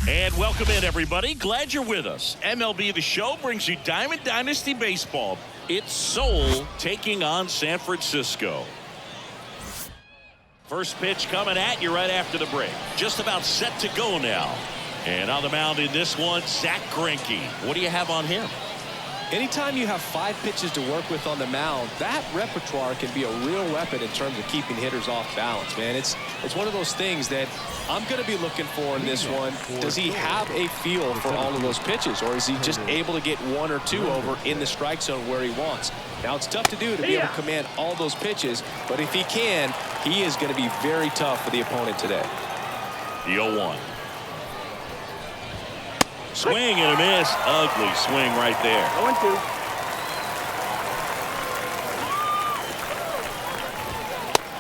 And welcome in, everybody. Glad you're with us. MLB The Show brings you Diamond Dynasty Baseball. It's Seoul taking on San Francisco. First pitch coming at you right after the break. Just about set to go now. And on the mound in this one, Zach Greinke. What do you have on him? Anytime you have 5 pitches to work with on the mound, that repertoire can be a real weapon in terms of keeping hitters off balance, man. It's one of those things that I'm going to be looking for in this one. Does he have a feel for all of those pitches, or is he just able to get 1 or 2 over in the strike zone where he wants? Now, it's tough to do to be able to command all those pitches, but if he can, he is going to be very tough for the opponent today. The 0-1. Swing and a miss. Ugly swing right there. 0-2.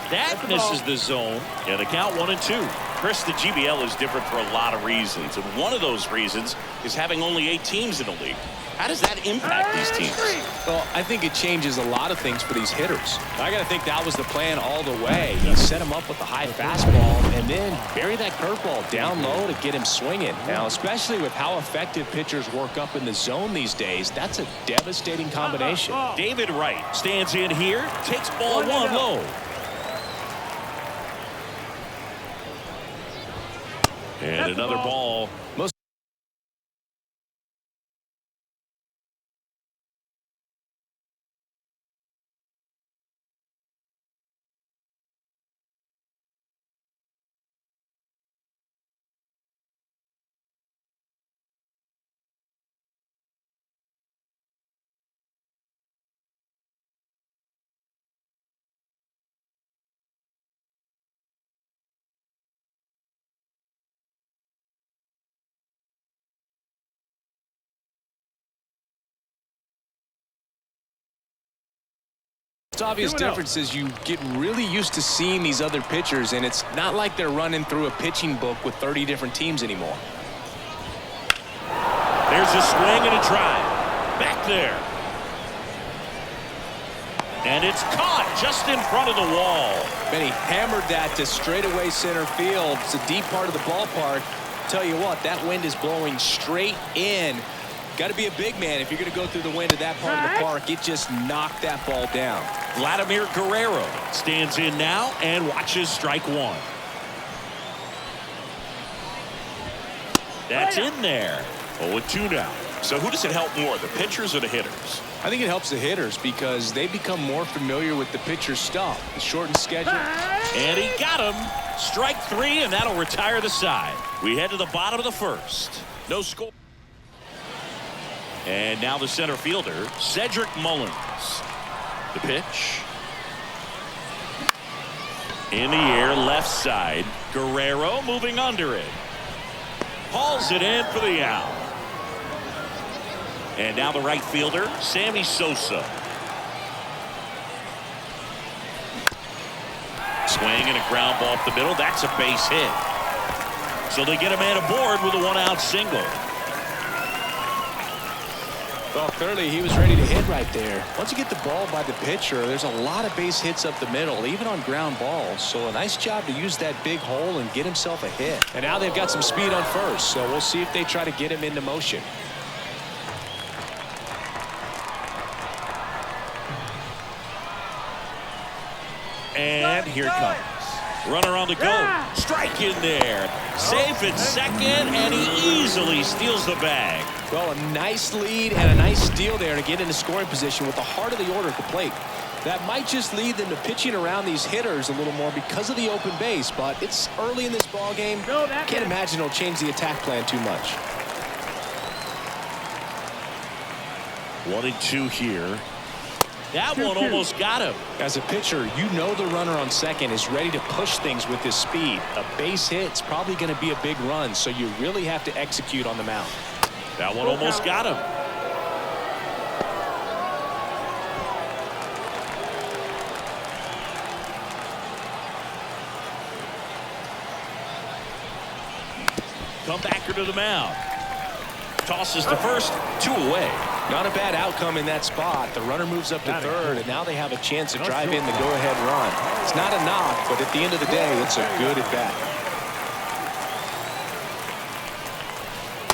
That misses the zone. Yeah, the count 1-2. Chris, the GBL is different for a lot of reasons, and one of those reasons is having only 8 teams in the league. How does that impact these teams? Well, I think it changes a lot of things for these hitters. I got to think that was the plan all the way. He set him up with the high fastball and then bury that curveball down low to get him swinging. Now, especially with how effective pitchers work up in the zone these days, that's a devastating combination. David Wright stands in here, takes ball 1 low. And another ball. The obvious difference is you get really used to seeing these other pitchers, and it's not like they're running through a pitching book with 30 different teams anymore. There's a swing and a drive. Back there. And it's caught just in front of the wall. And he hammered that to straightaway center field. It's a deep part of the ballpark. Tell you what, that wind is blowing straight in. Got to be a big man if you're going to go through the wind of that part of the park. It just knocked that ball down. Vladimir Guerrero stands in now and watches strike 1. That's in there. 0-2 now. So who does it help more, the pitchers or the hitters? I think it helps the hitters because they become more familiar with the pitcher's stuff. The shortened schedule. And he got him. Strike 3, and that'll retire the side. We head to the bottom of the first. No score. And now the center fielder, Cedric Mullins. The pitch. In the air, left side. Guerrero moving under it. Hauls it in for the out. And now the right fielder, Sammy Sosa. Swing and a ground ball up the middle. That's a base hit. So they get a man aboard with a 1-out single. Well, clearly he was ready to hit right there. Once you get the ball by the pitcher, there's a lot of base hits up the middle, even on ground balls. So a nice job to use that big hole and get himself a hit. And now they've got some speed on first, so we'll see if they try to get him into motion. And here it comes. Runner on the go. Strike in there. Safe at second, and he easily steals the bag. Well, a nice lead and a nice steal there to get into scoring position with the heart of the order at the plate. That might just lead them to pitching around these hitters a little more because of the open base, but it's early in this ball game. Can't imagine it'll change the attack plan too much. 1-2 here. That one almost got him. As a pitcher, you know the runner on second is ready to push things with his speed. A base hit's probably going to be a big run, so you really have to execute on the mound. That one almost got him. Come back to the mound. Tosses to first, 2 away. Not a bad outcome in that spot. The runner moves up to third, and now they have a chance to drive in the go-ahead run. It's not a knock, but at the end of the day, it's a good at-bat.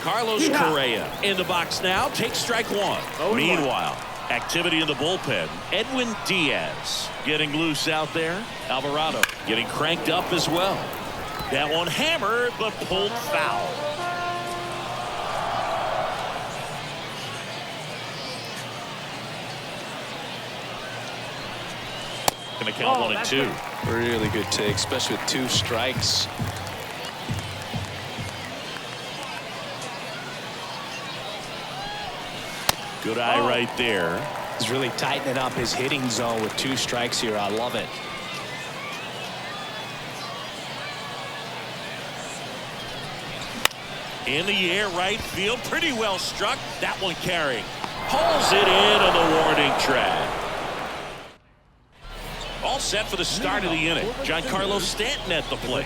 Carlos Correa in the box now. Takes strike one. Meanwhile, activity in the bullpen. Edwin Diaz getting loose out there. Alvarado getting cranked up as well. That one hammered, but pulled foul. Going to count 1-2. Really good take, especially with 2 strikes. Good eye right there. He's really tightening up his hitting zone with 2 strikes here. I love it. In the air, right field, pretty well struck. That one carrying. Pulls it in on the warning track. All set for the start of the inning. Giancarlo Stanton at the plate.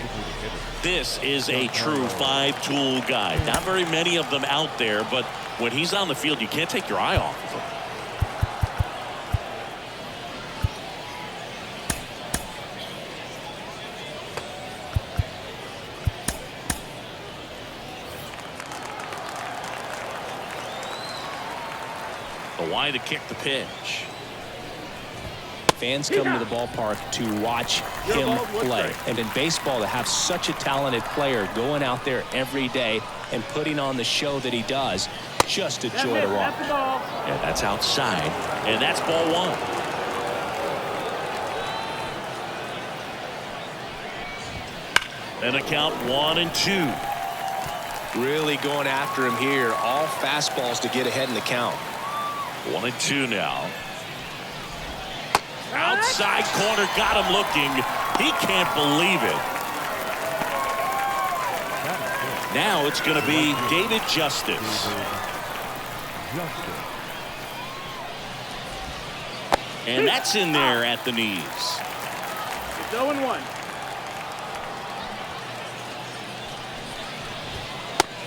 This is a true 5-tool guy. Not very many of them out there, but when he's on the field, you can't take your eye off of him. The line to kick the pitch. Fans come to the ballpark to watch him play. And in baseball, to have such a talented player going out there every day and putting on the show that he does, just a joy to watch. Yeah, that's outside, and that's ball 1. And a count 1-2. Really going after him here. All fastballs to get ahead in the count. 1-2 now. Outside corner, got him looking. He can't believe it. Now it's going to be David Justice. And that's in there at the knees. It's 0-1.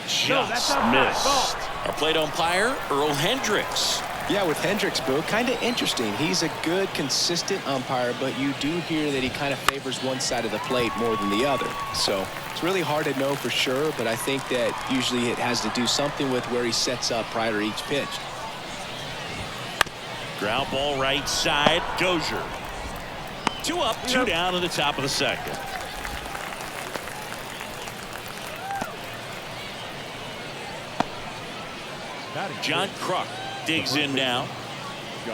Just missed. Our plate umpire, Earl Hendricks. Yeah, with Hendricks, Boo, kind of interesting. He's a good, consistent umpire, but you do hear that he kind of favors one side of the plate more than the other. So it's really hard to know for sure, but I think that usually it has to do something with where he sets up prior to each pitch. Ground ball right side. Dozier. 2 up, 2 down in the top of the second. John Kruk digs in now.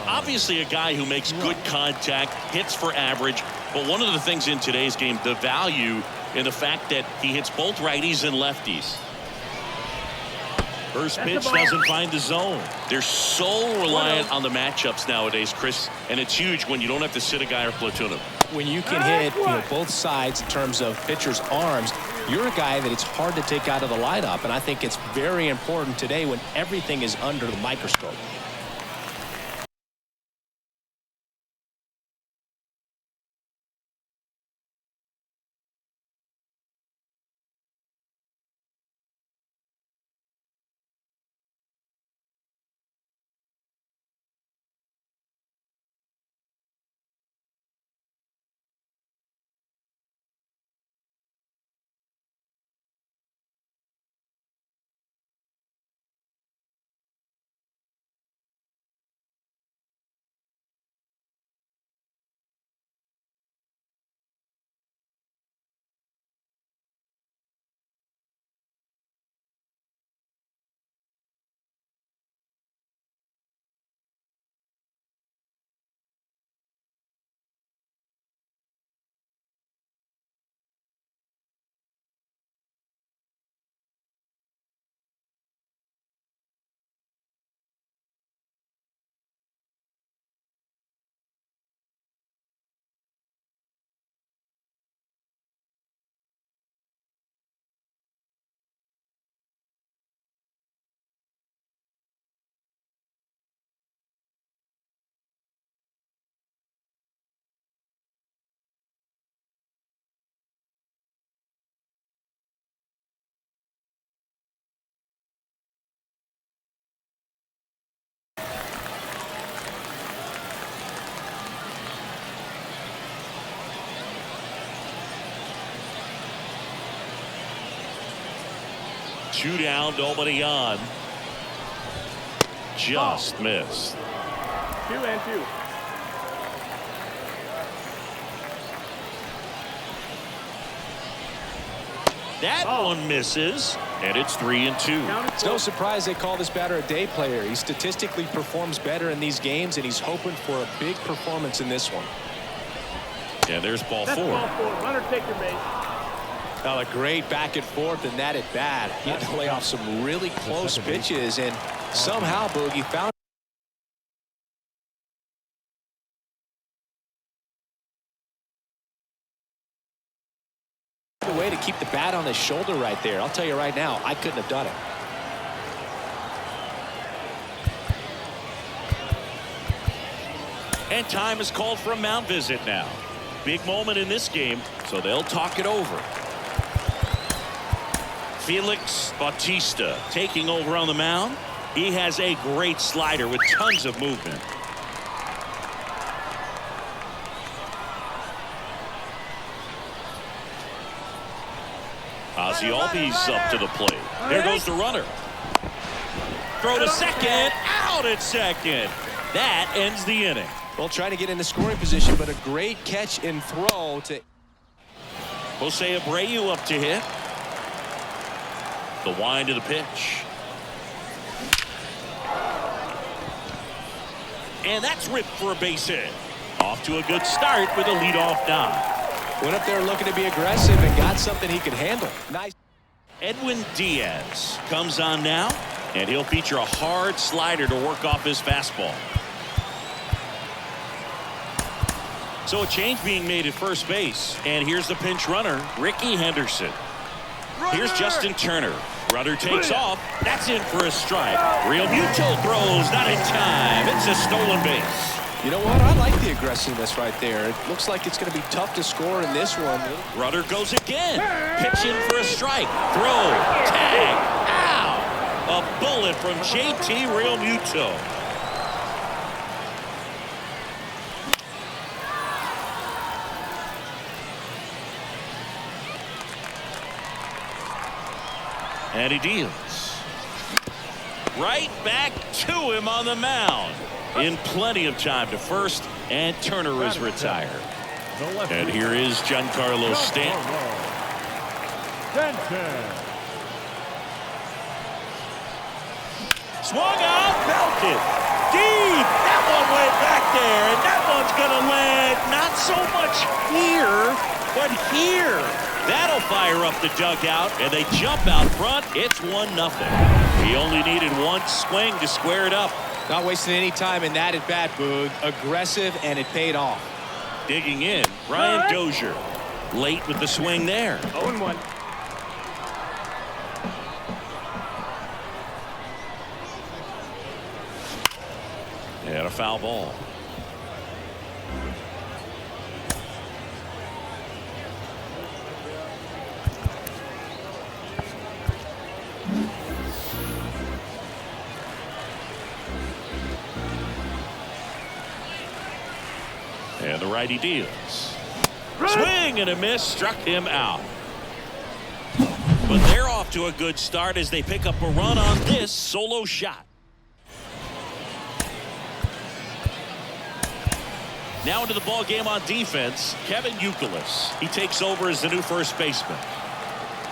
Obviously a guy who makes good contact, hits for average, but one of the things in today's game, the value in the fact that he hits both righties and lefties. First pitch doesn't find the zone. They're so reliant on the matchups nowadays, Chris, and it's huge when you don't have to sit a guy or platoon him. When you can hit both sides in terms of pitchers' arms, you're a guy that it's hard to take out of the lineup, and I think it's very important today when everything is under the microscope. 2 down, nobody on. Just missed. 2-2. That one misses, and it's 3-2. It's no surprise they call this batter a day player. He statistically performs better in these games, and he's hoping for a big performance in this one. And there's ball That's 4. ball 4. Runner take your base. Now a great back and forth, and that at bat. He had to lay off some really close pitches, and somehow Boogie found a way to keep the bat on his shoulder right there. I'll tell you right now, I couldn't have done it. And time is called for a mound visit now. Big moment in this game, so they'll talk it over. Felix Bautista taking over on the mound. He has a great slider with tons of movement. Ozzie Albies up to the plate. There goes the runner. Throw to second. Out at second. That ends the inning. Well, trying to get in the scoring position, but a great catch and throw to Jose Abreu up to hit. The wind of the pitch. And that's ripped for a base hit. Off to a good start with a leadoff dive. went up there looking to be aggressive and got something he could handle. Nice. Edwin Diaz comes on now, and he'll feature a hard slider to work off his fastball. So a change being made at first base, and here's the pinch runner, Ricky Henderson. Here's Justin Turner. Runner takes off. That's in for a strike. Real Muto throws, not in time. It's a stolen base. You know what? I like the aggressiveness right there. It looks like it's going to be tough to score in this one. Runner goes again. Pitch in for a strike. Throw. Tag. Ow. A bullet from JT Real Muto. And he deals. Right back to him on the mound. In plenty of time to first, and Turner is retired. And here is Giancarlo Stanton. Swung out, belted. Deep. That one way back there, and that one's going to land not so much here, but here. That'll fire up the dugout, and they jump out front. It's 1-0. He only needed one swing to square it up. Not wasting any time in that at bat, Boog. Aggressive, and it paid off. Digging in, Ryan Dozier. Late with the swing there. 0-1. And a foul ball. And the righty deals. Swing and a miss, struck him out. But they're off to a good start as they pick up a run on this solo shot. Now into the ball game on defense, Kevin Youkilis. He takes over as the new first baseman.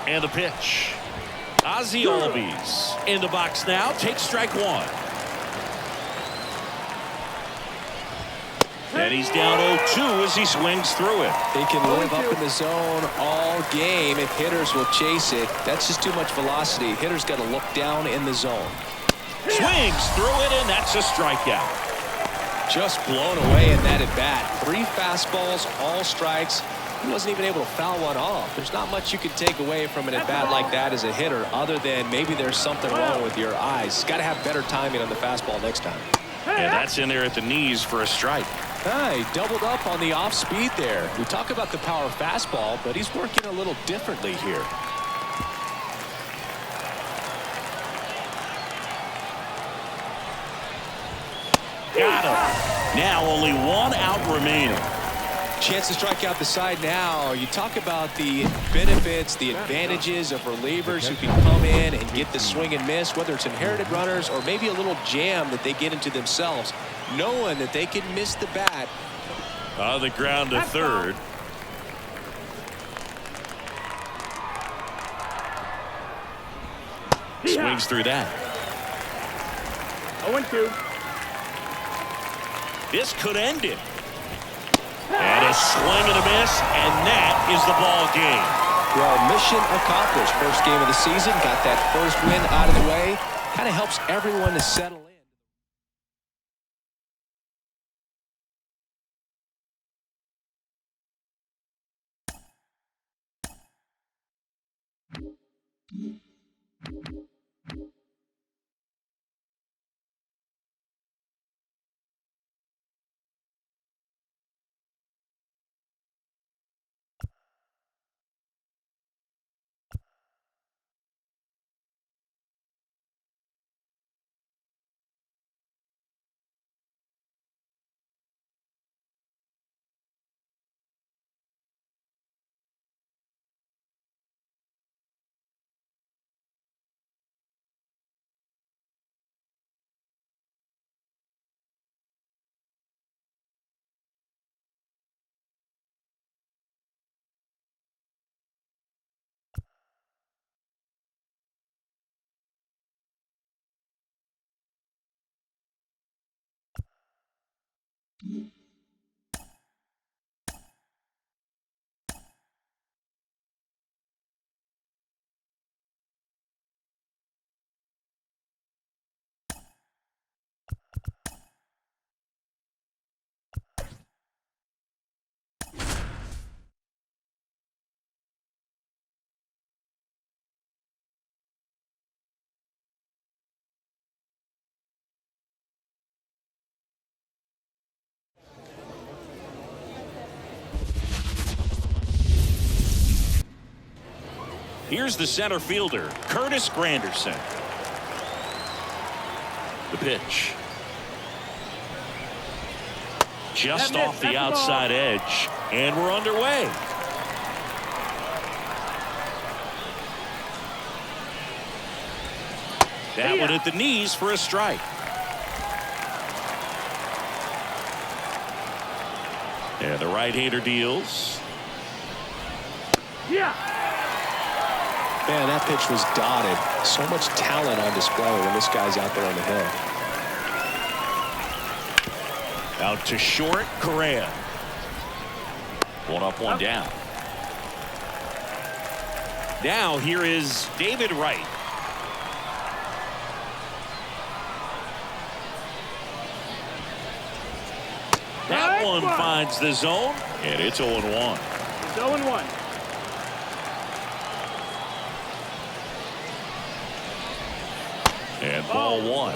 And the pitch. Ozzie Albies in the box now, takes strike one. And he's down 0-2 as he swings through it. They can live up in the zone all game if hitters will chase it. That's just too much velocity. Hitters got to look down in the zone. Swings through it, and that's a strikeout. Just blown away in that at bat. 3 fastballs, all strikes. He wasn't even able to foul one off. There's not much you can take away from an at bat like that as a hitter, other than maybe there's something wrong with your eyes. Got to have better timing on the fastball next time. And that's in there at the knees for a strike. He doubled up on the off speed there. We talk about the power fastball, but he's working a little differently here. Got him. Now only 1 out remaining. Chance to strike out the side now. You talk about the benefits, the advantages of relievers who can come in and get the swing and miss, whether it's inherited runners or maybe a little jam that they get into themselves, knowing that they can miss the bat. On the ground to third. Swings through that. 0-2. This could end it. And a swing and a miss, and that is the ball game. Well, mission accomplished. First game of the season, got that first win out of the way. Kind of helps everyone to settle in. Here's the center fielder, Curtis Granderson. The pitch. Just off the outside edge, and we're underway. That one at the knees for a strike. And the right-hander deals. Yeah. Man, that pitch was dotted. So much talent on display when this guy's out there on the hill. Out to short, Correa. One up, one down. Now here is David Wright. That one finds the zone, and it's 0-1. It's 0-1. And ball one.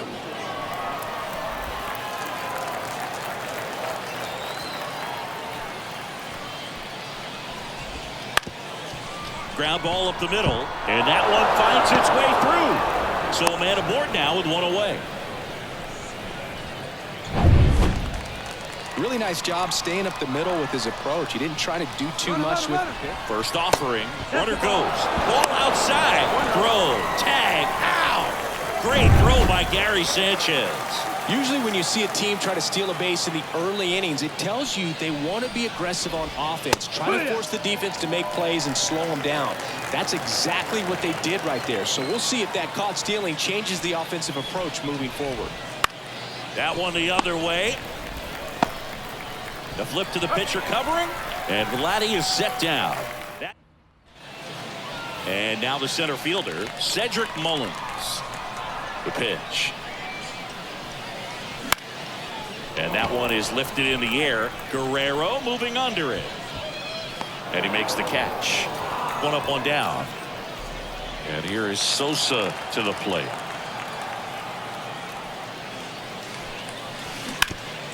Ground ball up the middle, and that one finds its way through. So a man aboard now with one away. Really nice job staying up the middle with his approach. He didn't try to do too much with it. First offering, runner goes. Ball outside. Throw, tag, ow! Great throw by Gary Sanchez. Usually when you see a team try to steal a base in the early innings, it tells you they want to be aggressive on offense. Try to force the defense to make plays and slow them down. That's exactly what they did right there. So we'll see if that caught stealing changes the offensive approach moving forward. That one the other way. The flip to the pitcher covering, and Vladdy is set down. And now the center fielder, Cedric Mullins. The pitch. And that one is lifted in the air. Guerrero moving under it. And he makes the catch. One up, one down. And here is Sosa to the plate.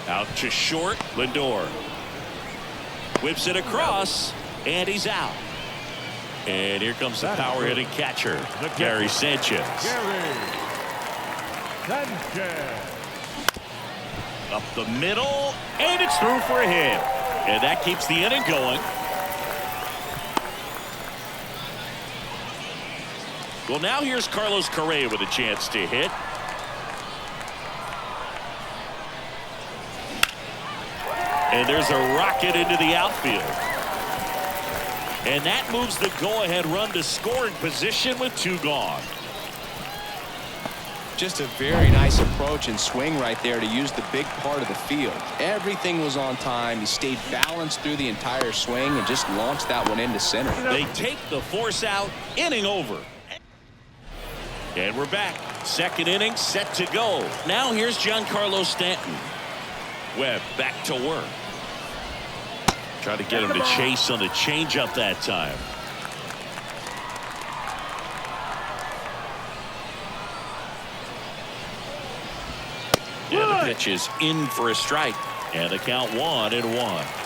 Out to short, Lindor. Whips it across, and he's out. And here comes the power-hitting catcher, Gary Sanchez. Up the middle, and it's through for a hit. And that keeps the inning going. Well, now here's Carlos Correa with a chance to hit. And there's a rocket into the outfield. And that moves the go-ahead run to scoring position with 2 gone. Just a very nice approach and swing right there to use the big part of the field. Everything was on time. He stayed balanced through the entire swing and just launched that one into center. They take the force out. Inning over. And we're back. Second inning set to go. Now here's Giancarlo Stanton. Webb back to work. Trying to get him to chase on the changeup that time. Yeah, the pitch is in for a strike. And the count 1-1.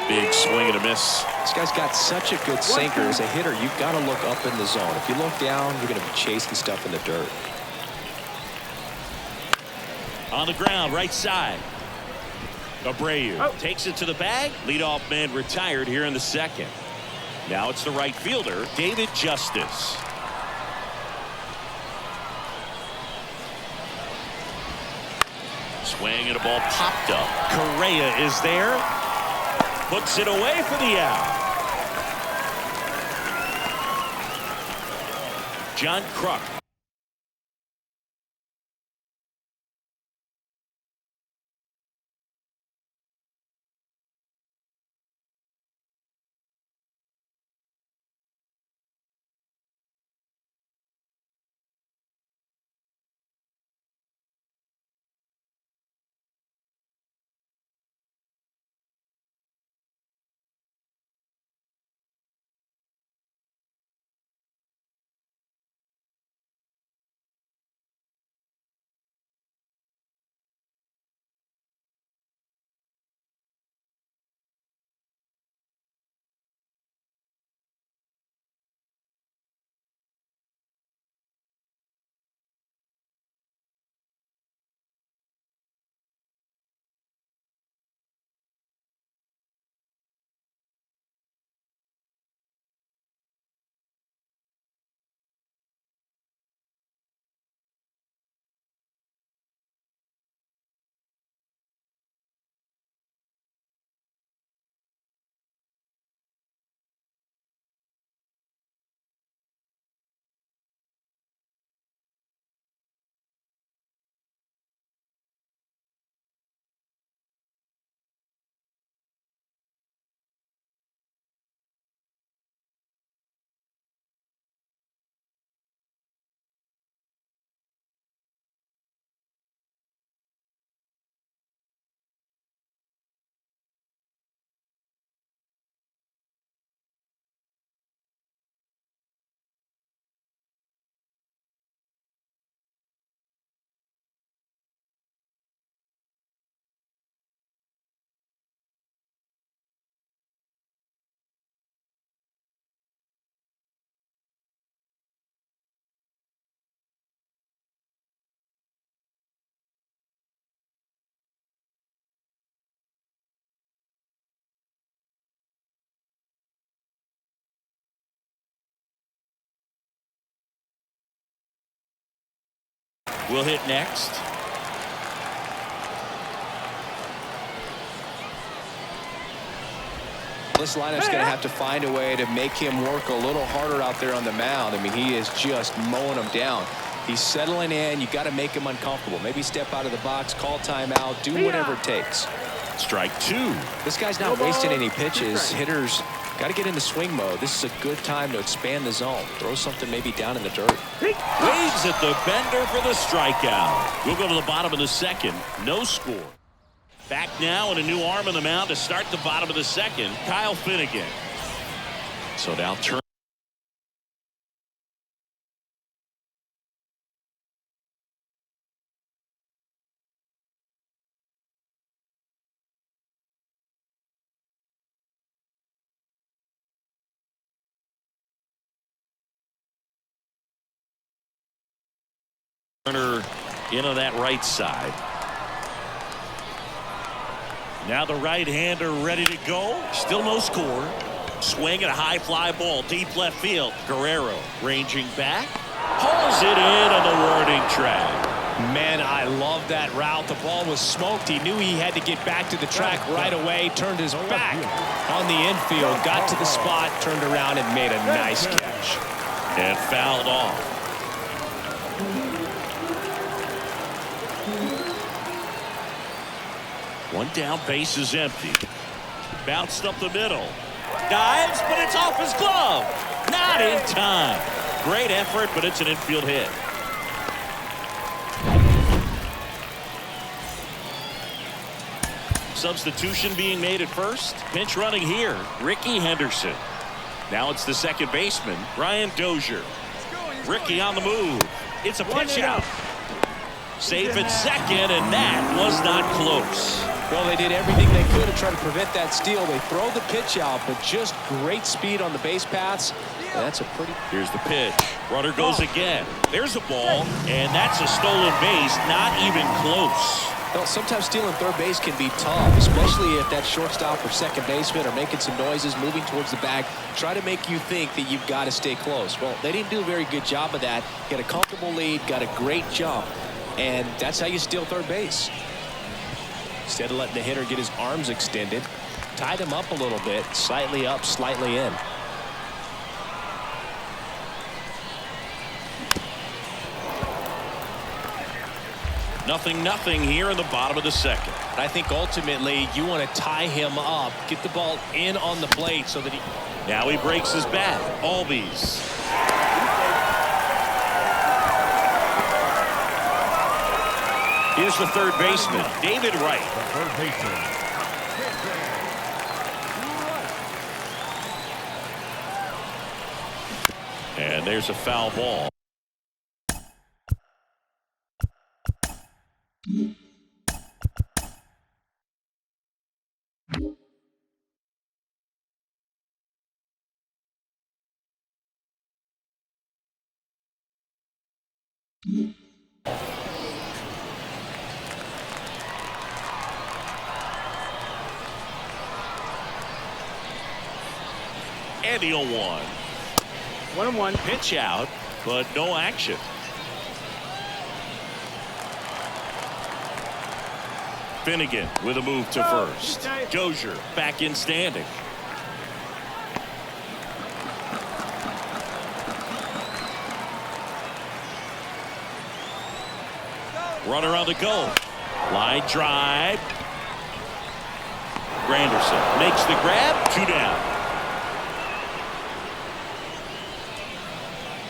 Big swing and a miss. This guy's got such a good sinker. As a hitter, you've got to look up in the zone. If you look down, you're going to be chasing stuff in the dirt. On the ground, right side. Abreu takes it to the bag. Leadoff man retired here in the second. Now it's the right fielder, David Justice. Swing and a ball popped up. Correa is there. Puts it away for the out. John Kruk. Will hit next. This lineup's going to have to find a way to make him work a little harder out there on the mound. I mean, he is just mowing them down. He's settling in. You got to make him uncomfortable. Maybe step out of the box, call timeout, do whatever it takes. Strike 2. This guy's not wasting any pitches. Hitters got to get into swing mode. This is a good time to expand the zone. Throw something maybe down in the dirt. Waves at the bender for the strikeout. We'll go to the bottom of the second. No score. Back now and a new arm on the mound to start the bottom of the second. Kyle Finnegan. So now turn. Turner into that right side. Now the right-hander ready to go. Still no score. Swing and a high fly ball deep left field. Guerrero ranging back. Pulls it in on the warning track. Man, I love that route. The ball was smoked. He knew he had to get back to the track right away. Turned his back on the infield. Got to the spot. Turned around and made a nice catch. And fouled off. One down, base is empty. Bounced up the middle. Dives, but it's off his glove. Not in time. Great effort, but it's an infield hit. Substitution being made at first. Pinch running here. Ricky Henderson. Now it's the second baseman, Brian Dozier. Ricky on the move. It's a pitch out. Safe at second, and that was not close. Well, they did everything they could to try to prevent that steal. They throw the pitch out, but just great speed on the base paths. That's a pretty... Here's the pitch. Runner goes again. There's a ball, and that's a stolen base. Not even close. Well, sometimes stealing third base can be tough, especially if that shortstop or second baseman are making some noises, moving towards the bag, try to make you think that you've got to stay close. Well, they didn't do a very good job of that. Got a comfortable lead, got a great jump, and that's how you steal third base. Instead of letting the hitter get his arms extended, tied him up a little bit, slightly up, slightly in. Nothing here in the bottom of the second. I think ultimately you want to tie him up, get the ball in on the plate so that he... Now he breaks his bat. Albies. Here's the third baseman, David Wright. And there's a foul ball. And the 0-1. 1-1. Pitch out, but no action. Finnegan with a move to first. Dozier back in standing. Runner on the go. Line drive. Granderson makes the grab. 2 down.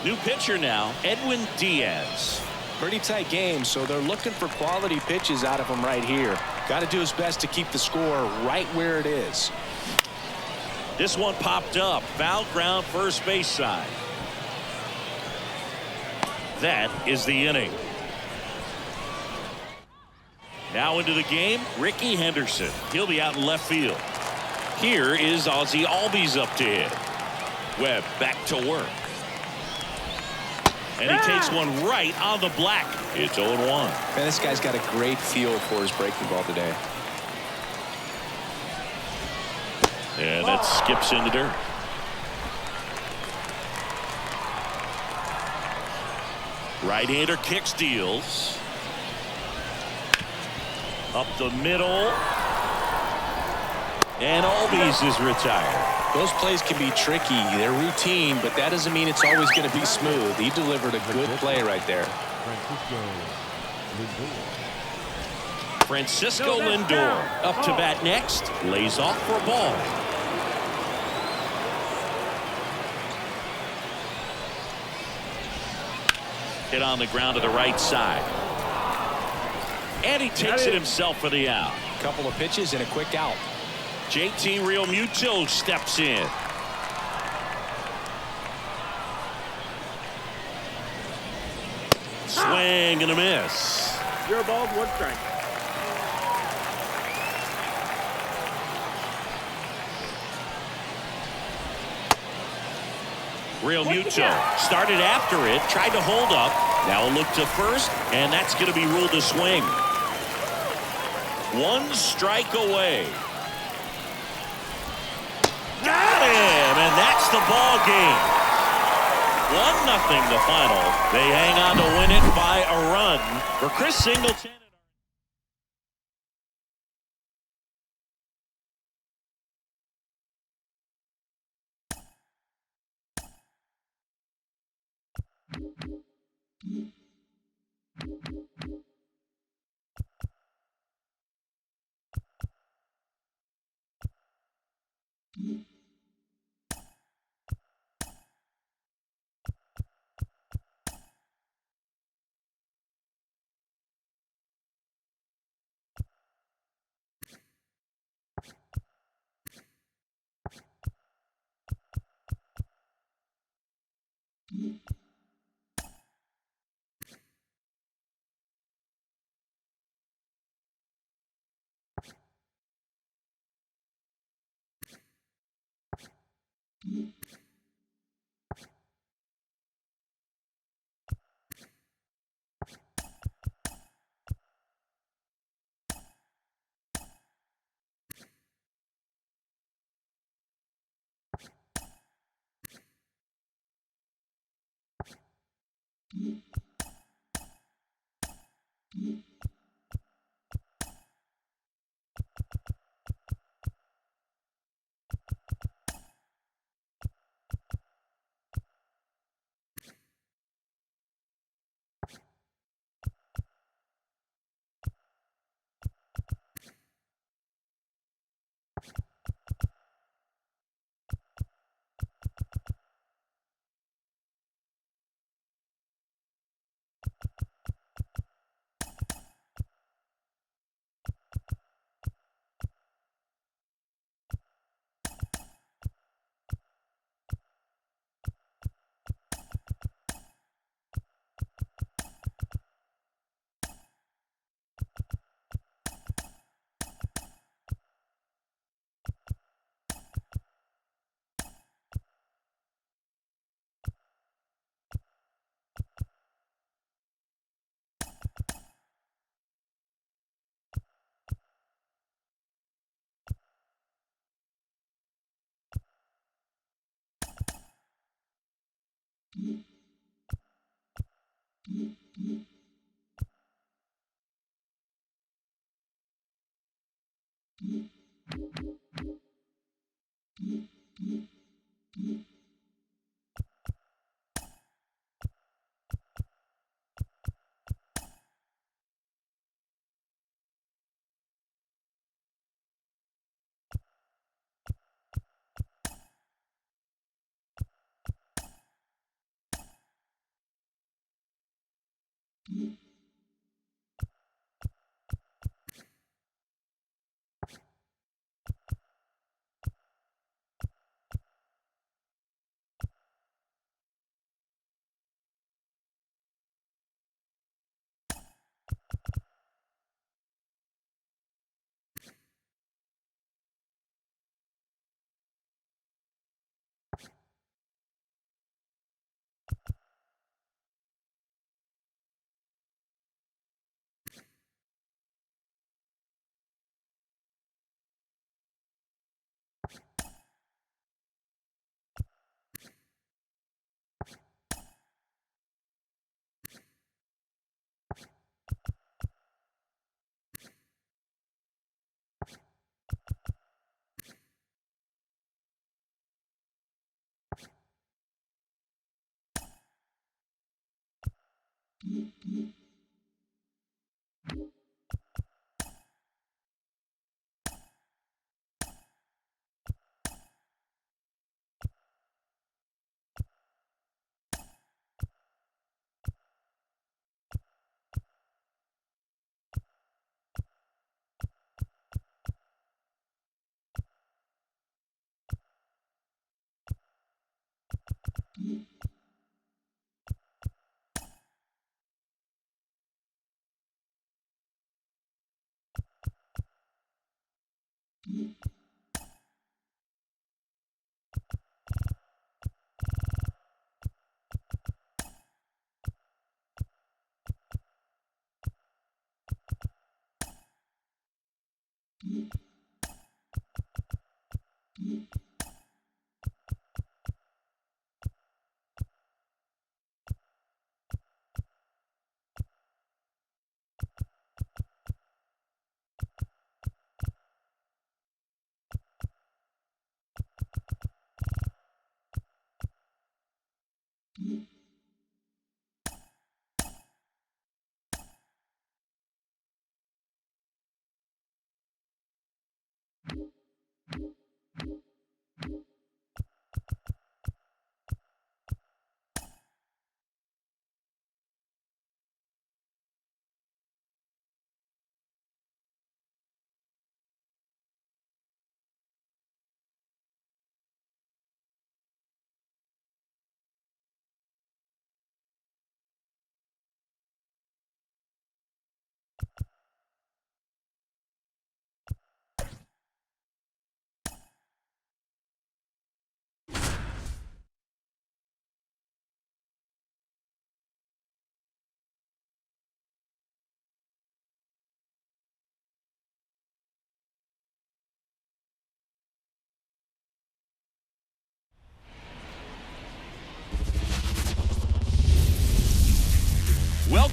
New pitcher now, Edwin Diaz. Pretty tight game, so they're looking for quality pitches out of him right here. Got to do his best to keep the score right where it is. This one popped up. Foul ground, first base side. That is the inning. Now into the game, Ricky Henderson. He'll be out in left field. Here is Ozzie Albies up to hit. Webb back to work. And he takes one right on the black. It's 0-1. Man, this guy's got a great feel for his breaking ball today. And that skips in the dirt. Right-hander kicks, deals. Up the middle. And Albies is retired. Those plays can be tricky. They're routine, but that doesn't mean it's always going to be smooth. He delivered a good play right there. Francisco Lindor up to bat next. Lays off for a ball. Hit on the ground to the right side. And he takes it himself for the out. Couple of pitches and a quick out. JT Realmuto steps in. Swing and a miss. 0 balls, 1 strike. Realmuto started after it, tried to hold up, Now a look to first, and that's going to be ruled a swing. One strike away. Got him, and that's the ball game. 1-0 the final. They hang on to win it by a run for Chris Singleton.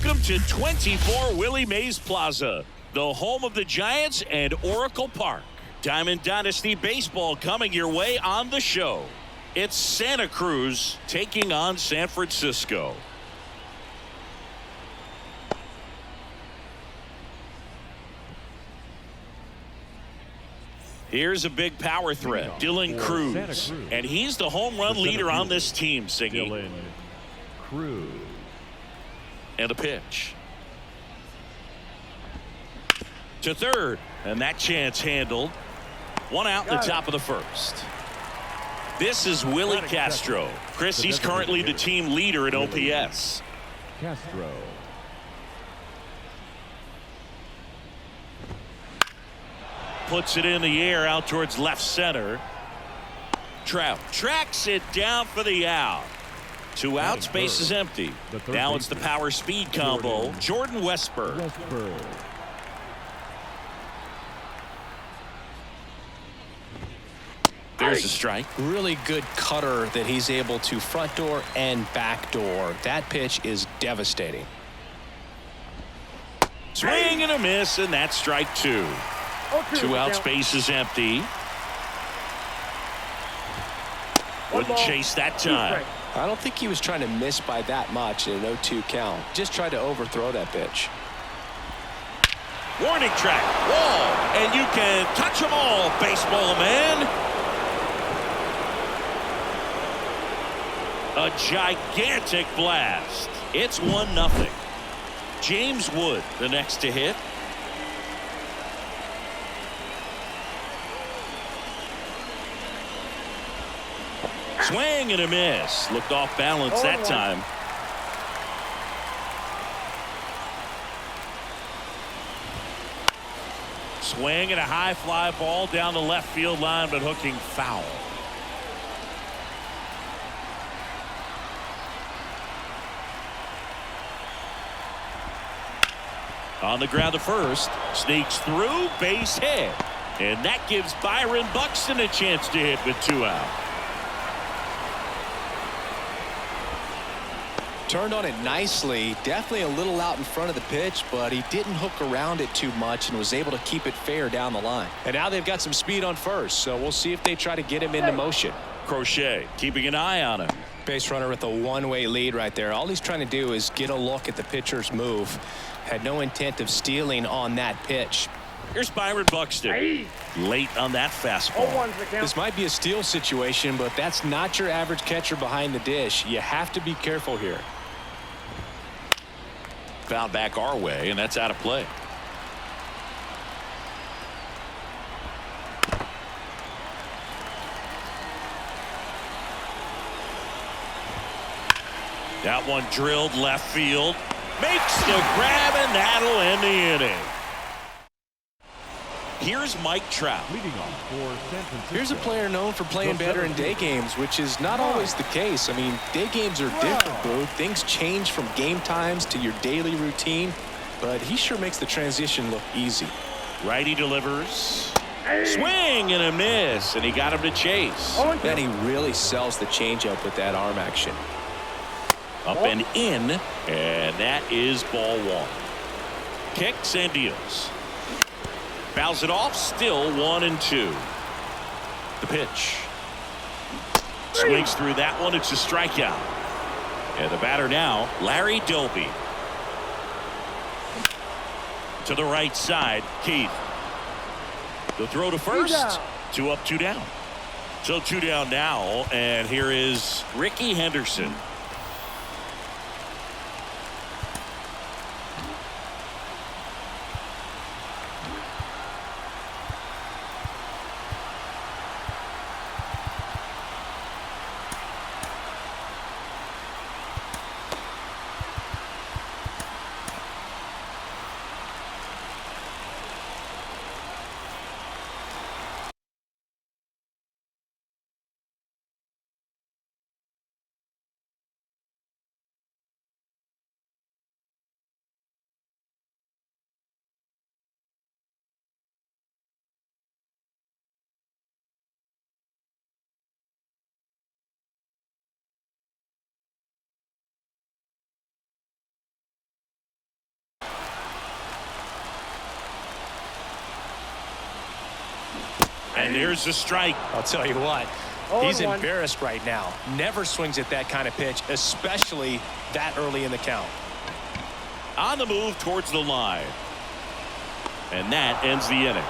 Welcome to 24 Willie Mays Plaza, the home of the Giants and Oracle Park. Diamond Dynasty Baseball coming your way on the show. It's Santa Cruz taking on San Francisco. Here's a big power threat, Dylan Cruz. And he's the home run leader on this team, Siggy. Dylan Cruz. And a pitch. To third. And that chance handled. One out in the top of the first. This is Willie Castro. Chris, he's currently the team leader in OPS. Castro. Puts it in the air out towards left center. Trout tracks it down for the out. 2 outs, base is empty. Now it's the power speed combo. Jordan Westburg. There's a strike. Really good cutter that he's able to front door and back door. That pitch is devastating. Swing and a miss, and that's strike 2. 2 outs, base is empty. Wouldn't chase that time. I don't think he was trying to miss by that much in an 0-2 count. Just tried to overthrow that pitch. Warning track, wall, and you can touch them all, baseball man. A gigantic blast. It's 1-0. James Wood, the next to hit. Swing and a miss. Looked off balance that time. Swing and a high fly ball down the left field line, but hooking foul. On the ground to first. Sneaks through, base hit. And that gives Byron Buxton a chance to hit with 2 out. Turned on it nicely. Definitely a little out in front of the pitch, but he didn't hook around it too much and was able to keep it fair down the line. And now they've got some speed on first, so we'll see if they try to get him into motion. Crochet keeping an eye on him. Base runner with a one-way lead right there. All he's trying to do is get a look at the pitcher's move. Had no intent of stealing on that pitch. Here's Byron Buxton. Late on that fastball. This might be a steal situation, but that's not your average catcher behind the dish. You have to be careful here. Fouled back our way, and that's out of play. That one drilled left field. Makes the grab, and that'll end the inning. Here's Mike Trout. Leading off for San Francisco. Here's a player known for playing better in day games, which is not always the case. I mean, day games are different, Boo. Things change from game times to your daily routine, but he sure makes the transition look easy. Righty delivers. Swing and a miss, and he got him to chase. Then he really sells the changeup with that arm action. Up and in, and that is ball 1. Kicks and deals. Fouls it off, still 1-2. The pitch. Swings through that one, it's a strikeout. And the batter now, Larry Doby. To the right side, Keith. The throw to first. 2 up, 2 down. So 2 down now, and here is Ricky Henderson. And there's the strike. I'll tell you what, Oh, he's and one. embarrassed right now. Never swings at that kind of pitch, especially that early in the count. On the move towards the line. And that ends the inning.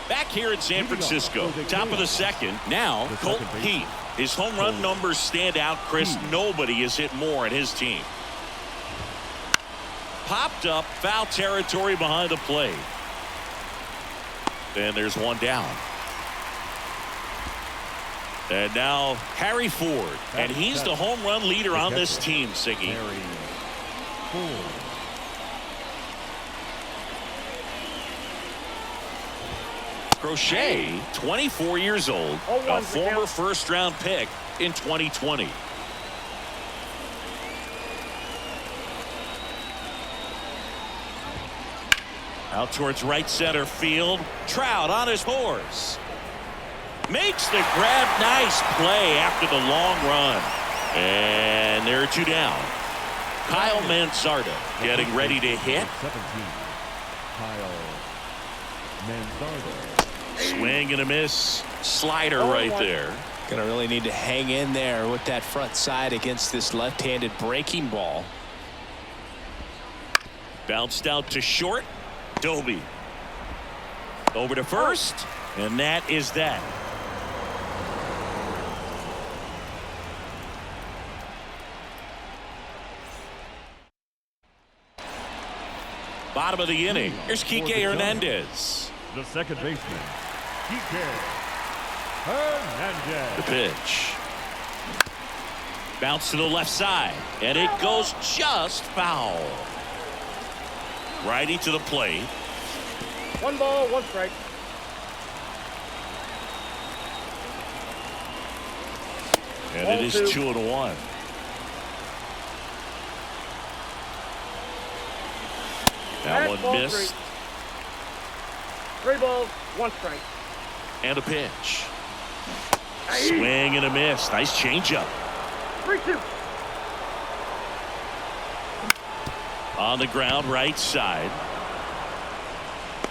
Back here in San Francisco, top of the second. Now, Colt Heath. His home run numbers stand out, Chris. Nobody has hit more in his team. Popped up, foul territory behind the plate. And there's one down. And now Harry Ford, and he's the home run leader on this team, Siggy. Crochet, 24 years old, a former first-round pick in 2020. Out towards right center field. Trout on his horse. Makes the grab. Nice play after the long run. And there are two down. Kyle Mansardo getting ready to hit. 17. Kyle Mansardo. Swing and a miss. Slider right there. Gonna really need to hang in there with that front side against this left-handed breaking ball. Bounced out to short. Doby over to first, and that is that. Bottom of the inning. Here's Kike Hernandez. The second baseman, Kike Hernandez. The pitch. Bounce to the left side, and it goes just foul. Righty to the plate. 1 ball, 1 strike. And it is 2-1. That one missed. 3 balls, 1 strike. And a pitch. Swing and a miss. Nice changeup. 3-2. On the ground, right side.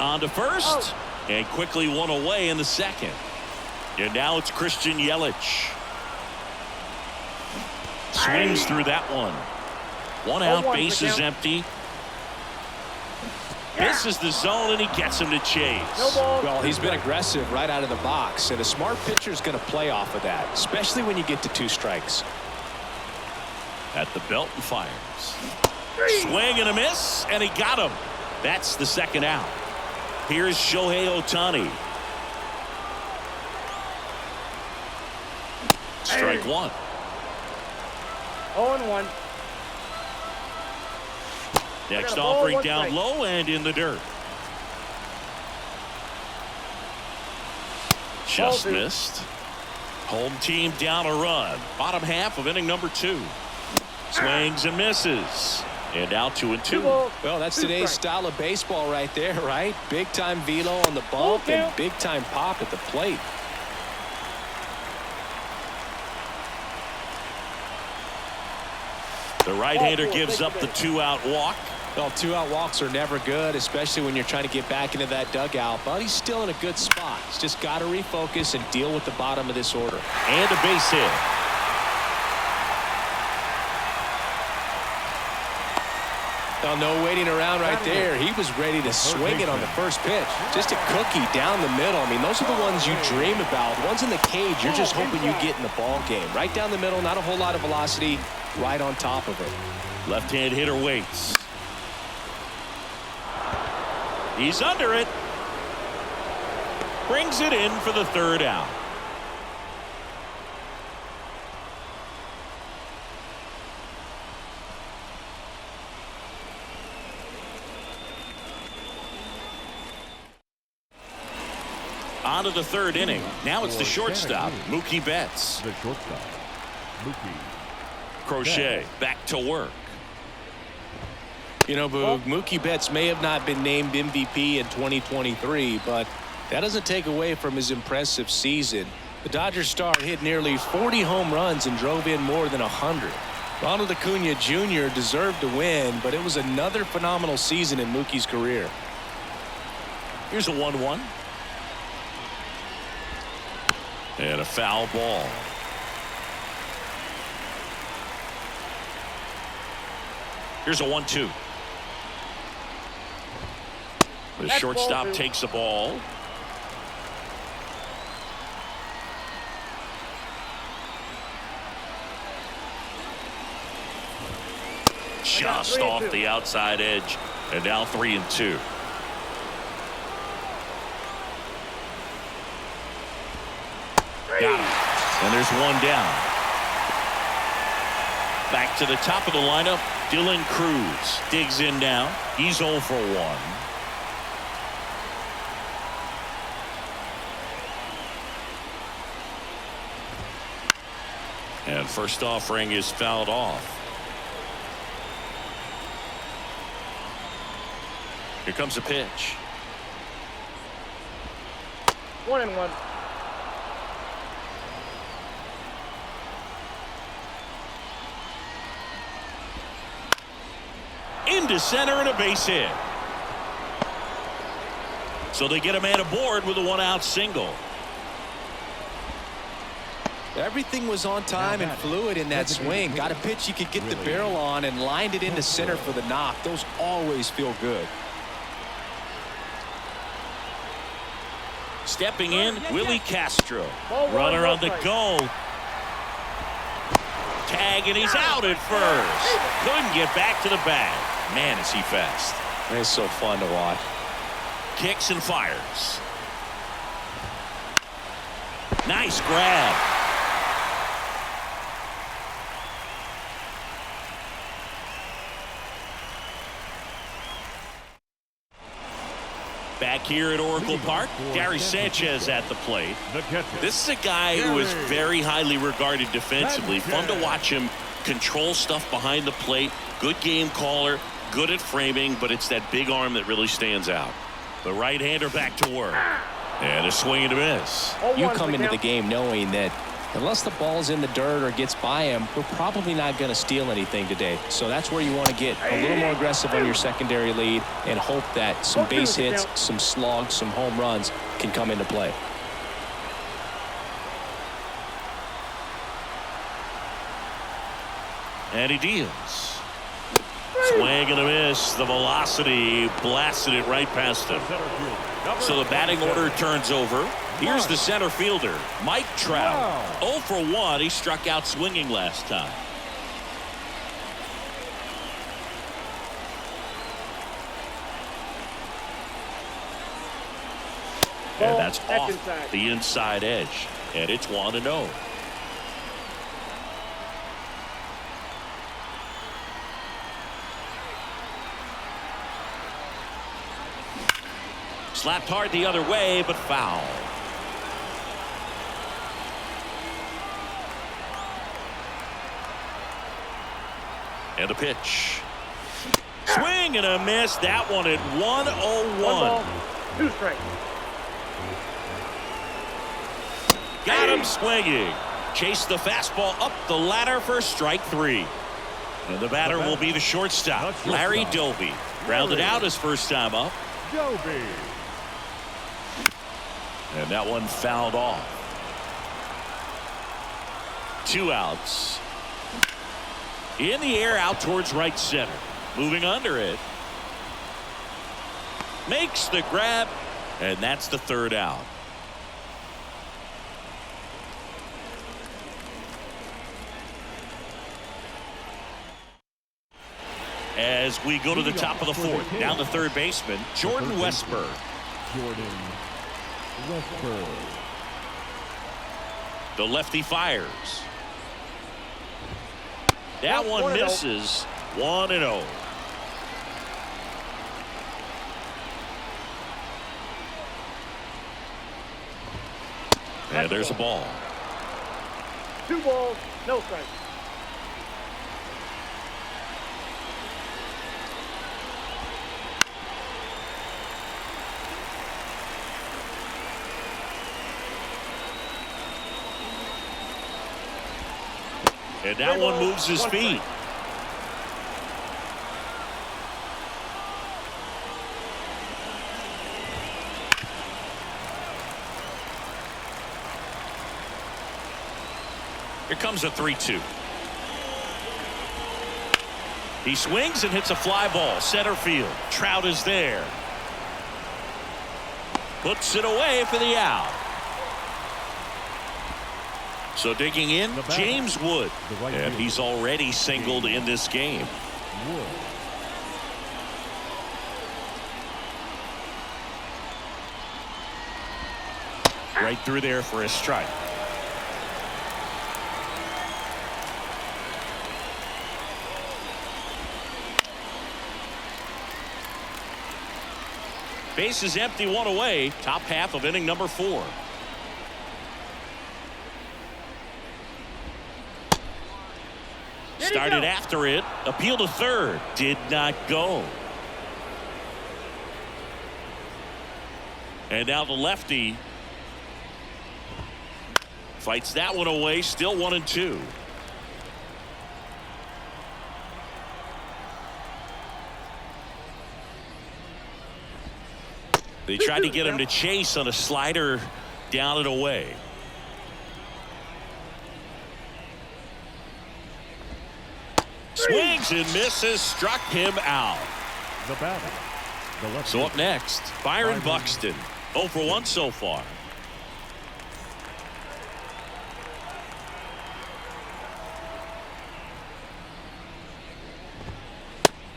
On to first. And quickly one away in the second. And now it's Christian Yelich. Swings through that one. One out, bases empty. Misses the zone, and he gets him to chase. Well, he's been aggressive right out of the box, and a smart pitcher is going to play off of that, especially when you get to 2 strikes. At the belt and fires. Swing and a miss, and he got him. That's the second out. Here's Shohei Ohtani. Strike one. 0-1. Next offering down low and in the dirt. Just missed. Home team down a run. Bottom half of inning number 2. Swings and misses. And out 2-2. Well, that's today's style of baseball right there, right? Big time velo on the bump and big time pop at the plate. The right-hander gives up the 2-out walk. Well, 2-out walks are never good, especially when you're trying to get back into that dugout. But he's still in a good spot. He's just got to refocus and deal with the bottom of this order. And a base hit. Well, no waiting around right there. He was ready to swing it on the first pitch. Just a cookie down the middle. I mean, those are the ones you dream about. Ones in the cage, you're just hoping you get in the ball game. Right down the middle, not a whole lot of velocity, right on top of it. Left-hand hitter waits. He's under it. Brings it in for the 3rd out. On to the 3rd inning. Now it's the shortstop, Mookie Betts. The shortstop, Mookie. Crochet back to work. You know, Boog, Mookie Betts may have not been named MVP in 2023, but that doesn't take away from his impressive season. The Dodgers star hit nearly 40 home runs and drove in more than 100. Ronald Acuna Jr. deserved to win, but it was another phenomenal season in Mookie's career. Here's a 1-1. And a foul ball. Here's a 1-2. The shortstop takes the ball. Just off the outside edge. And now 3-2. Got him. And there's one down. Back to the top of the lineup. Dylan Cruz digs in now. He's 0 for 1. And first offering is fouled off. Here comes a pitch. 1-1. Into center and a base hit. So they get a man aboard with a 1-out single. Everything was on time and fluid in that swing. Got a pitch you could get the barrel on and lined it into center for the knock. Those always feel good. Stepping in, Willie Castro. Runner on the go. Tag, and he's out at first. Couldn't get back to the bag. Man, is he fast. It's so fun to watch. Kicks and fires. Nice grab. Back here at Oracle Park, Gary Sanchez at the plate. This is a guy who is very highly regarded defensively. Fun to watch him control stuff behind the plate. Good game caller, good at framing, but it's that big arm that really stands out. The right-hander back to work. And a swing and a miss. You come into the game knowing that unless the ball's in the dirt or gets by him, we're probably not going to steal anything today. So that's where you want to get a little more aggressive on your secondary lead and hope that some base hits, some slugs, some home runs can come into play. And he deals. Swing and a miss. The velocity blasted it right past him. So the batting order turns over. Here's the center fielder, Mike Trout. 0 for 1. He struck out swinging last time. And that's off the inside edge. And it's 1-0. Slapped hard the other way, but foul. And a pitch. Swing and a miss. That one at 1-0-1. 1 ball, 2 strikes. Got him swinging. Chased the fastball up the ladder for strike 3. And the batter will be the shortstop, Larry Doby. Grounded out his first time up. Doby. And that one fouled off. 2 outs. In the air out towards right center. Moving under it. Makes the grab. And that's the 3rd out. As we go to the top of the 4th, down the 3rd baseman, Jordan Westburg. The lefty fires. That one misses. 1-0. And there's a ball. 2 balls, no strikes. And that one moves his feet. Here comes a 3-2. He swings and hits a fly ball. Center field. Trout is there. Puts it away for the out. So digging in, James Wood. And he's already singled in this game. Wood. Right through there for a strike. Base is empty, one away. Top half of inning number 4. Started after it. Appeal to third. Did not go. And now the lefty fights that one away. Still 1-2. They tried to get him to chase on a slider down and away. Swings and misses, struck him out. The batter. The left So up fielder. next, Byron Buxton. 0 for 1 so far.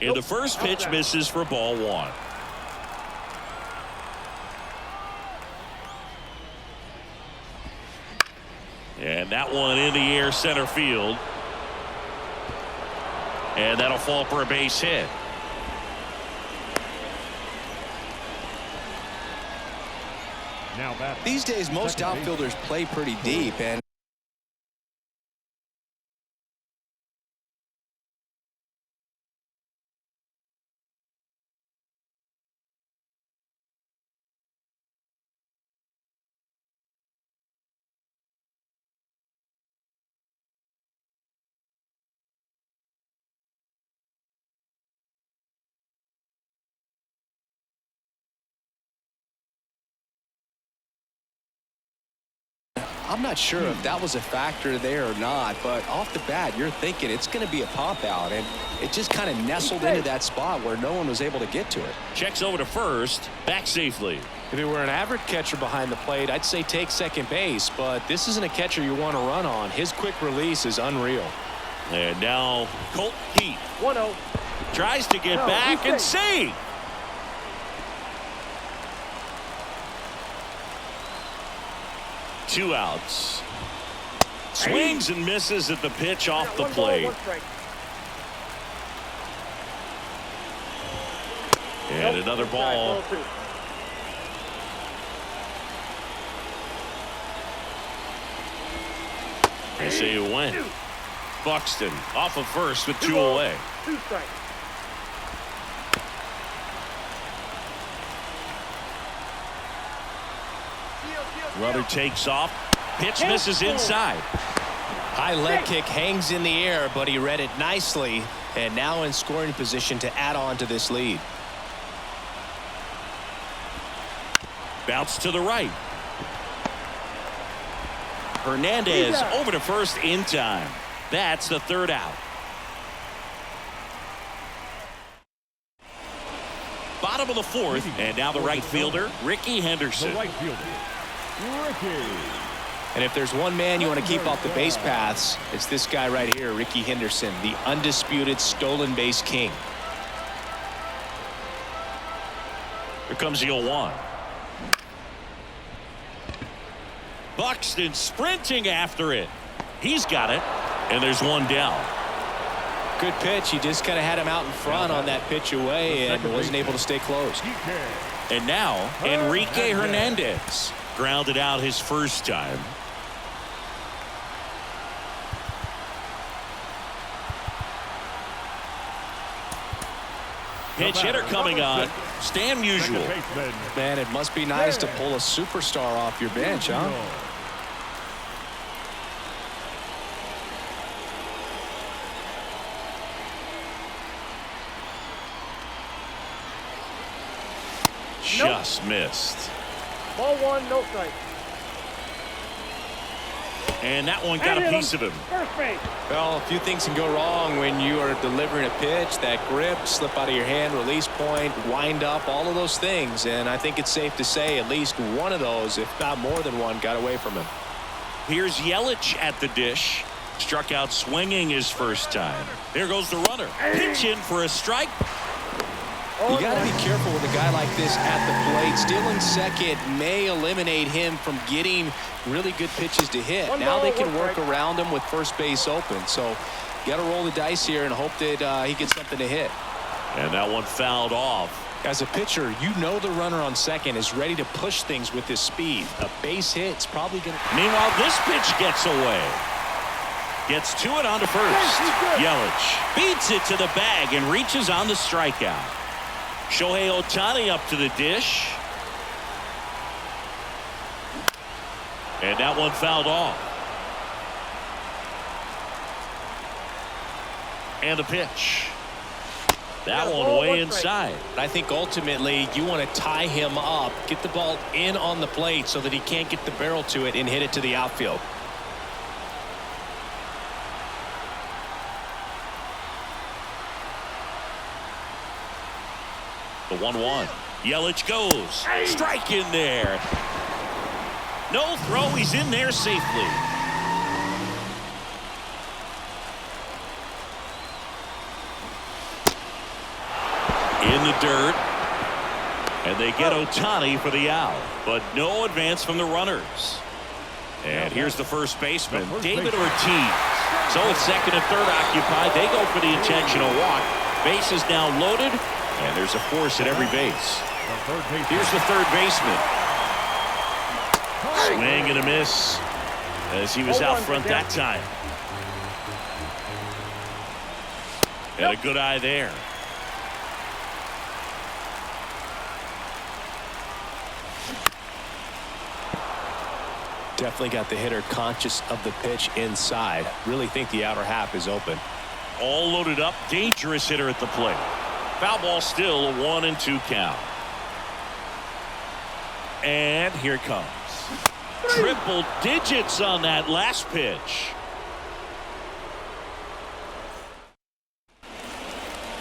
And the first pitch misses for ball 1. And that one in the air center field. And that'll fall for a base hit. Now batting. These days, most Second base. outfielders play pretty deep, and I'm not sure if that was a factor there or not, but off the bat, you're thinking it's going to be a pop out, and it just kind of nestled into that spot where no one was able to get to it. Checks over to first. Back safely. If it were an average catcher behind the plate, I'd say take second base, but this isn't a catcher you want to run on. His quick release is unreal. And now Colt Heath 1-0. tries to get back and save. Two outs. Swings and misses at the pitch off the 1 ball, plate. 1 strike. And another ball. Ball 2. They say it went. Buxton off of first with 2 balls, away. 2 strikes. Runner takes off. Pitch misses inside. High leg kick hangs in the air, but he read it nicely, and now in scoring position to add on to this lead. Bounce to the right. Hernandez over to first in time. That's the third out. Bottom of the 4th, and now the right fielder, Ricky Henderson. The right fielder. Ricky. And if there's one man you want to keep off the base paths, it's this guy right here, Ricky Henderson, the undisputed stolen base king. Here comes the 0-1. Buxton sprinting after it. He's got it, and there's one down. Good pitch. He just kind of had him out in front on that pitch away and wasn't able to stay close. And now Enrique Hernandez grounded out his first time. Pinch hitter coming on. Stan Musial. Man, it must be nice to pull a superstar off your bench, huh? Just missed. Ball 1, no strike. And that one got a piece of him. First base. Well, a few things can go wrong when you are delivering a pitch. That grip, slip out of your hand, release point, wind up, all of those things. And I think it's safe to say at least one of those, if not more than one, got away from him. Here's Yelich at the dish. Struck out swinging his first time. There goes the runner. Pitch in for a strike. You got to be careful with a guy like this at the plate. Stealing second may eliminate him from getting really good pitches to hit. Now they can work around him with first base open. So got to roll the dice here and hope that he gets something to hit. And that one fouled off. As a pitcher, you know the runner on second is ready to push things with his speed. A base hit's probably going to... Meanwhile, this pitch gets away. Gets to it onto first. Yelich beats it to the bag and reaches on the strikeout. Shohei Ohtani up to the dish. And that one fouled off. And the pitch. That one way inside. I think ultimately you want to tie him up, get the ball in on the plate so that he can't get the barrel to it and hit it to the outfield. The 1-1. Yelich goes. Strike in there. No throw. He's in there safely. In the dirt. And they get Ohtani for the out. But no advance from the runners. And here's the first baseman, David Ortiz. So it's second and third occupied. They go for the intentional walk. Base is now loaded. And there's a force at every base. Here's the third baseman. Swing and a miss as he was out front that time. And a good eye there. Definitely got the hitter conscious of the pitch inside. Really think the outer half is open. All loaded up. Dangerous hitter at the plate. Foul ball still, a 1-2 count. And here it comes. Triple digits on that last pitch.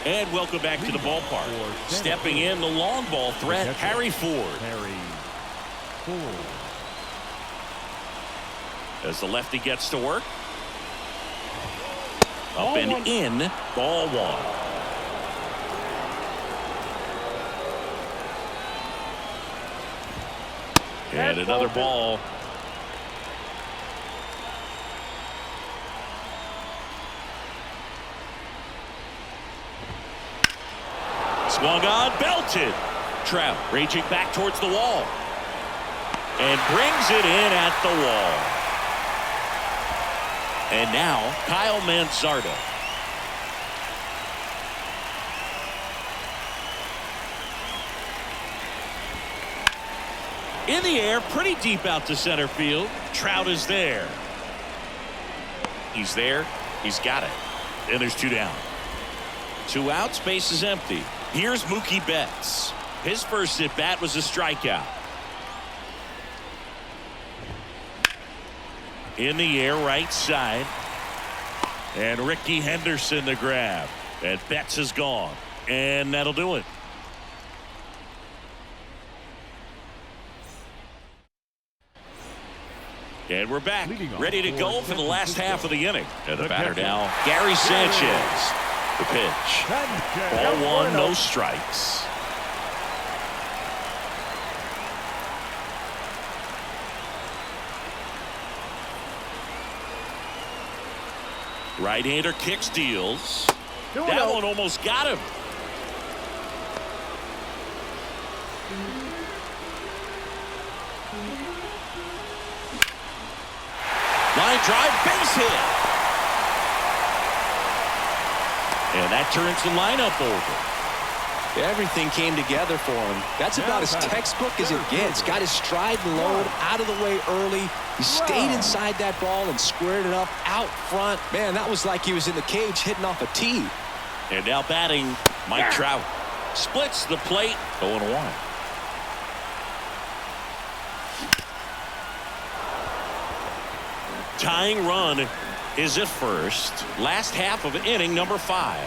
And welcome back to the ballpark. Stepping in, the long ball threat, Harry Ford. As the lefty gets to work. Up and in, ball one. And another ball. Swung on, belted. Trout raging back towards the wall. And brings it in at the wall. And now, Kyle Manzardo. In the air, pretty deep out to center field. Trout is there. He's there. He's got it. And there's two down. Two outs, base is empty. Here's Mookie Betts. His first at bat was a strikeout. In the air, right side. And Ricky Henderson the grab. And Betts is gone. And that'll do it. And we're back, ready to go for the last half of the inning. And the batter now, Gary Sanchez. The pitch. Ball one, no strikes. Right-hander kicks, deals. That one almost got him. Line drive, base hit. And that turns the lineup over. Everything came together for him. That's about as textbook as it gets. Got his stride and load out of the way early. He stayed inside that ball and squared it up out front. Man, that was like he was in the cage hitting off a tee. And now batting, Mike Trout. Splits the plate, 0-1. tying run is at first. Last half of inning number 5.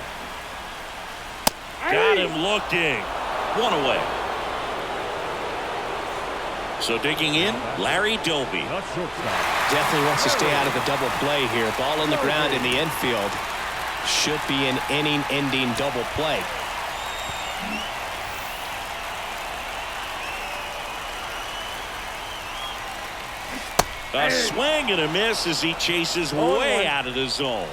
Got him looking. 1 away. So digging in, Larry Doby. The shortstop. Definitely wants to stay out of the double play here. Ball on the ground in the infield. Should be an inning-ending double play. A swing and a miss as he chases way out of the zone.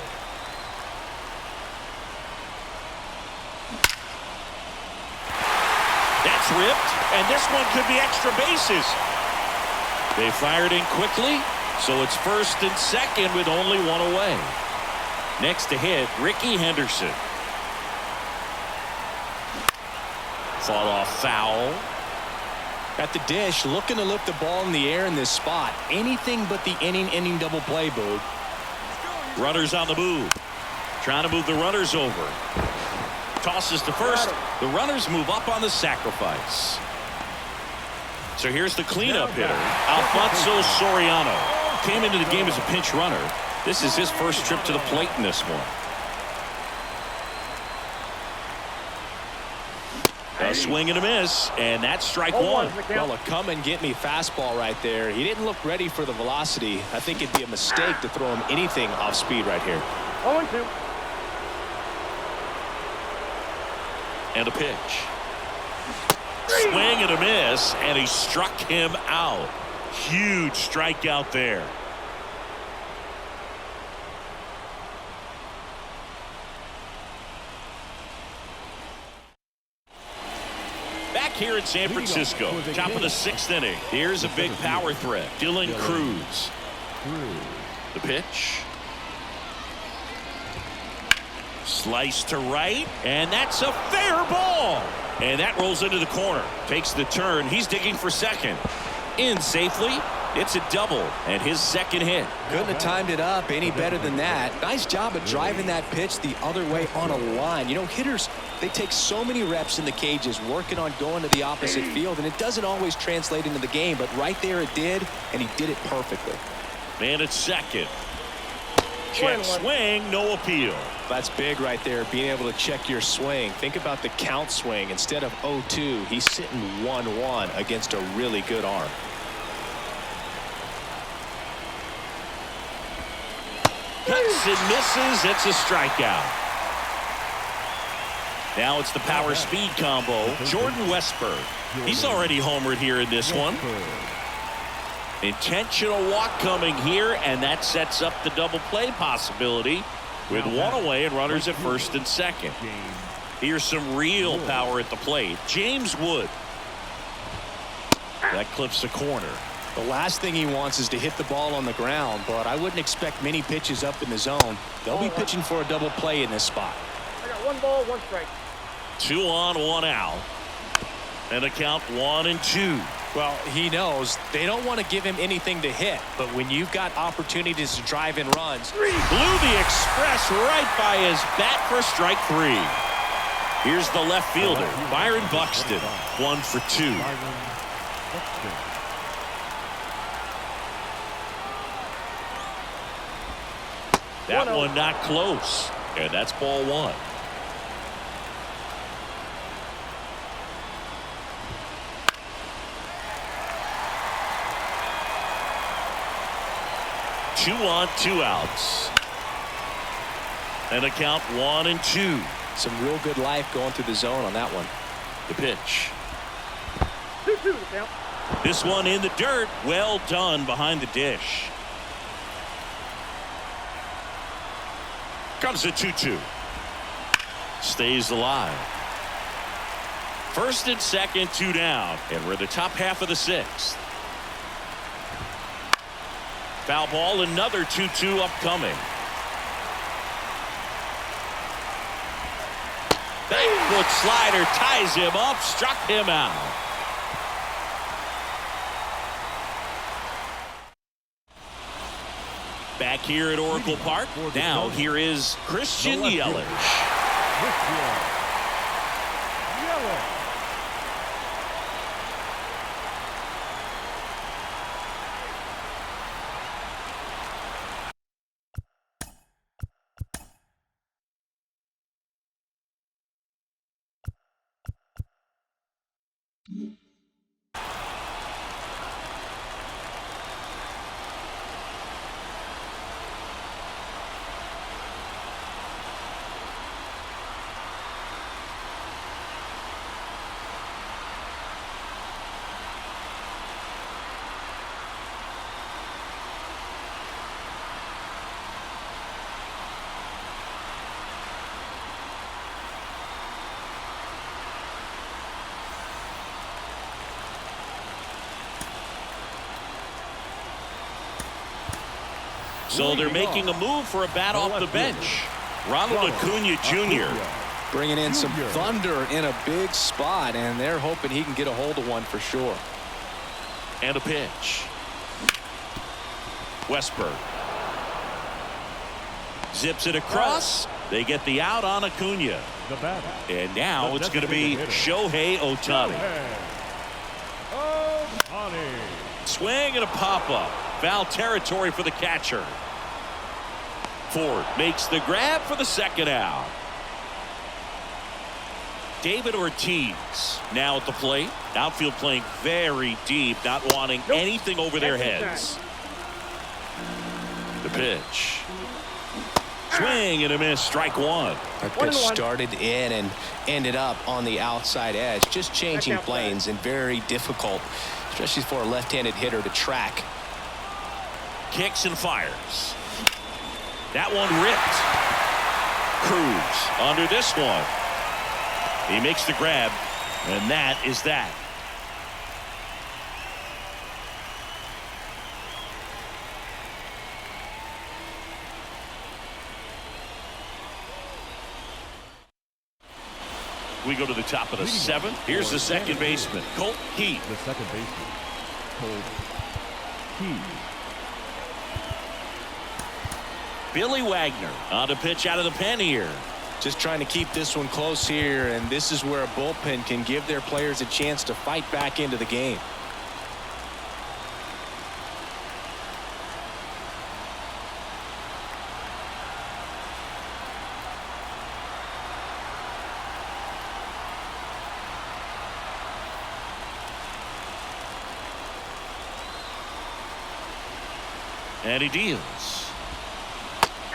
That's ripped, and this one could be extra bases. They fired in quickly, so it's first and second with only 1 away. Next to hit, Ricky Henderson. Fought off foul. At the dish, looking to lift the ball in the air in this spot. Anything but the inning-ending double play, Boog. Runners on the move. Trying to move the runners over. Tosses to first. The runners move up on the sacrifice. So here's the cleanup hitter, Alfonso Soriano. Came into the game as a pinch runner. This is his first trip to the plate in this one. A swing and a miss, and that's strike 1. Well, a come-and-get-me fastball right there. He didn't look ready for the velocity. I think it'd be a mistake to throw him anything off speed right here. 0-2. And a pitch. Swing and a miss, and he struck him out. Huge strikeout there. Back here in San Francisco, top of the 6th inning. Here's a big power threat, Dylan Cruz. The pitch. Slice to right, and that's a fair ball. And that rolls into the corner. Takes the turn. He's digging for second. In safely. It's a double and his second hit. Couldn't have timed it up any better than that. Nice job of driving that pitch the other way on a line. You know, hitters, they take so many reps in the cages working on going to the opposite field, and it doesn't always translate into the game, but right there it did, and he did it perfectly. Man at second. Check swing, no appeal. That's big right there, being able to check your swing. Think about the count swing. Instead of 0-2, he's sitting 1-1 against a really good arm. Cuts and misses. It's a strikeout. Now it's the power speed combo. Jordan Westburg. He's already homered here in this one. Intentional walk coming here, and that sets up the double play possibility with 1 away and runners at first and second. Here's some real power at the plate. James Wood. That clips the corner. The last thing he wants is to hit the ball on the ground, but I wouldn't expect many pitches up in the zone. They'll be pitching for a double play in this spot. I got 1 ball, 1 strike. 2 on, 1 out. And a count 1-2. Well, he knows they don't want to give him anything to hit, but when you've got opportunities to drive in runs. Blew the express right by his bat for strike 3. Here's the left fielder, Byron Buxton, 1 for 2. That one not close, and that's ball 1. Two on, 2 outs. And a count 1-2. Some real good life going through the zone on that one. The pitch. 2-2 the count. This one in the dirt. Well done behind the dish. Comes a 2-2. Stays alive. First and second, 2 down. And we're the top half of the 6th. Foul ball, another 2-2 upcoming. Back foot slider ties him up, struck him out. Back here at Oracle Park. Now here is Christian Yelich. So they're making a move for a bat off the bench. Ronald Acuna Jr. Bringing in some thunder in a big spot, and they're hoping he can get a hold of one for sure. And a pitch. Westberg zips it across. They get the out on Acuna. The batter. And now it's going to be Shohei Ohtani. Swing and a pop-up. Foul territory for the catcher. Ford makes the grab for the second out. David Ortiz now at the plate. Outfield playing very deep, not wanting anything over their heads. The pitch. Swing and a miss, strike one. That pitch started in and ended up on the outside edge. Just changing planes and very difficult, especially for a left-handed hitter to track. Kicks and fires. That one ripped. Cruz under this one. He makes the grab, and that is that. We go to the top of the seventh. Here's the second baseman, Colt Heath. The second baseman, Colt Heath. Billy Wagner on a pitch out of the pen here. Just trying to keep this one close here, and this is where a bullpen can give their players a chance to fight back into the game. And he deals.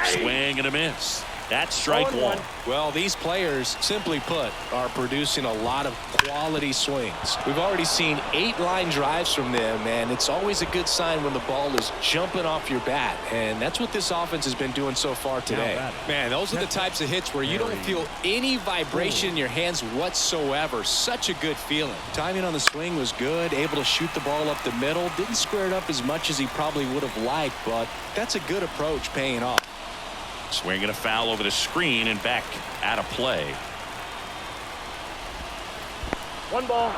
Swing and a miss. That's strike one. Well, these players, simply put, are producing a lot of quality swings. We've already seen 8 line drives from them, and it's always a good sign when the ball is jumping off your bat, and that's what this offense has been doing so far today. Man, those are the types of hits where you don't feel any vibration in your hands whatsoever. Such a good feeling. Timing on the swing was good, able to shoot the ball up the middle. Didn't square it up as much as he probably would have liked, but that's a good approach paying off. Swinging a foul over the screen and back out of play. One ball.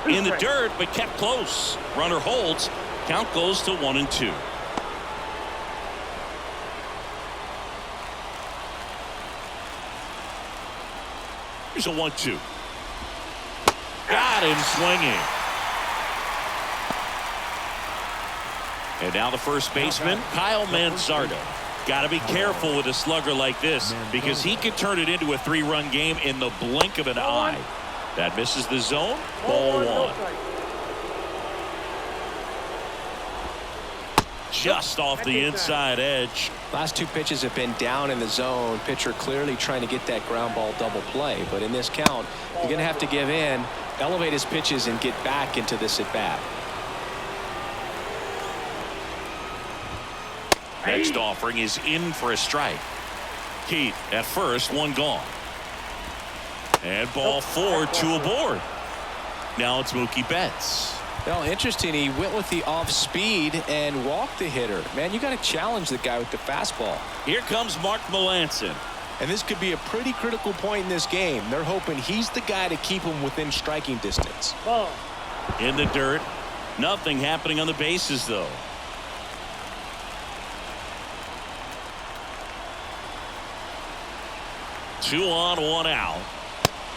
In the dirt, but kept close. Runner holds. Count goes to 1-2. Here's a 1-2. Got him swinging. And now the first baseman, Kyle Manzardo. Got to be careful with a slugger like this because he could turn it into a 3-run game in the blink of an eye. That misses the zone. Ball one. Just off the inside edge. Last 2 pitches have been down in the zone. Pitcher clearly trying to get that ground ball double play. But in this count, you're going to have to give in, elevate his pitches, and get back into this at bat. Next offering is in for a strike. Keith at first, one gone. And ball 4, 2 aboard. Now it's Mookie Betts. Well, interesting. He went with the off speed and walked the hitter. Man, you got to challenge the guy with the fastball. Here comes Mark Melancon. And this could be a pretty critical point in this game. They're hoping he's the guy to keep him within striking distance. Ball. In the dirt. Nothing happening on the bases, though. Two on, one out.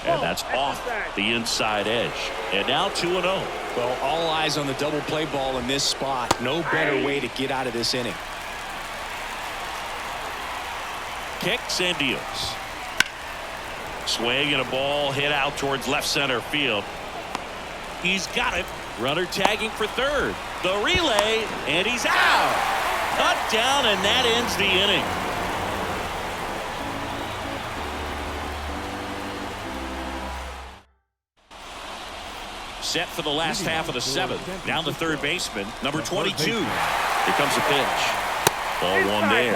And that's off the inside edge. And now 2-0. Well, all eyes on the double play ball in this spot. No better way to get out of this inning. Kicks and deals. Swing and a ball hit out towards left center field. He's got it. Runner tagging for third. The relay, and he's out. Cut down, and that ends the inning. Set for the last half of the seventh. Down the third baseman, number 22. Here comes a pitch. Ball one there.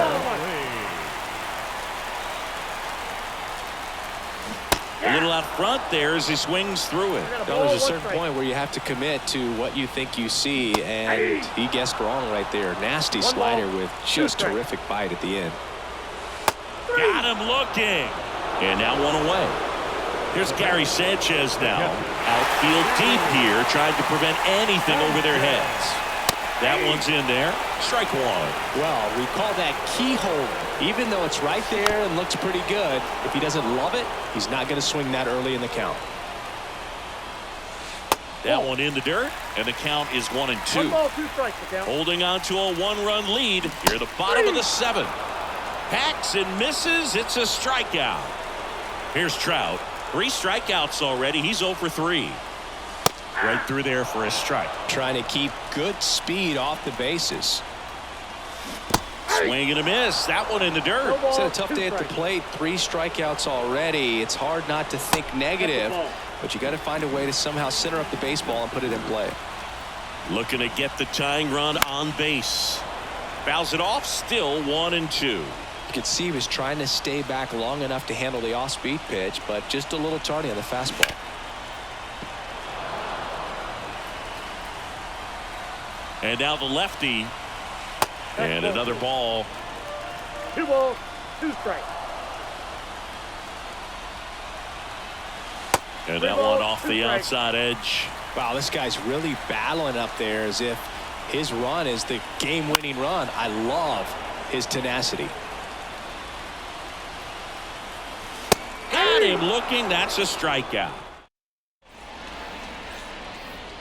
A little out front there as he swings through it. Now, there's a certain point where you have to commit to what you think you see, and he guessed wrong right there. Nasty slider with just terrific bite at the end. Got him looking. And now one away. Here's Gary Sanchez now. Outfield deep here, trying to prevent anything over their heads. That one's in there. Strike one. Well, we call that keyhole. Even though it's right there and looks pretty good, if he doesn't love it, he's not going to swing that early in the count. That one in the dirt, and the count is 1-2. 1 ball, 2 strikes. Holding on to a one-run lead here at the bottom of the seventh. Hacks and misses. It's a strikeout. Here's Trout. 3 strikeouts already. He's 0 for 3. Right through there for a strike. Trying to keep good speed off the bases. Swing and a miss. That one in the dirt. It's had a tough day at the plate. 3 strikeouts already. It's hard not to think negative, but you got to find a way to somehow center up the baseball and put it in play. Looking to get the tying run on base. Fouls it off. Still 1-2. You could see he was trying to stay back long enough to handle the off-speed pitch, but just a little tardy on the fastball. And now the lefty. And another ball. 2 balls, 2 strikes. And that one off the outside edge. Wow, this guy's really battling up there as if his run is the game-winning run. I love his tenacity. Got him looking. That's a strikeout.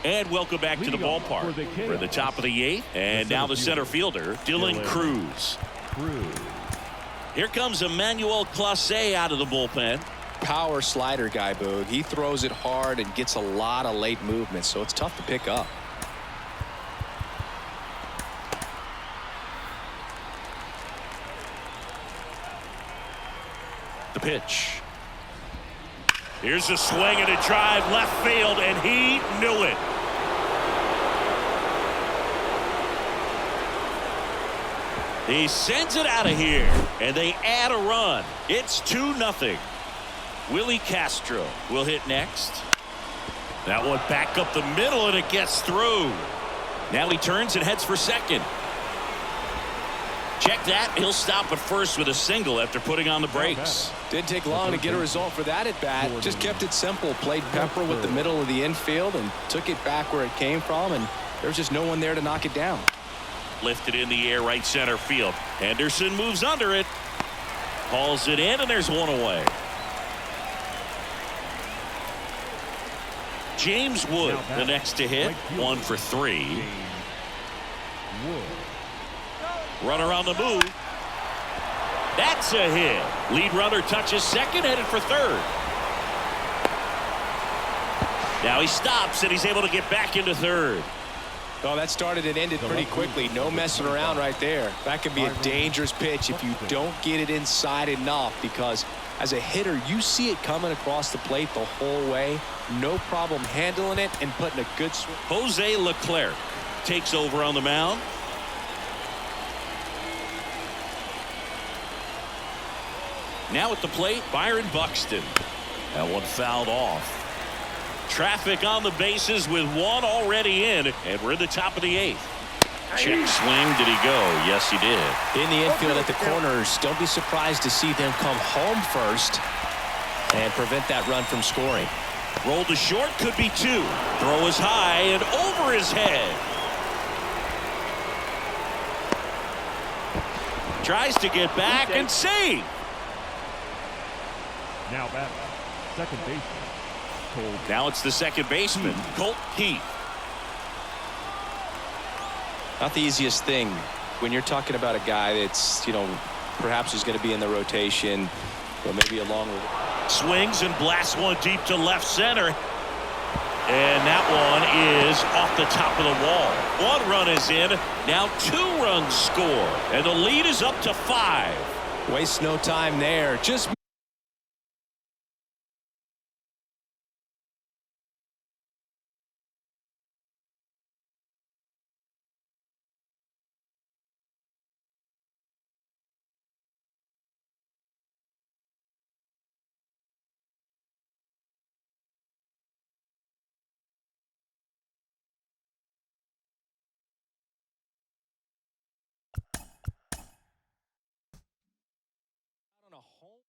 And welcome back to the ballpark. We're at the top of the 8th. And now the center fielder, Dylan Cruz. Here comes Emmanuel Clase out of the bullpen. Power slider guy, Boog. He throws it hard and gets a lot of late movement, so it's tough to pick up. The pitch. Here's a swing and a drive left field, and he knew it. He sends it out of here, and they add a run. It's 2-0. Willie Castro will hit next. That one back up the middle, and it gets through. Now he turns and heads for second. Check that. He'll stop at first with a single after putting on the brakes. Didn't take long to get a result for that at bat. Just kept it simple. Played pepper with the middle of the infield and took it back where it came from, and there's just no one there to knock it down. Lifted in the air, right center field. Henderson moves under it. Hauls it in, and there's one away. James Wood, the next to hit. 1 for 3. Runner on the move. That's a hit. Lead runner touches second, headed for third. Now he stops, and he's able to get back into third. Oh, that started and ended pretty quickly. No messing around right there. That could be a dangerous pitch if you don't get it inside enough, because as a hitter, you see it coming across the plate the whole way. No problem handling it and putting a good swing. Jose Leclerc takes over on the mound. Now at the plate, Byron Buxton. That one fouled off. Traffic on the bases with one already in, and we're at the top of the 8th. Check swing. Did he go? Yes, he did. In the infield at the corners, don't be surprised to see them come home first and prevent that run from scoring. Roll to short, could be 2. Throw is high and over his head. Tries to get back and save. Now back, second baseman. Now it's the second baseman, Colt Keith. Not the easiest thing when you're talking about a guy that's, perhaps is going to be in the rotation, but maybe along with. Swings and blasts one deep to left center. And that one is off the top of the wall. 1 run is in. Now 2 runs score. And the lead is up to 5. Waste no time there. Just on a home.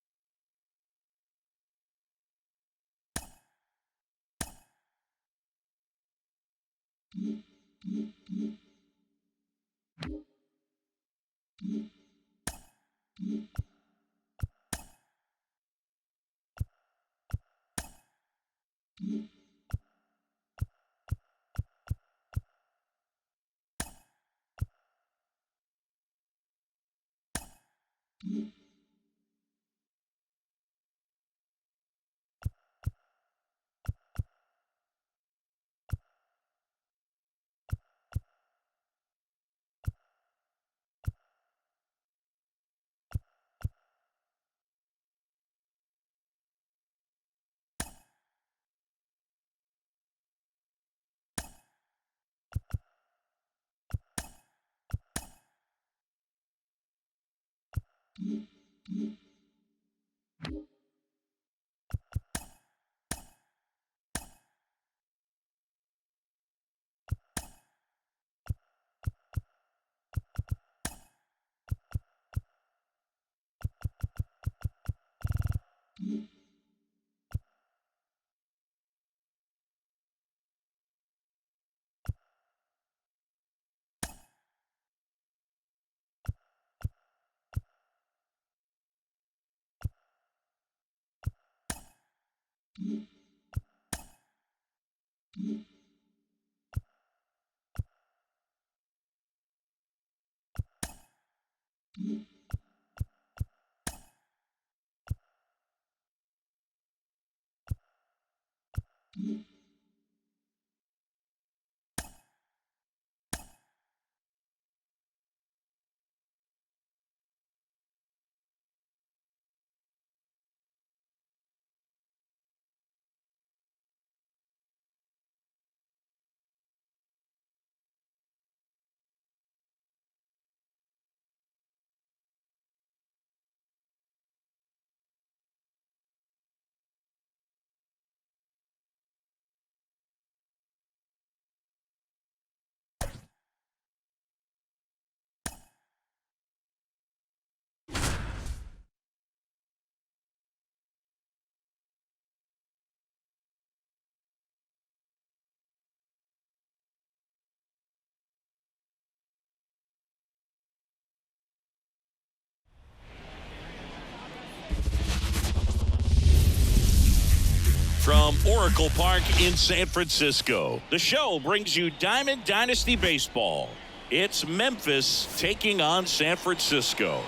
From Oracle Park in San Francisco, the show brings you Diamond Dynasty Baseball. It's Memphis taking on San Francisco.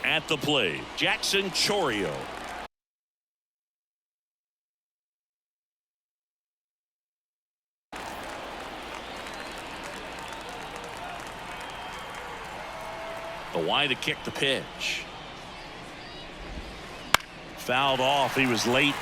At the plate, Jackson Chourio. Why to kick the pitch? Fouled off. He was late.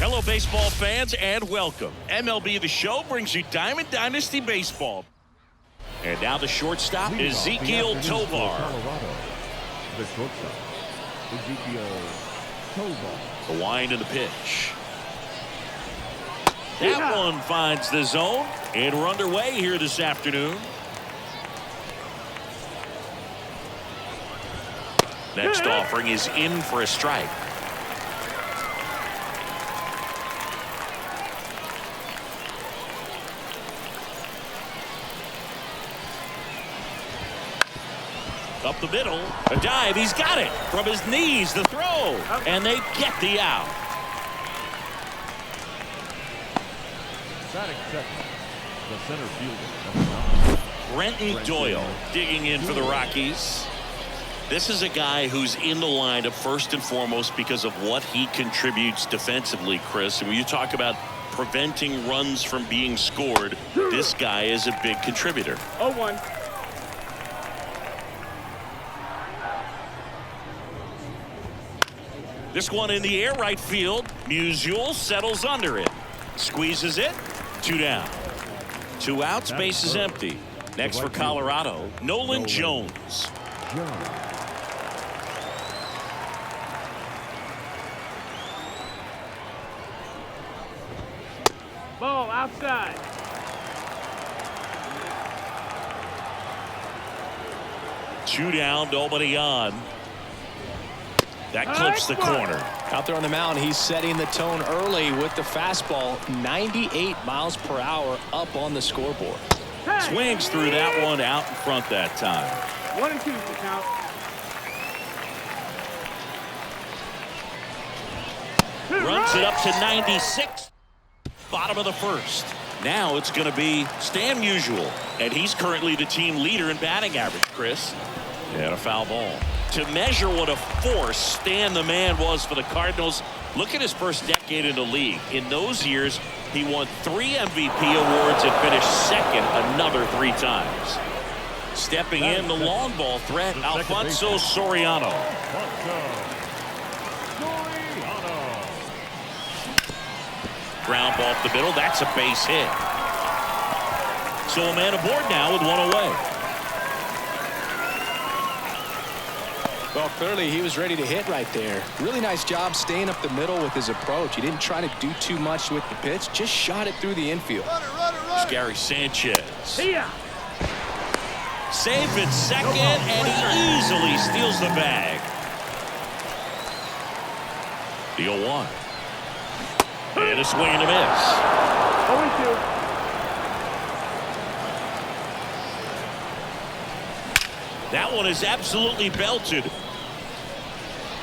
Hello, baseball fans, and welcome. MLB The Show brings you Diamond Dynasty Baseball. And now the shortstop, Ezekiel Tovar. Colorado. The shortstop, Ezekiel Tovar. The wind and the pitch. That one finds the zone, and we're underway here this afternoon. Next offering is in for a strike. Up the middle, a dive, he's got it. From his knees, the throw, and they get the out. Batting second, the center fielder, number 9, Brenton Doyle digging in for the Rockies. This is a guy who's in the lineup first and foremost because of what he contributes defensively, Chris. And when you talk about preventing runs from being scored, this guy is a big contributor. 0-1. This one in the air, right field. Musial settles under it. Squeezes it. 2 down. 2 outs, base is empty. Next for Colorado, Nolan Jones. Ball outside. Two down, nobody on. That clips the corner. Out there on the mound, he's setting the tone early with the fastball. 98 miles per hour up on the scoreboard. Swings through that one out in front that time. 1-2 is the count. Runs it up to 96. Bottom of the first. Now it's going to be Stan Musial, and he's currently the team leader in batting average, Chris. And a foul ball. To measure what a force Stan the Man was for the Cardinals, look at his first decade in the league. In those years, he won 3 MVP awards and finished second another 3 times. Stepping in the long ball threat, Alfonso Soriano. Ground ball up the middle. That's a base hit. So a man aboard now with 1 away. Well, clearly he was ready to hit right there. Really nice job staying up the middle with his approach. He didn't try to do too much with the pitch, just shot it through the infield. It's Gary Sanchez. See ya. Safe at second, and he easily steals the bag. The 0-1. And a swing and a miss. 0-2. That one is absolutely belted.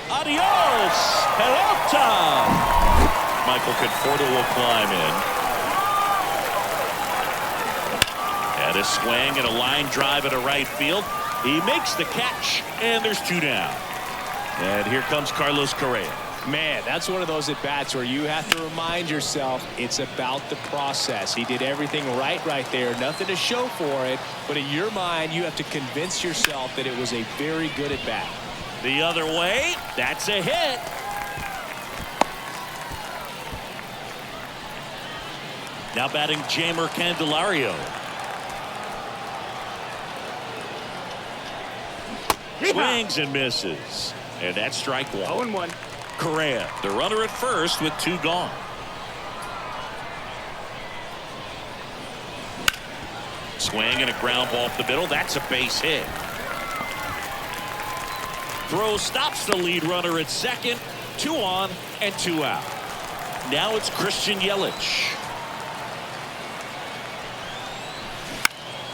Adios, pelota. Michael Conforto will climb in. And a swing and a line drive at a right field. He makes the catch, and there's 2 down. And here comes Carlos Correa. Man, that's one of those at-bats where you have to remind yourself it's about the process. He did everything right there. Nothing to show for it. But in your mind, you have to convince yourself that it was a very good at-bat. The other way, that's a hit. Now batting Jamer Candelario. Swings and misses. And that's strike 1. 0-1. Correa, the runner at first with 2 gone. Swing and a ground ball up the middle. That's a base hit. Throw stops the lead runner at second. 2 on and 2 out. Now it's Christian Yelich.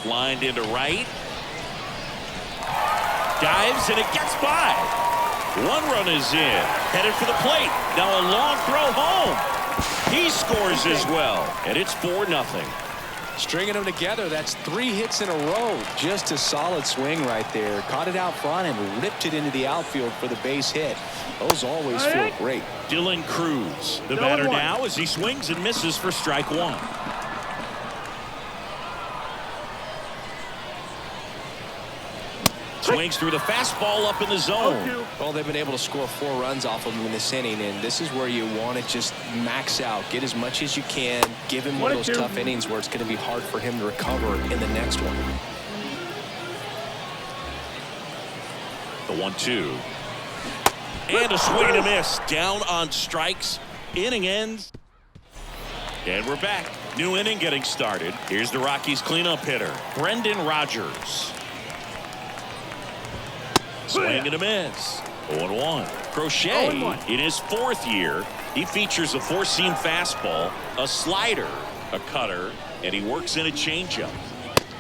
Lined into right. Dives and it gets by. 1 run is in. Headed for the plate. Now a long throw home. He scores as well. And it's 4-0. Stringing them together, that's 3 hits in a row. Just a solid swing right there. Caught it out front and ripped it into the outfield for the base hit. Those always feel great. Dylan Cruz, the batter now as he swings and misses for strike 1. Swings through the fastball up in the zone. Well, they've been able to score 4 runs off of him in this inning, and this is where you want to just max out, get as much as you can, give him one of those tough innings where it's going to be hard for him to recover in the next one. The 1-2. And a swing and a miss. Down on strikes. Inning ends. And we're back. New inning getting started. Here's the Rockies cleanup hitter, Brendan Rodgers. Swing and a miss. 0-1. Crochet in his 4th year. He features a 4-seam fastball, a slider, a cutter, and he works in a changeup.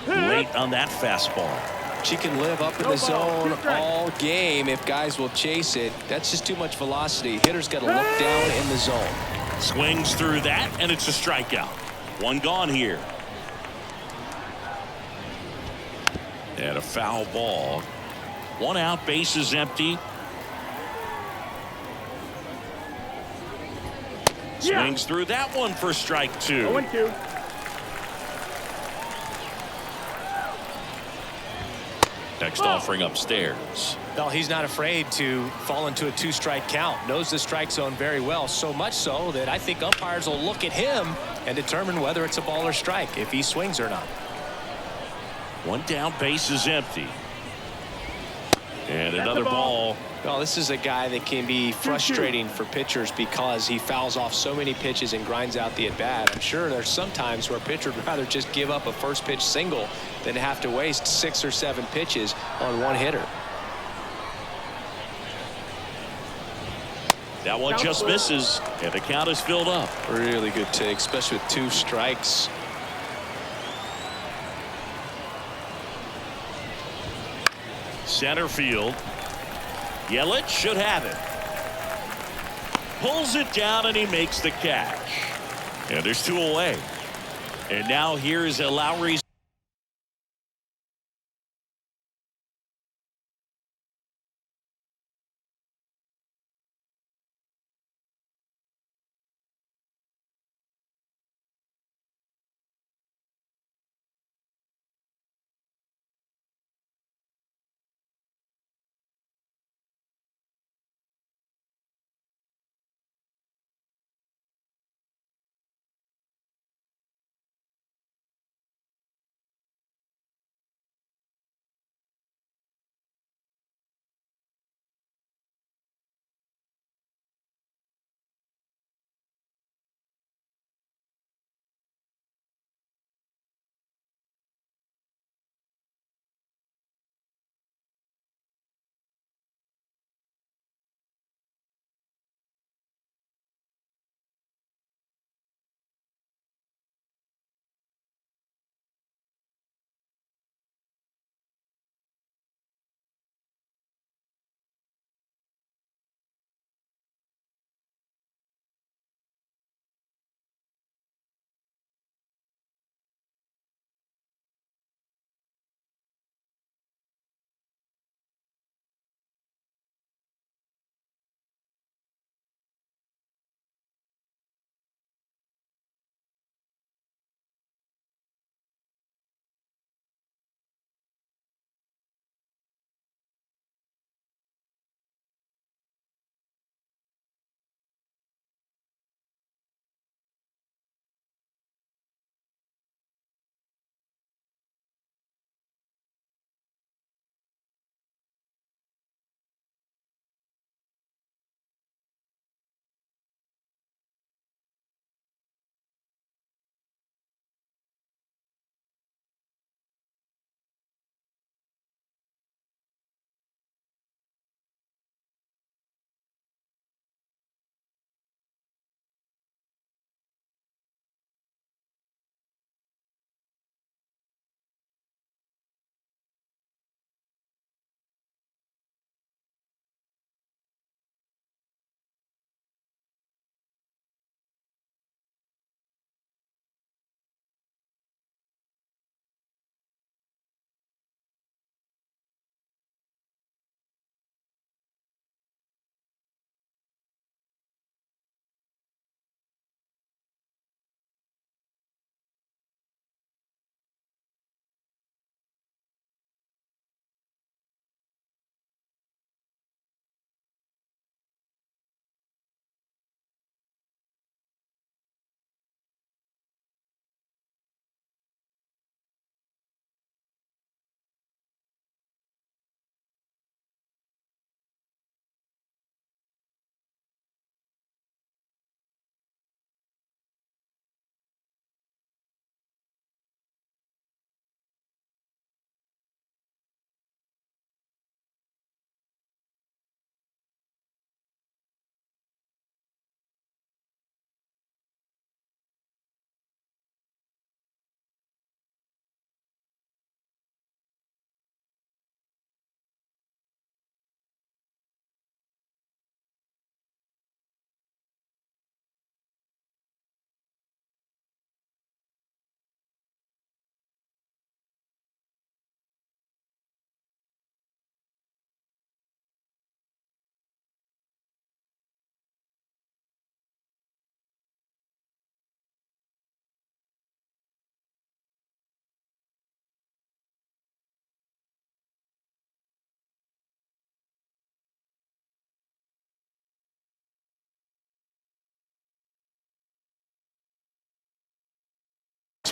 Late on that fastball. She can live up in the zone all game if guys will chase it. That's just too much velocity. Hitter's got to look down in the zone. Swings through that, and it's a strikeout. 1 gone here. And a foul ball. 1 out, bases empty. Swings through that one for strike 2. 0-2. Next offering upstairs. Well, he's not afraid to fall into a 2-strike count. Knows the strike zone very well, so much so that I think umpires will look at him and determine whether it's a ball or strike, if he swings or not. 1 down, bases empty. And another ball. Well, this is a guy that can be frustrating for pitchers because he fouls off so many pitches and grinds out the at-bat. I'm sure there's some times where a pitcher would rather just give up a first pitch single than have to waste 6 or 7 pitches on one hitter. That one just misses, and the count is filled up. Really good take, especially with 2 strikes. Center field. Yelich should have it. Pulls it down, and he makes the catch. And there's 2 away. And now here's Lowry's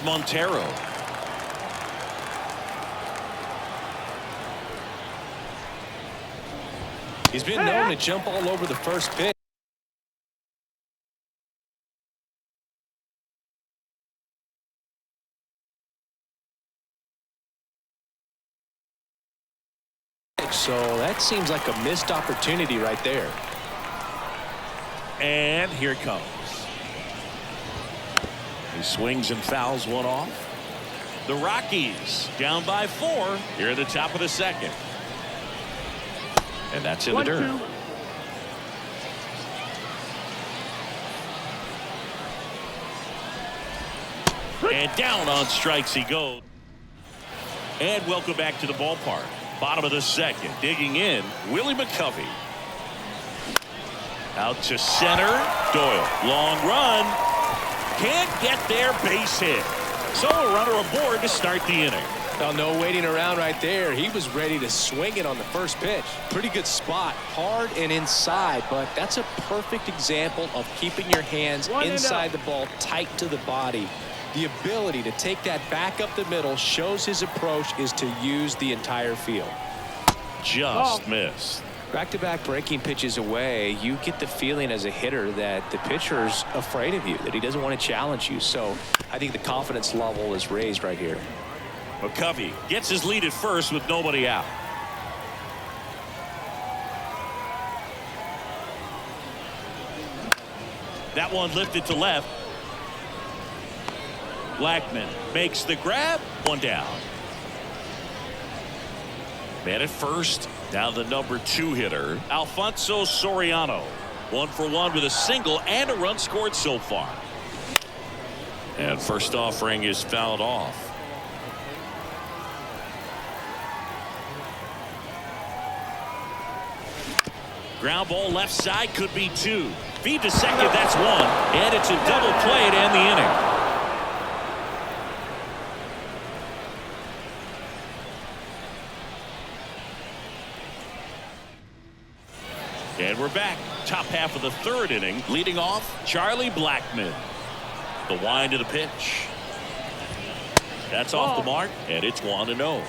Montero. He's been known to jump all over the first pitch. So that seems like a missed opportunity right there. And here it comes. He swings and fouls one off. The Rockies down by 4 here at the top of the second. And that's in the dirt. And down on strikes he goes. And welcome back to the ballpark. Bottom of the second. Digging in, Willie McCovey. Out to center. Doyle. Long run. Can't get there. Base hit. So a runner aboard to start the inning. Well, no waiting around right there. He was ready to swing it on the first pitch. Pretty good spot. Hard and inside, but that's a perfect example of keeping your hands inside the ball, tight to the body. The ability to take that back up the middle shows his approach is to use the entire field. Just missed. Back-to-back breaking pitches away, you get the feeling as a hitter that the pitcher's afraid of you, that he doesn't want to challenge you. So I think the confidence level is raised right here. McCovey gets his lead at first with nobody out. That one lifted to left. Blackman makes the grab. One down. Man at first. Now the number 2 hitter, Alfonso Soriano. 1 for 1 with a single and a run scored so far. And first offering is fouled off. Ground ball left side, could be 2. Feed to second, that's 1. And it's a double play to end the inning. And we're back. Top half of the 3rd inning. Leading off, Charlie Blackman. The wind of the pitch. That's off the mark, and it's 1-0.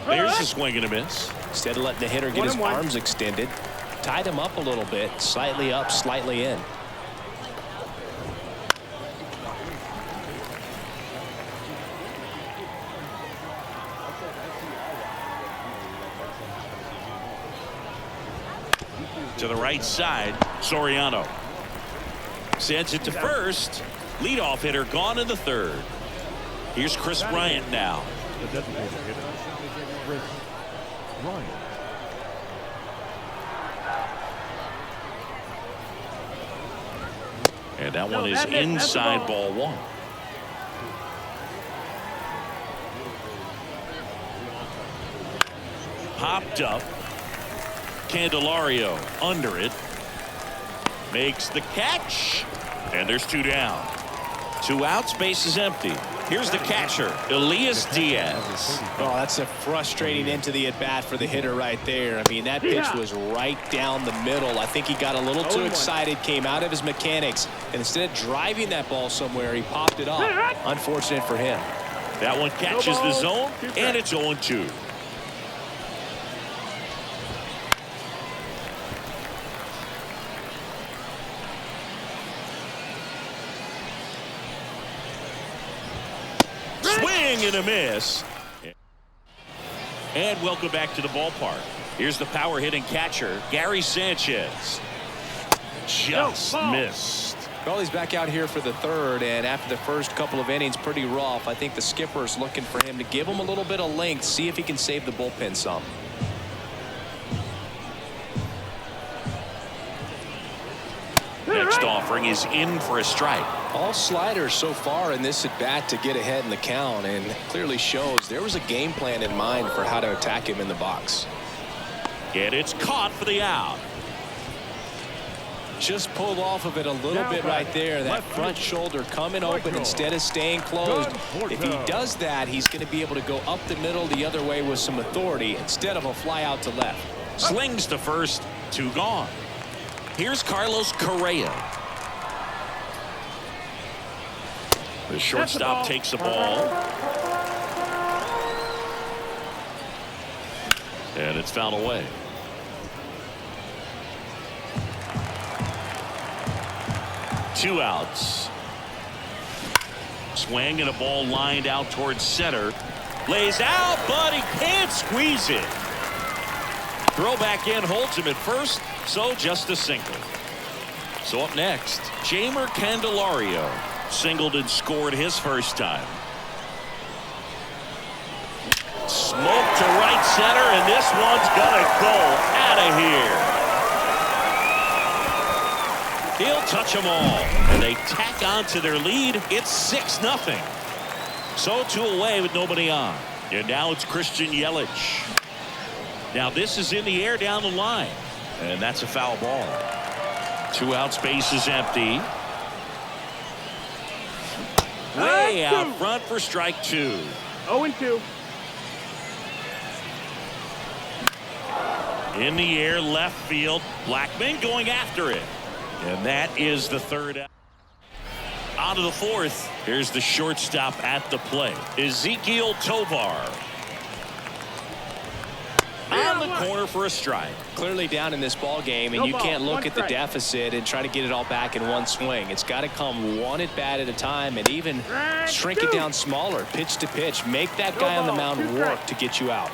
There's a swing and a miss. Instead of letting the hitter get his arms extended, tied him up a little bit, slightly up, slightly in. To the right side, Soriano sends it to first. Leadoff hitter gone in the 3rd. Here's Chris Bryant now. And that one is inside ball 1. Popped up. Candelario under it. Makes the catch. And there's 2 down. 2 outs, base is empty. Here's the catcher, Elias Diaz. Oh, that's a frustrating end to the at-bat for the hitter right there. I mean, that pitch was right down the middle. I think he got a little too excited, came out of his mechanics, and instead of driving that ball somewhere, he popped it off. Unfortunate for him. That one catches the zone, and it's 0-2. Swing and a miss. And welcome back to the ballpark. Here's the power hitting catcher, Gary Sanchez. Just missed. Well, he's back out here for the 3rd, and after the first couple of innings, pretty rough. I think the skipper's looking for him to give him a little bit of length, see if he can save the bullpen some. Next offering is in for a strike. All sliders so far in this at bat to get ahead in the count, and clearly shows there was a game plan in mind for how to attack him in the box. And it's caught for the out. Just pulled off of it a little bit right there. That front shoulder coming open instead of staying closed. If he does that, he's going to be able to go up the middle the other way with some authority instead of a fly out to left. Slings to first, 2 gone. Here's Carlos Correa. The shortstop takes the ball. And it's fouled away. Two outs. Swing and a ball lined out towards center. Lays out, but he can't squeeze it. Throw back in holds him at first, so just a single. So up next, Jeimer Candelario singled and scored his first time. Smoke to right center, and this one's gonna go out of here. He'll touch them all, and they tack on to their lead. It's 6-0. So 2 away with nobody on. And now it's Christian Yelich. Now this is in the air down the line, and that's a foul ball. 2 outs, base is empty. Way out front for strike 2. 0-2. In the air, left field. Blackman going after it. And that is the 3rd out. On to the 4th. Here's the shortstop at the plate, Ezequiel Tovar. On the corner for a strike. Clearly down in this ball game, and you can't look at the deficit and try to get it all back in one swing. It's got to come one at bat at a time, and even shrink it down smaller, pitch to pitch. Make that guy on the mound work to get you out.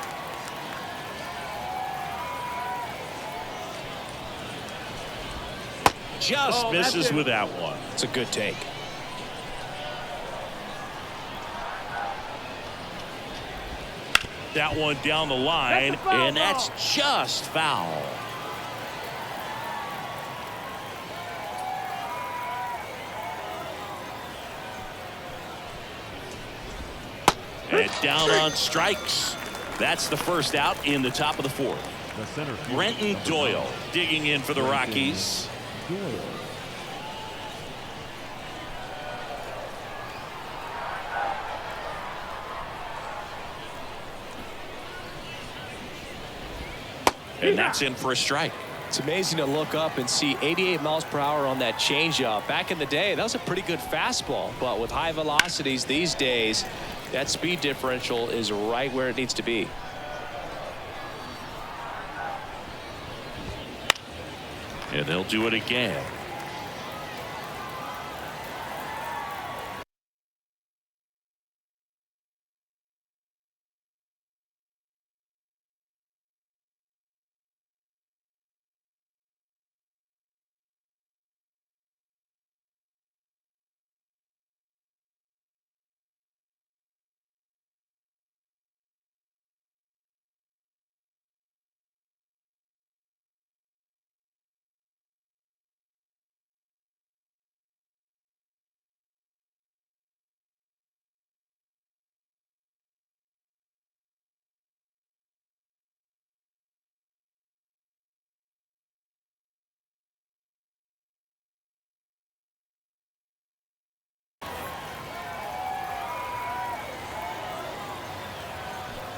Just misses with that one. It's a good take. That one down the line, and that's just foul. And down on strikes. That's the first out in the top of the 4th. The center fielder, Brenton Doyle digging in for the Rockies. Doyle. And that's in for a strike. It's amazing to look up and see 88 miles per hour on that changeup. Back in the day, that was a pretty good fastball, but with high velocities these days, that speed differential is right where it needs to be. And they'll do it again.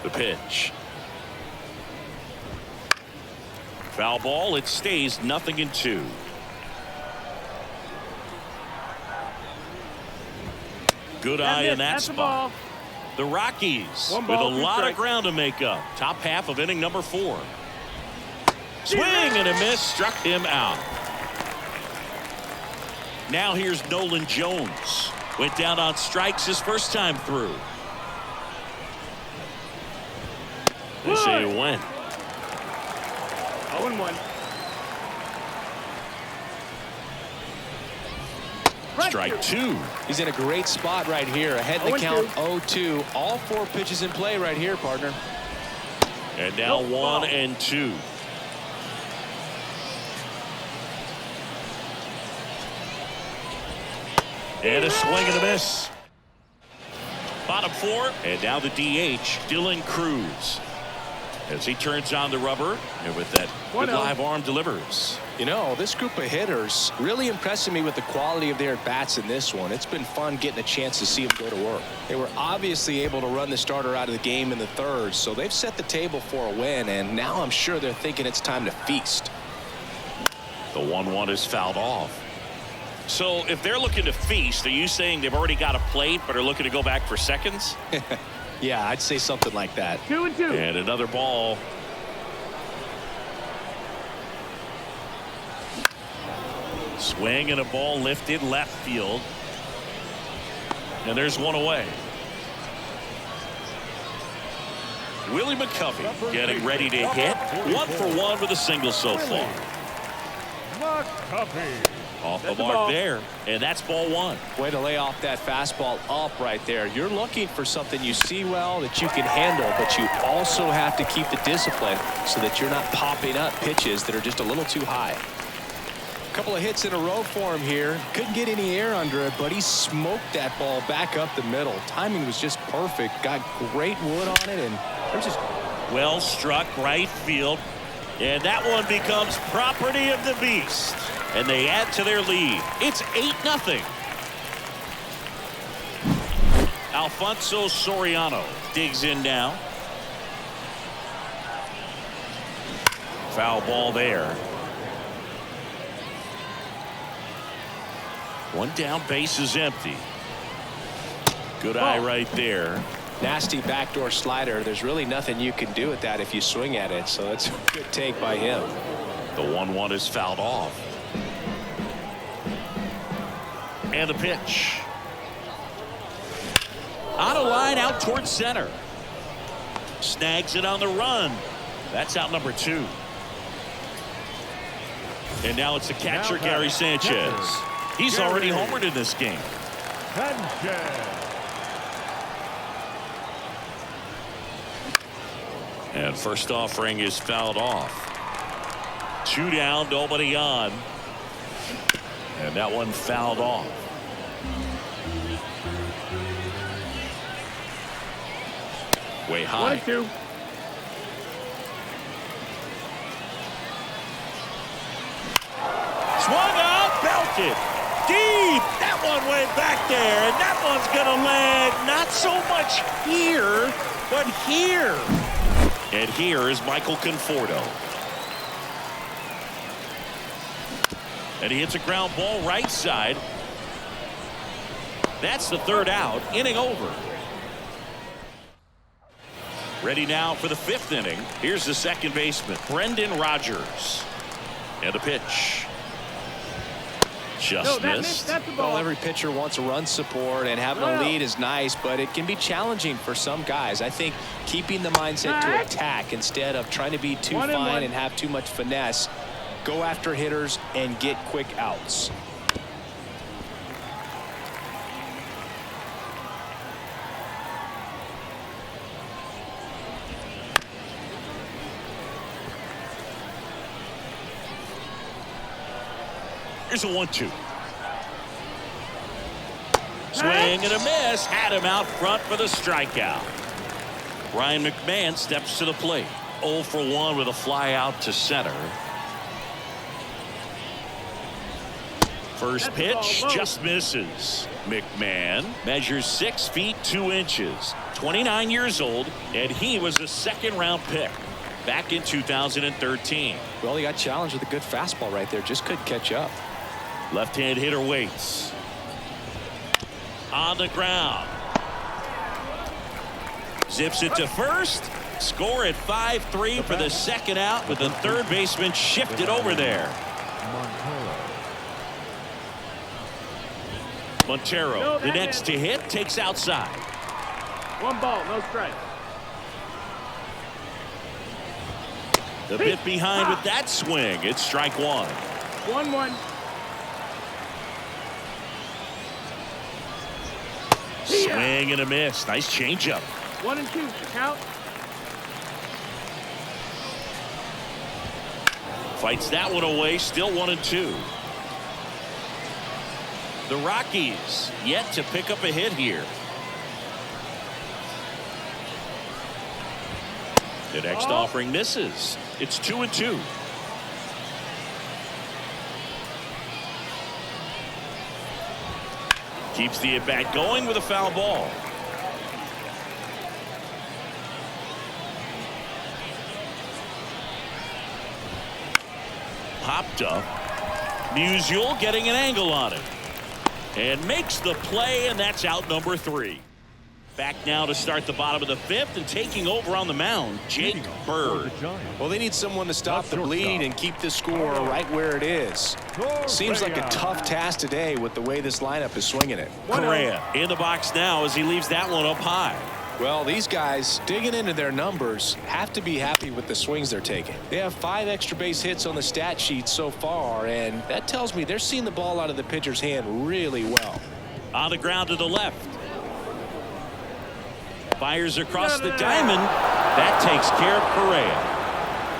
The pitch. Foul ball. It stays 0-2. Good eye in that spot. The Rockies with a lot of ground to make up. Top half of inning number 4. Swing and a miss, struck him out. Now here's Nolan Jones. Went down on strikes his first time through. They say it went. 0-1. Strike 2. He's in a great spot right here. Ahead in the count 0-2. All 4 pitches in play right here, partner. And now 1-2. And a swing and a miss. Bottom 4. And now the DH, Dylan Cruz. As he turns on the rubber, and with that good live arm delivers. You know, this group of hitters really impressing me with the quality of their at-bats in this one. It's been fun getting a chance to see them go to work. They were obviously able to run the starter out of the game in the 3rd, so they've set the table for a win, and now I'm sure they're thinking it's time to feast. The 1-1 is fouled off. So if they're looking to feast, are you saying they've already got a plate but are looking to go back for seconds? Yeah, I'd say something like that. 2-2. And another ball. Swing and a ball lifted left field. And there's one away. Willie McCovey getting ready to hit. 1-for-1 with a single so far. Off the mark there, and that's ball one. Way to lay off that fastball up right there. You're looking for something you see well that you can handle, but you also have to keep the discipline so that you're not popping up pitches that are just a little too high. A couple of hits in a row for him here. Couldn't get any air under it, but he smoked that ball back up the middle. Timing was just perfect. Got great wood on it, and it was just well struck right field, and that one becomes property of the beast. And they add to their lead. It's 8-0. Alfonso Soriano digs in now. Foul ball there. One down, base is empty. Good eye right there. nasty backdoor slider. There's really nothing you can do with that if you swing at it. So it's a good take by him. The 1-1 is fouled off. And the pitch. On a line out towards center. Snags it on the run. That's out number 2. And now it's the catcher, Gary Sanchez. He's already homered in this game. And first offering is fouled off. 2 down, nobody on. And that one fouled off. Way high. 1-2. Swung out, belted. Deep. That one went back there, and that one's going to land not so much here, but here. And here is Michael Conforto. And he hits a ground ball right side. That's the 3rd out. Inning over. Ready now for the 5th inning. Here's the second baseman, Brendan Rodgers. And the pitch. Just missed. That's the ball. Well, every pitcher wants a run support, and having a lead is nice, but it can be challenging for some guys. I think keeping the mindset to attack instead of trying to be too fine and have too much finesse. Go after hitters and get quick outs. Here's a 1-2. Swing and a miss. Had him out front for the strikeout. Ryan McMahon steps to the plate. 0 for 1 with a fly out to center. First pitch just misses. McMahon measures 6 feet 2 inches. 29 years old, and he was a 2nd-round pick back in 2013. Well, he got challenged with a good fastball right there. Just couldn't catch up. Left-hand hitter waits. On the ground. Zips it to first. Score at 5-3 for the 2nd out, with the 3rd baseman shifted over there. Montero, the next to hit, takes outside. 1 ball, no strike. The bit behind with that swing. It's strike 1. 1-1. Swing and a miss. Nice changeup. 1-2. Count. Fights that one away. Still 1-2. The Rockies yet to pick up a hit here. The next offering misses. It's 2-2. Keeps the at-bat going with a foul ball. Popped up. Musial getting an angle on it. And makes the play, and that's out number 3. Back now to start the bottom of the 5th, and taking over on the mound, Jake Bird. Well, they need someone to stop the bleeding and keep the score right where it is. Seems like a tough task today with the way this lineup is swinging it. Correa in the box now as he leaves that one up high. Well, these guys digging into their numbers have to be happy with the swings they're taking. They have 5 extra base hits on the stat sheet so far, and that tells me they're seeing the ball out of the pitcher's hand really well. On the ground to the left. Fires across the diamond. That takes care of Correa.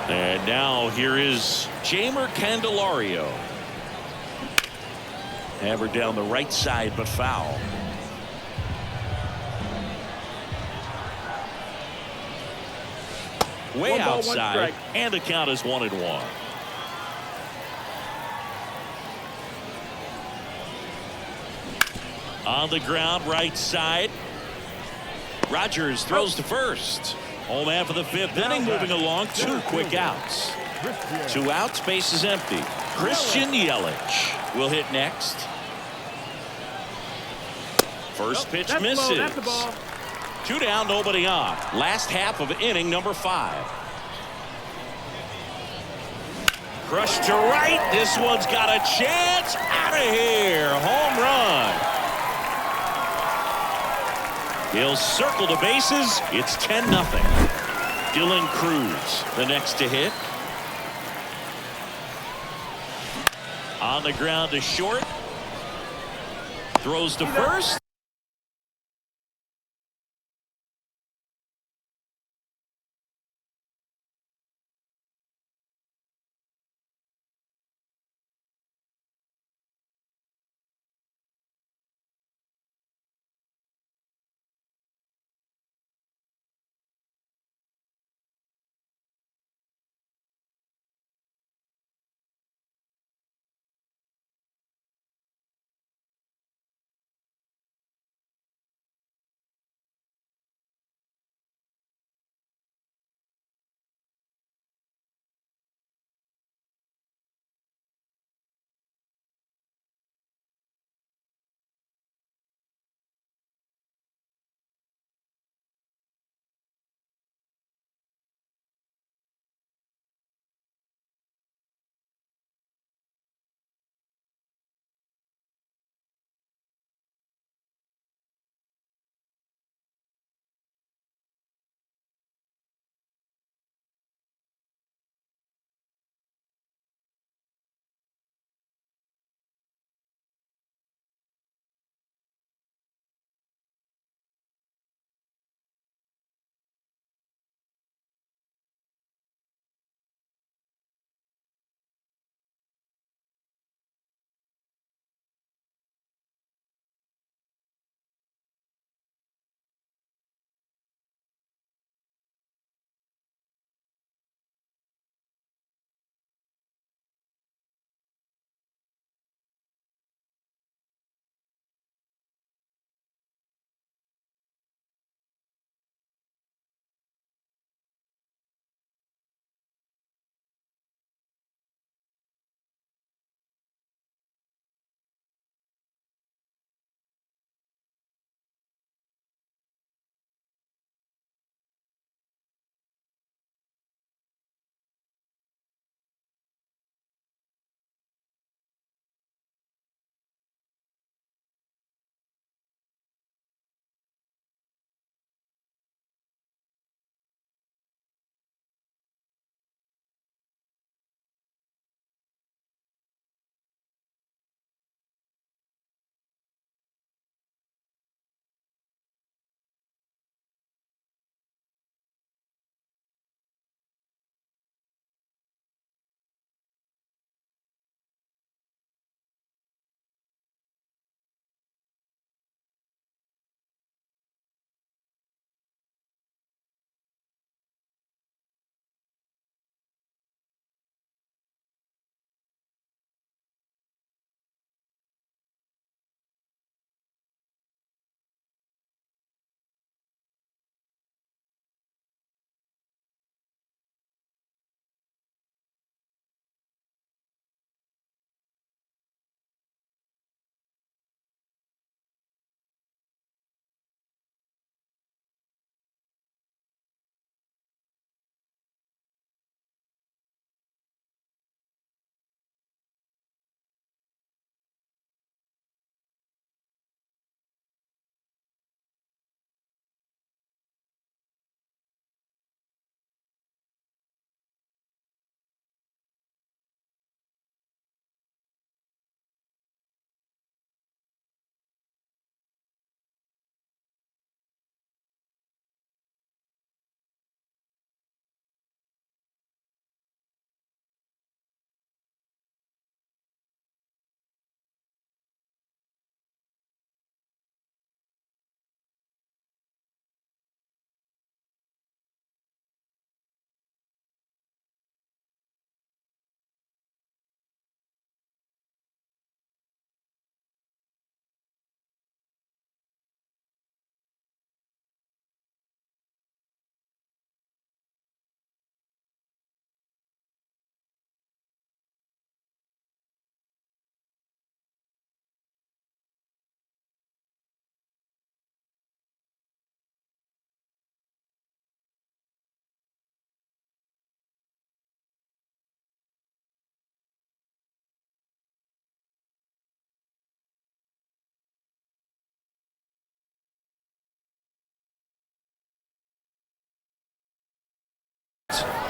And now here is Jamer Candelario. Hammer down the right side, but foul. Way 1 ball, 1 outside, strike. and the count is 1-1. On the ground, right side. Rogers throws to first. Home after the 5th inning, moving along. 2 quick outs. 2 outs, base is empty. Christian Yelich will hit next. First pitch That's misses. the ball. That's the ball. 2 down, nobody on. Last half of inning number 5. Crushed to right. This one's got a chance. Out of here. Home run. He'll circle the bases. It's 10-0. Dylan Cruz, the next to hit. On the ground to short. Throws to first.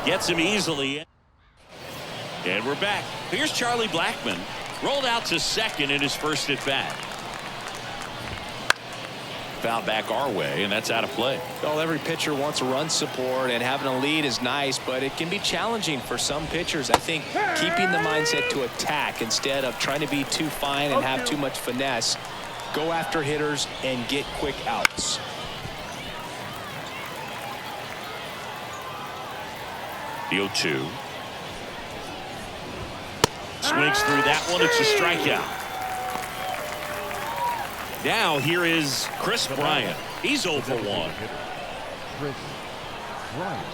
Gets him easily. And we're back. Here's Charlie Blackmon. Rolled out to second in his first at bat. Foul back our way, and that's out of play. Well, every pitcher wants run support, and having a lead is nice, but it can be challenging for some pitchers. I think keeping the mindset to attack instead of trying to be too fine and have too much finesse. Go after hitters and get quick outs. The 0-2. Swings through that one. It's a strikeout. Now here is Chris Bryant. He's 0 for 1. Chris Bryant.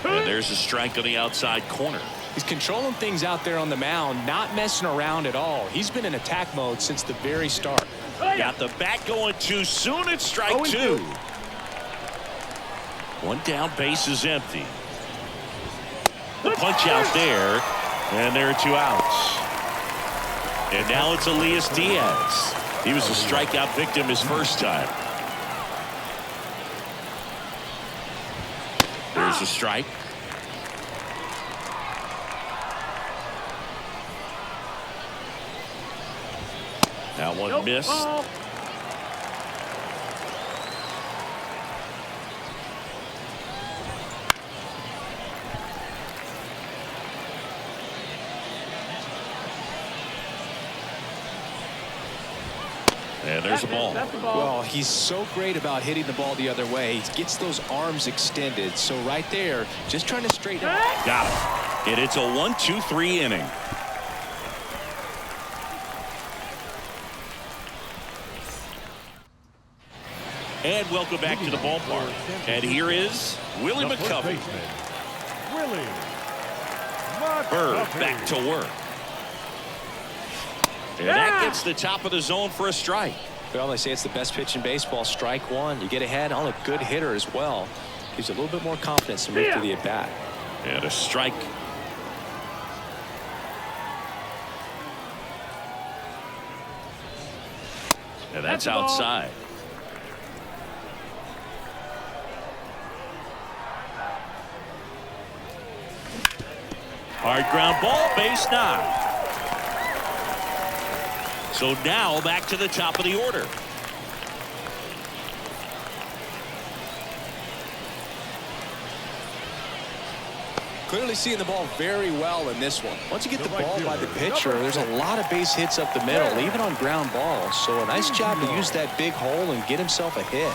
And there's a strike on the outside corner. He's controlling things out there on the mound, not messing around at all. He's been in attack mode since the very start. Got the bat going too soon. It's strike 2. One down, base is empty. The punch out there, and there are 2 outs. And now it's Elias Diaz. He was a strikeout victim his first time. There's a strike. That one missed. And there's a ball. Well, he's so great about hitting the ball the other way. He gets those arms extended. So right there, just trying to straighten up. Got it. And it's a 1-2-3 inning. And welcome back to the ballpark. And here is Willie McCovey. Willie Bird back to work. And that gets the top of the zone for a strike. Well, they say it's the best pitch in baseball. Strike 1. You get ahead on a good hitter as well. Gives you a little bit more confidence to move to the at-bat. And a strike. And that's outside. Hard ground ball, base knock. So now back to the top of the order. Clearly seeing the ball very well in this one. Once you get the ball by the pitcher, there's a lot of base hits up the middle, even on ground balls. So a nice job to use that big hole and get himself a hit.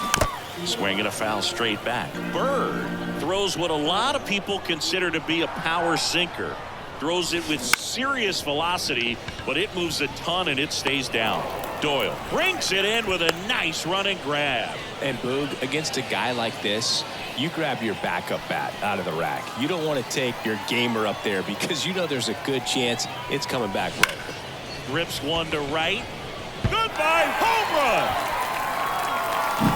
Swinging a foul straight back. Bird throws what a lot of people consider to be a power sinker. Throws it with serious velocity, but it moves a ton and it stays down. Doyle brings it in with a nice running grab. And Boog, against a guy like this, you grab your backup bat out of the rack. You don't want to take your gamer up there because you know there's a good chance it's coming back right. Rips one to right. Goodbye, home run.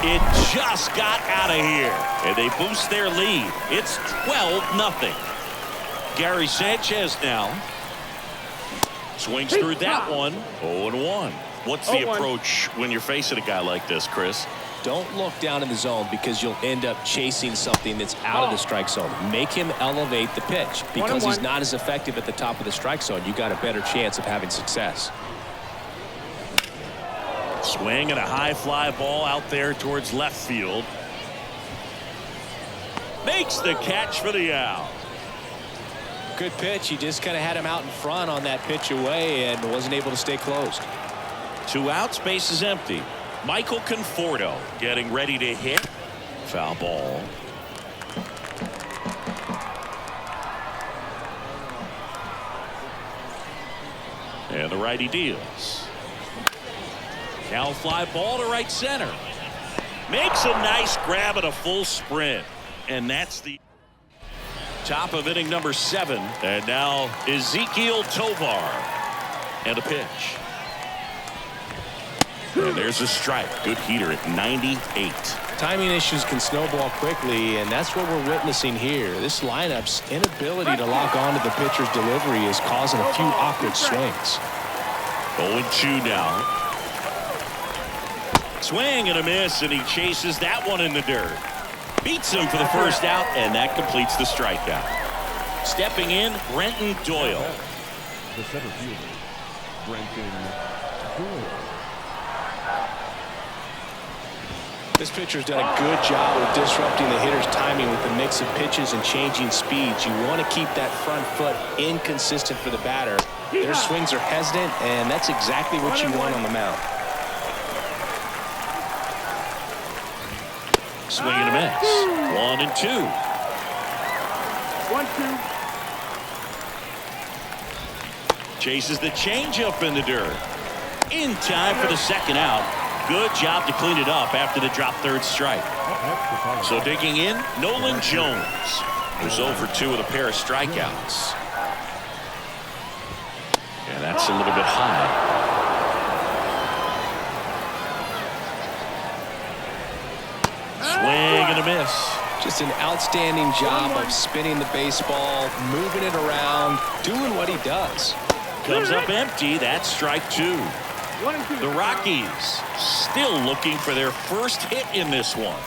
It just got out of here, and they boost their lead. It's 12-0. Gary Sanchez now swings through that one. 0-1. What's the approach when you're facing a guy like this, Chris? Don't look down in the zone because you'll end up chasing something that's out of the strike zone. Make him elevate the pitch because he's not as effective at the top of the strike zone. You got a better chance of having success. Swing and a high fly ball out there towards left field. Makes the catch for the out. Good pitch. He just kind of had him out in front on that pitch away and wasn't able to stay closed. 2 outs, base is empty. Michael Conforto getting ready to hit. Foul ball. And the righty deals. Now fly ball to right center. Makes a nice grab at a full sprint. And that's the top of inning number 7. And now Ezekiel Tovar. And a pitch. And there's a strike. Good heater at 98. Timing issues can snowball quickly, and that's what we're witnessing here. This lineup's inability to lock onto the pitcher's delivery is causing a few awkward swings. 0-2 now. Swing and a miss, and he chases that one in the dirt. Beats him for the first out, and that completes the strikeout. Stepping in, Brenton Doyle. The center fielder, Brenton Doyle. This pitcher's done a good job of disrupting the hitter's timing with the mix of pitches and changing speeds. You want to keep that front foot inconsistent for the batter. Their swings are hesitant, and that's exactly what you want on the mound. Swing and a miss. 1-2. 1-2. Chases the changeup in the dirt. In time for the second out. Good job to clean it up after the drop third strike. So digging in, Nolan Jones, who's 0 for 2 with a pair of strikeouts. And that's a little bit high. Swing and a miss. Just an outstanding job of spinning the baseball, moving it around, doing what he does. Comes up empty. That's strike 2. 1-2. The Rockies still looking for their first hit in this one.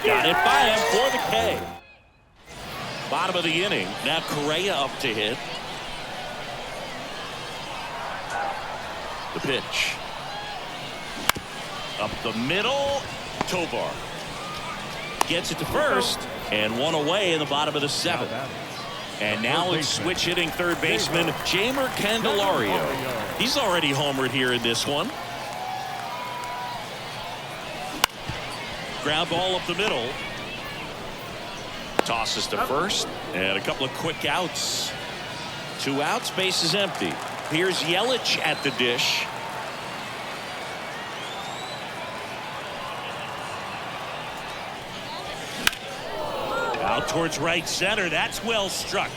Got it by him for the K. Bottom of the inning. Now Correa up to hit. The pitch. Up the middle. Tovar gets it to first, and one away in the bottom of the 7th. And now it's switch hitting third baseman Jeimer Candelario. He's already homered here in this one. Ground ball up the middle. Tosses to first, and a couple of quick outs. 2 outs, base is empty. Here's Yelich at the dish. Out towards right center. That's well struck.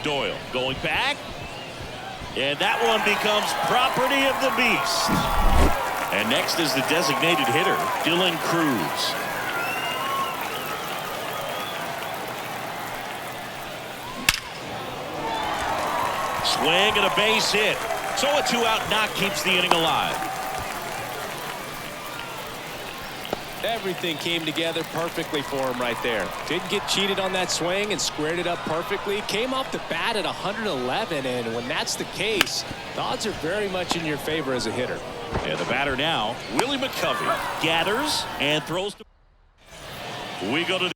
Doyle going back. And that one becomes property of the beast. And next is the designated hitter, Dylan Cruz. Swing and a base hit. So a 2-out knock keeps the inning alive. Everything came together perfectly for him right there. Didn't get cheated on that swing and squared it up perfectly. Came off the bat at 111, and when that's the case, the odds are very much in your favor as a hitter. And the batter now, Willie McCovey, gathers and throws. We go to the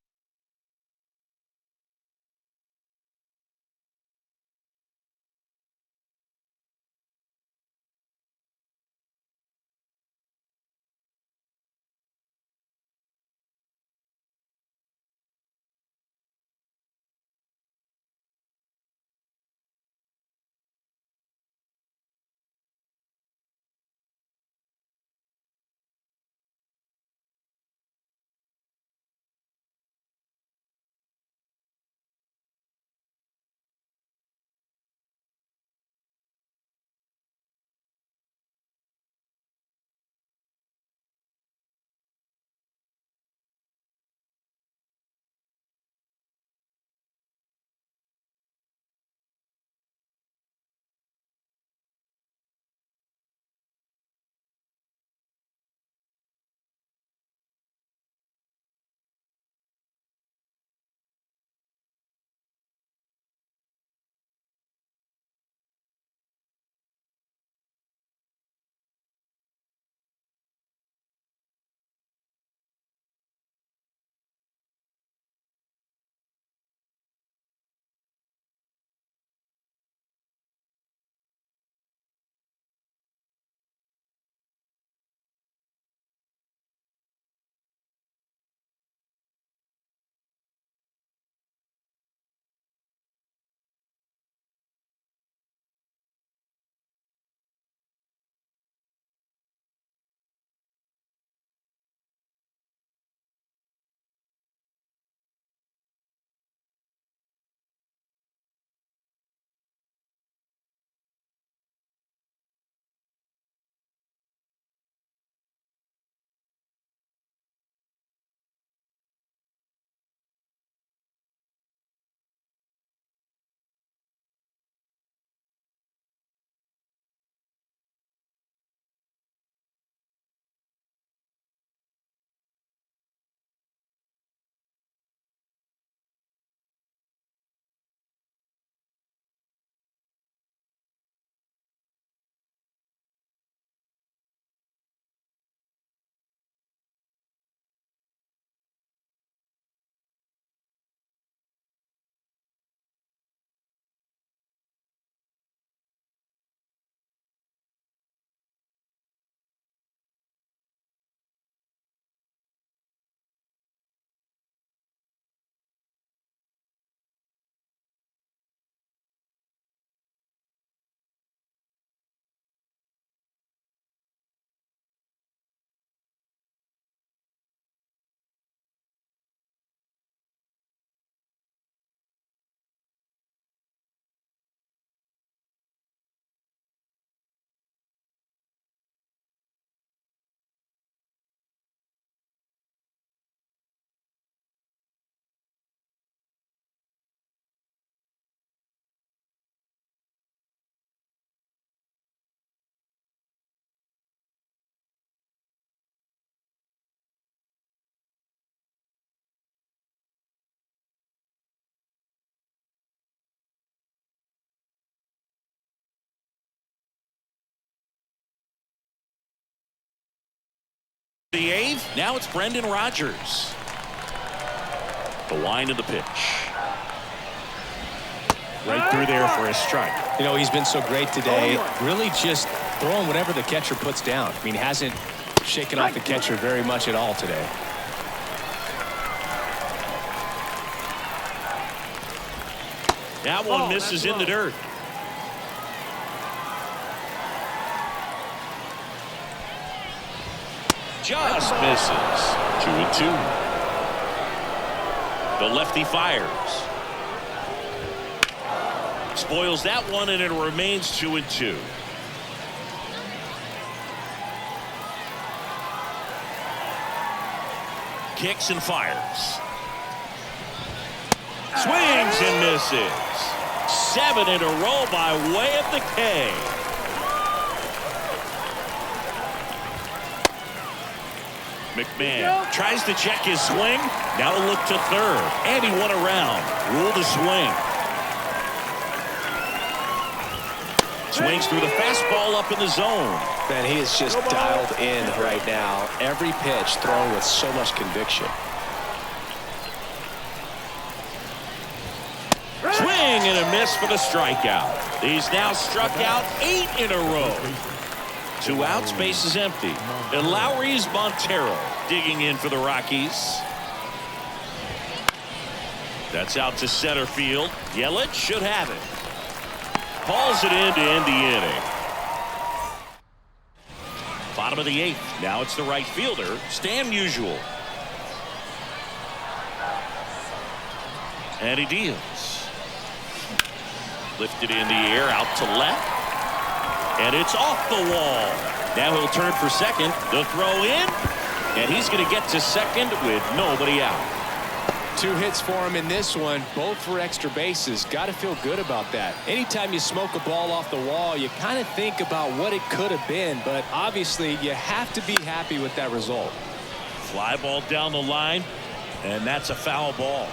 The 8th. Now it's Brendan Rodgers. The wind of the pitch. Right through there for a strike. You know, he's been so great today. Really just throwing whatever the catcher puts down. I mean, hasn't shaken off the catcher very much at all today. That one misses in the dirt. Just misses. 2-2. The lefty fires. Spoils that one, and it remains 2-2. Kicks and fires. Swings and misses. 7 in a row by way of the K. McMahon tries to check his swing. Now to look to third. And he won around. Rule the swing. Swings through the fastball up in the zone. Man, he is just dialed in right now. Every pitch thrown with so much conviction. Swing and a miss for the strikeout. He's now struck out 8 in a row. 2 outs, base is empty. And Lowry's Montero digging in for the Rockies. That's out to center field. Yelich should have it. Hauls it in to end the inning. Bottom of the 8th. Now it's the right fielder, Stan Musial. And he deals. Lifted in the air, out to left. And it's off the wall. Now he'll turn for second. The throw in. And he's going to get to second with nobody out. 2 hits for him in this one, both for extra bases. Got to feel good about that. Anytime you smoke a ball off the wall, you kind of think about what it could have been, but obviously you have to be happy with that result. Fly ball down the line, and that's a foul ball.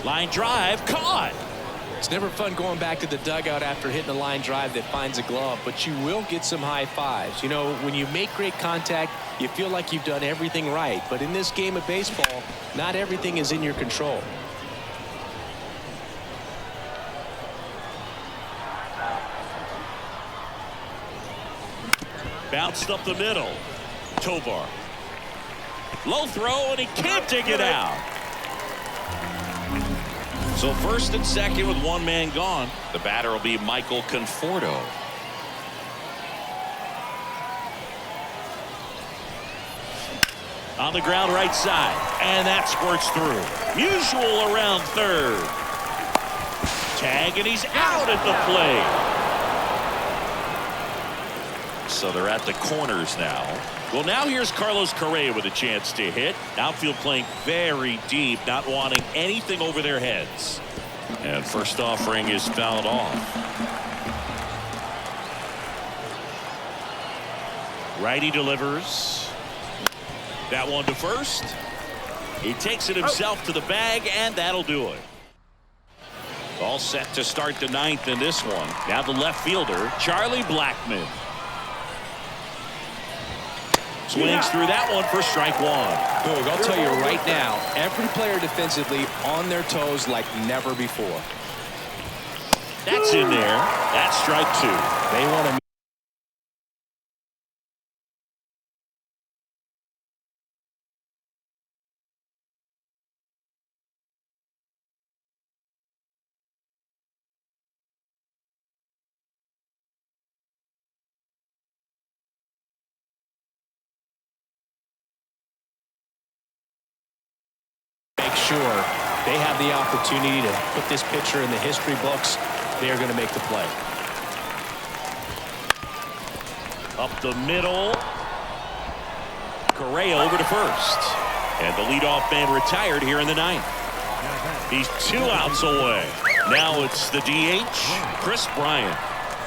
Line drive, caught. It's never fun going back to the dugout after hitting a line drive that finds a glove, but you will get some high fives. You know, when you make great contact, you feel like you've done everything right. But in this game of baseball, not everything is in your control. Bounced up the middle. Tovar. Low throw, and he can't dig it out. So first and second with 1 man gone. The batter will be Michael Conforto. On the ground right side. And that squirts through. Musial around third. Tag, and he's out at the plate. So they're at the corners now. Well, now here's Carlos Correa with a chance to hit. Outfield playing very deep, not wanting anything over their heads. And first offering is fouled off. Righty delivers. That one to first. He takes it himself to the bag, and that'll do it. All set to start the 9th in this one. Now the left fielder, Charlie Blackmon. Swings through that one for strike 1. Boog, I'll tell you right now, every player defensively on their toes like never before. That's in there. That's strike 2. They want to sure they have the opportunity to put this pitcher in the history books. They are going to make the play. Up the middle. Correa over to first. And the leadoff man retired here in the 9th. He's 2 outs away. Now it's the DH, Chris Bryant.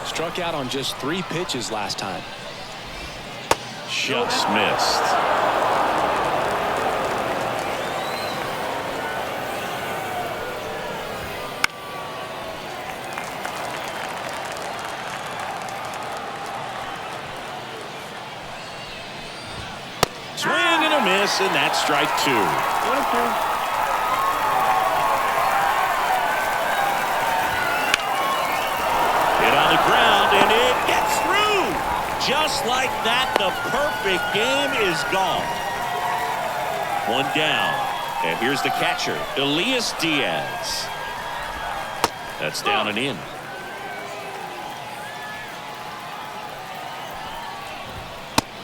Struck out on just 3 pitches last time. Just missed. a miss, and that's strike 2. 1-2. Hit on the ground, and it gets through. Just like that, the perfect game is gone. One down, and here's the catcher, Elias Diaz. That's down and in.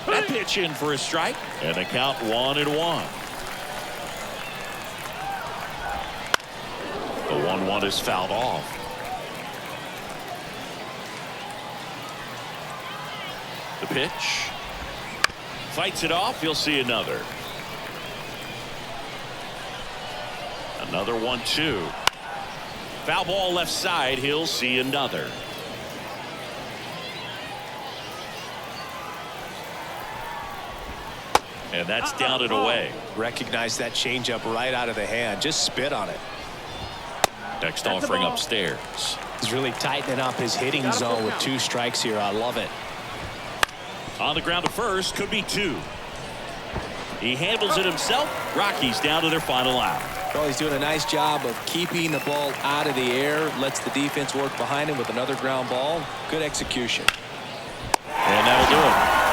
That pitch in for a strike, and the count 1-1. The 1-1 is fouled off. The pitch. Fights it off. You'll see another. Another 1-2. Foul ball left side. He'll see another. And that's down and away. Recognize that changeup right out of the hand. Just spit on it. Next offering upstairs. He's really tightening up his hitting zone with 2 strikes here. I love it. On the ground to first, could be 2. He handles it himself. Rockies down to their final out. Well, he's doing a nice job of keeping the ball out of the air. Lets the defense work behind him with another ground ball. Good execution. And that'll do it.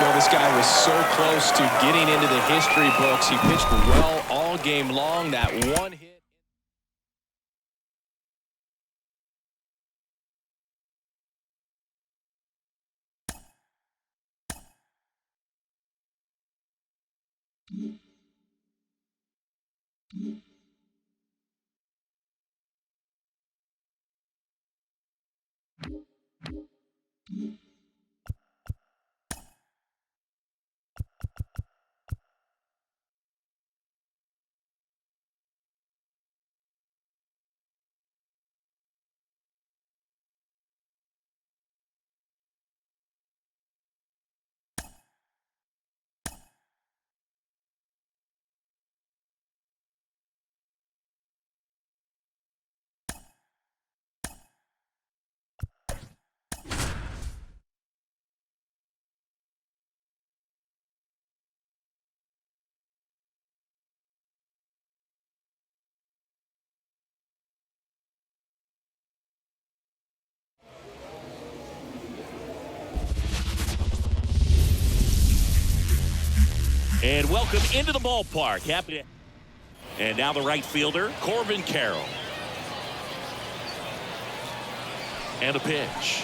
Well, this guy was so close to getting into the history books. He pitched well all game long. That one hit. And welcome into the ballpark. Happy to. And now the right fielder, Corbin Carroll. And a pitch.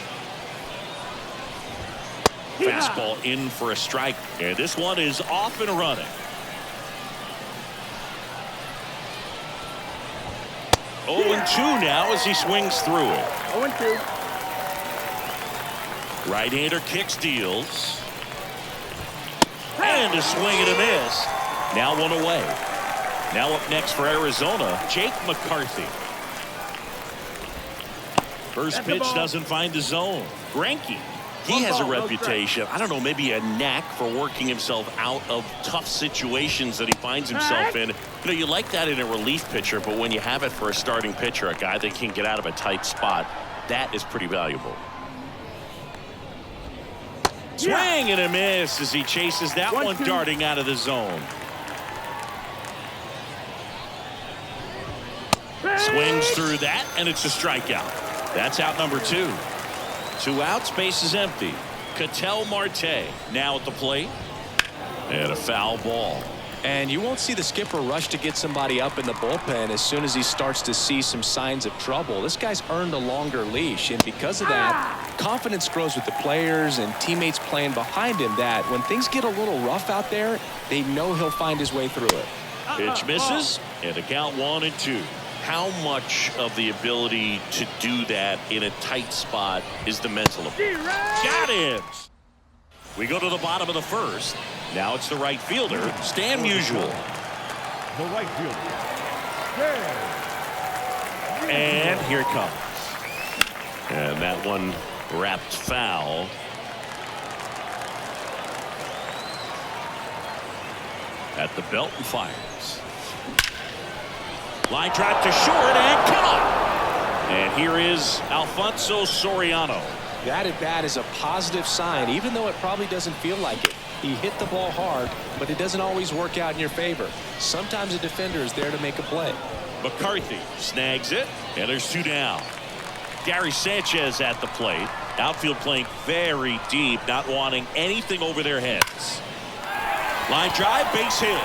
Fastball in for a strike. And this one is off and running. Oh, 0-2 now as he swings through it. 0-2. Right-hander kicks, deals. And a swing and a miss. Now one away. Now up next for Arizona, Jake McCarthy. First pitch doesn't find the zone. Greinke, he has a reputation, I don't know, maybe a knack for working himself out of tough situations that he finds himself in. You know, you like that in a relief pitcher, but when you have it for a starting pitcher, a guy that can get out of a tight spot, that is pretty valuable. Swing and a miss as he chases that one darting out of the zone. Swings through that, and it's a strikeout. That's out number 2. 2 outs, base is empty. Ketel Marte now at the plate. And a foul ball. And you won't see the skipper rush to get somebody up in the bullpen as soon as he starts to see some signs of trouble. This guy's earned a longer leash, and because of that, confidence grows with the players and teammates playing behind him, that when things get a little rough out there, they know he'll find his way through it. Pitch misses, and the count 1-2. How much of the ability to do that in a tight spot is the mental ability? Got it! We go to the bottom of the first. Now it's the right fielder, Stan Musial. The right fielder. And here it comes. And that one wrapped foul. At the belt and fires. Line drive to short and caught. And here is Alfonso Soriano. That at bat is a positive sign, even though it probably doesn't feel like it. He hit the ball hard, but it doesn't always work out in your favor. Sometimes a defender is there to make a play. McCarthy snags it, and there's 2 down. Gary Sanchez at the plate. Outfield playing very deep, not wanting anything over their heads. Line drive, base hit.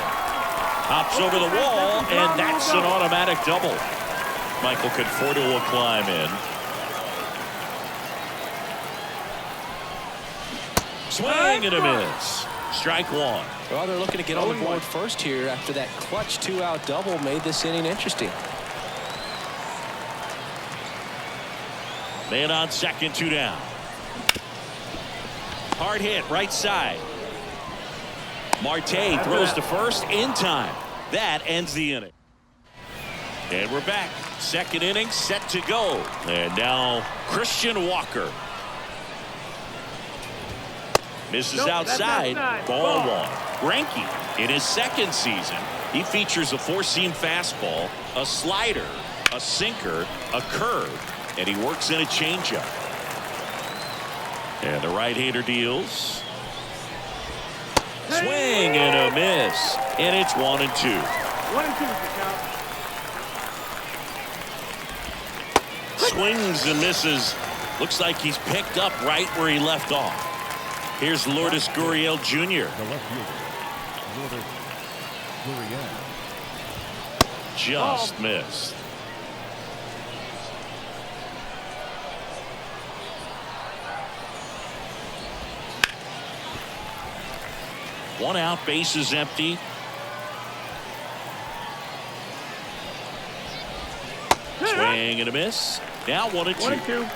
Hops over the wall, and that's an automatic double. Michael Conforto will climb in. Swing and a miss. Strike 1. Well, they're looking to get on the board first here after that clutch 2-out double made this inning interesting. Man on second, 2 down. Hard hit, right side. Marte throws to first in time. That ends the inning. And we're back. Second inning set to go. And now Christian Walker. Misses outside. Ball 1. Greinke in his second season. He features a 4-seam fastball, a slider, a sinker, a curve, and he works in a changeup. And the right-hander deals. Swing and a miss. And it's 1-2. 1 and 2 is the count. Swings and misses. Looks like he's picked up right where he left off. Here's Lourdes Gurriel Jr. The left fielder, Lourdes Gurriel. Just missed. One out, bases empty. Swing and a miss. Now 1-2. 1 and 2.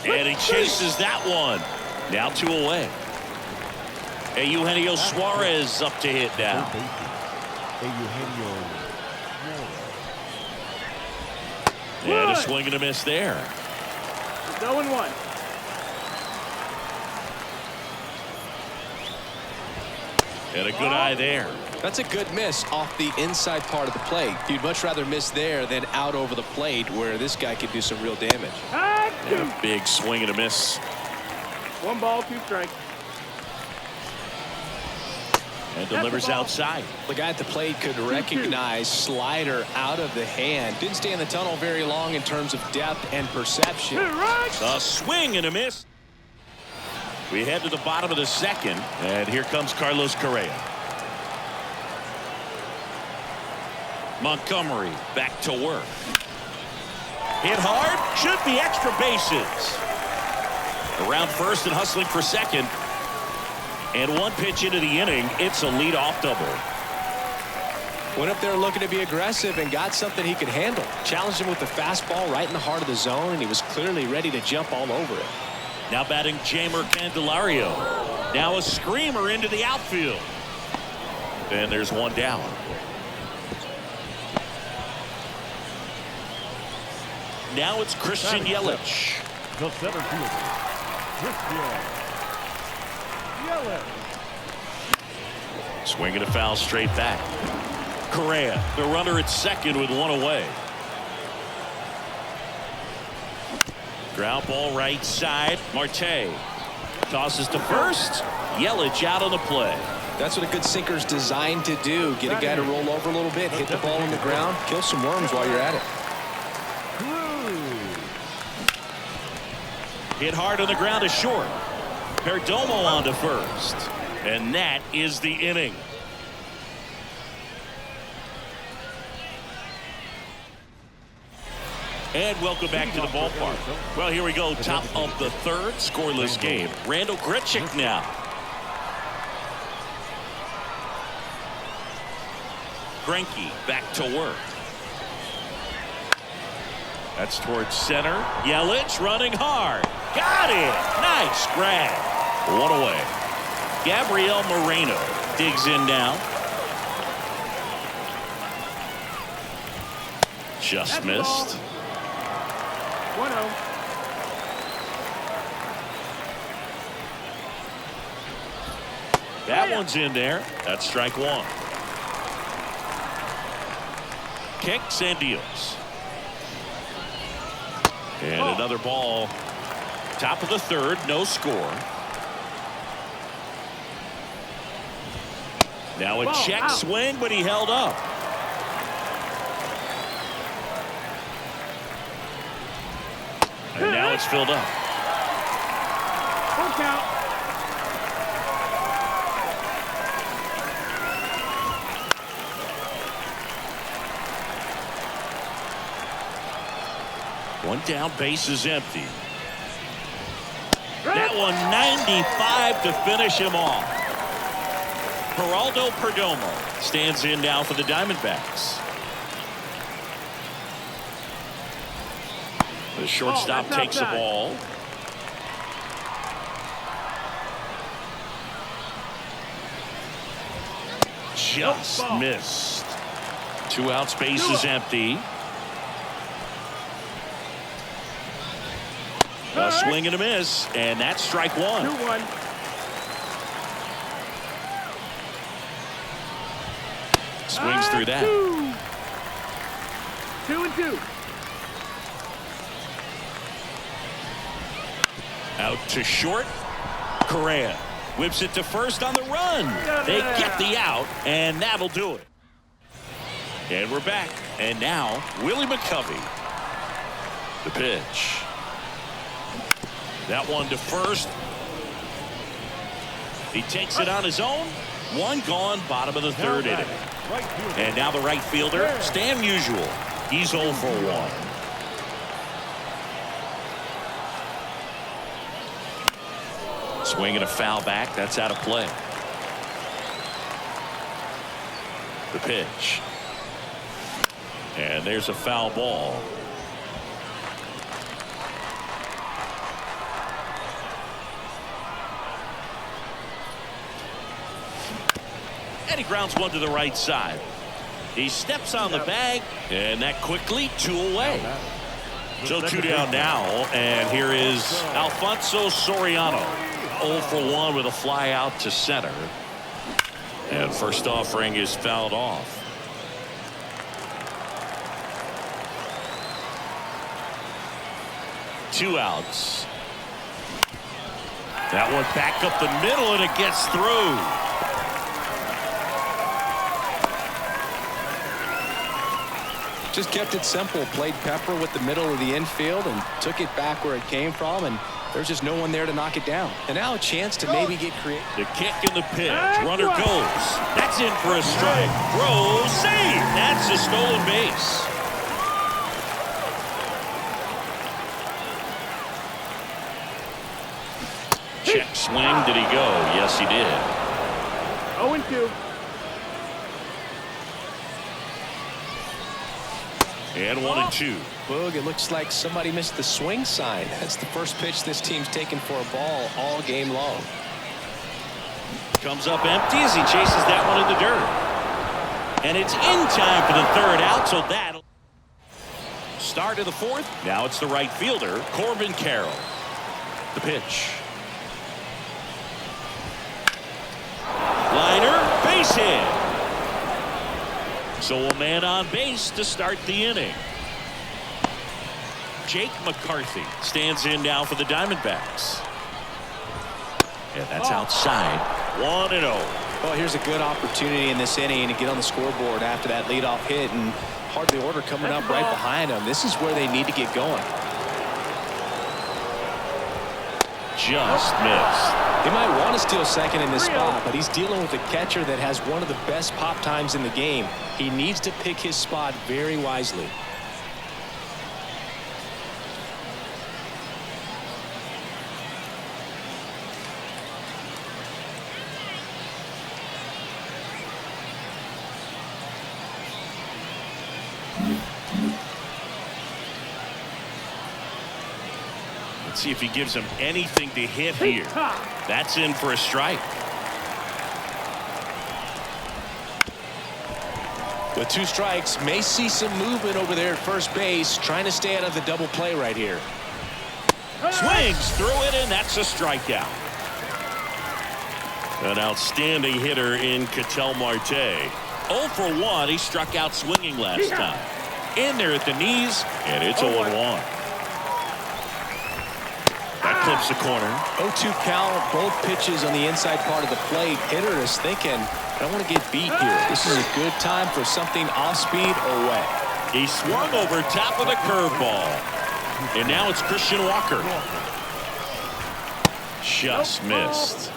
And he chases that one. Now 2 away. And Eugenio Suarez up to hit now. Eugenio Suarez. And a swing and a miss there. It's 0 and 1. And a good eye there. That's a good miss off the inside part of the plate. You'd much rather miss there than out over the plate where this guy could do some real damage. And a big swing and a miss. 1 ball, 2 strikes. And delivers outside. The guy at the plate could recognize slider out of the hand. Didn't stay in the tunnel very long in terms of depth and perception. A swing and a miss. We head to the bottom of the second, and here comes Carlos Correa. Montgomery back to work. Hit hard, should be extra bases. Around first and hustling for second. And 1 pitch into the inning, it's a leadoff double. Went up there looking to be aggressive and got something he could handle. Challenged him with the fastball right in the heart of the zone, and he was clearly ready to jump all over it. Now batting Jamer Candelario. Now a screamer into the outfield. And there's 1 down. Now it's Christian Yelich. The center fielder, Christian Yelich. Swinging a foul straight back. Correa, the runner at second with 1 away. Ground ball right side. Marte tosses to first. Yelich out on the play. That's what a good sinker's designed to do. Get a guy to roll over a little bit, hit the ball on the ground, kill some worms while you're at it. Hit hard on the ground to short. Perdomo on to first. And that is the inning. And welcome back to the ballpark. Well, here we go. Top of the third. Scoreless game. Randall Grichuk now. Greinke back to work. That's towards center. Yelich running hard. Got it. Nice grab. 1 away. Gabriel Moreno digs in now. Just missed. 1-0. That one's in there. That's strike 1. Kicks and deals. And another ball. Top of the third, no score. Now a check swing, but he held up. And now it's filled up. Full count. One down, base is empty. That one 95 to finish him off. Geraldo Perdomo stands in now for the Diamondbacks. The shortstop takes the ball. Just missed. 2 outs, base is empty. A swing and a miss, and that's strike one. 2-1. Swings through that. 2-2. Out to short. Correa whips it to first on the run. They get the out, and that'll do it. And we're back. And now, Willie McCovey. The pitch. That one to first. He takes it on his own. One gone, bottom of the third inning. And now the right fielder, Stan Musial. He's 0 for 1. Swing and a foul back. That's out of play. The pitch. And there's a foul ball. And he grounds one to the right side. He steps on the bag, and that quickly 2 away. So 2 down now, and here is Alfonso Soriano. 0 for 1 with a fly out to center. And first offering is fouled off. Two outs. That one back up the middle, and it gets through. Just kept it simple. Played pepper with the middle of the infield and took it back where it came from, and there's just no one there to knock it down. And now a chance to maybe get creative. The kick and the pitch. Runner goes. That's in for a strike. Throw, save. That's a stolen base. Check swing. Did he go? Yes, he did. 0-2. And 1-2. Boog, it looks like somebody missed the swing sign. That's the first pitch this team's taken for a ball all game long. Comes up empty as he chases that one in the dirt. And it's in time for the third out, so that'll start of the fourth. Now it's the right fielder, Corbin Carroll. The pitch. Liner, base hit. So a man on base to start the inning. Jake McCarthy stands in now for the Diamondbacks. And that's outside. 1-0. Well, here's a good opportunity in this inning to get on the scoreboard after that leadoff hit, and hardly order coming up right behind them. This is where they need to get going. Just missed. He might want to steal second in this spot, but he's dealing with a catcher that has one of the best pop times in the game. He needs to pick his spot very wisely. Let's see if he gives him anything to hit here. That's in for a strike. With 2 strikes, may see some movement over there at first base, trying to stay out of the double play right here. Swings through it, and that's a strikeout. An outstanding hitter in Ketel Marte. 0 for 1. He struck out swinging last time. In there at the knees, and it's 0-1. clips the corner. 0-2 count, both pitches on the inside part of the plate. Hitter is thinking, I don't want to get beat here. This is a good time for something off speed or wet. He swung over top of the curveball. And now it's Christian Walker. Just missed.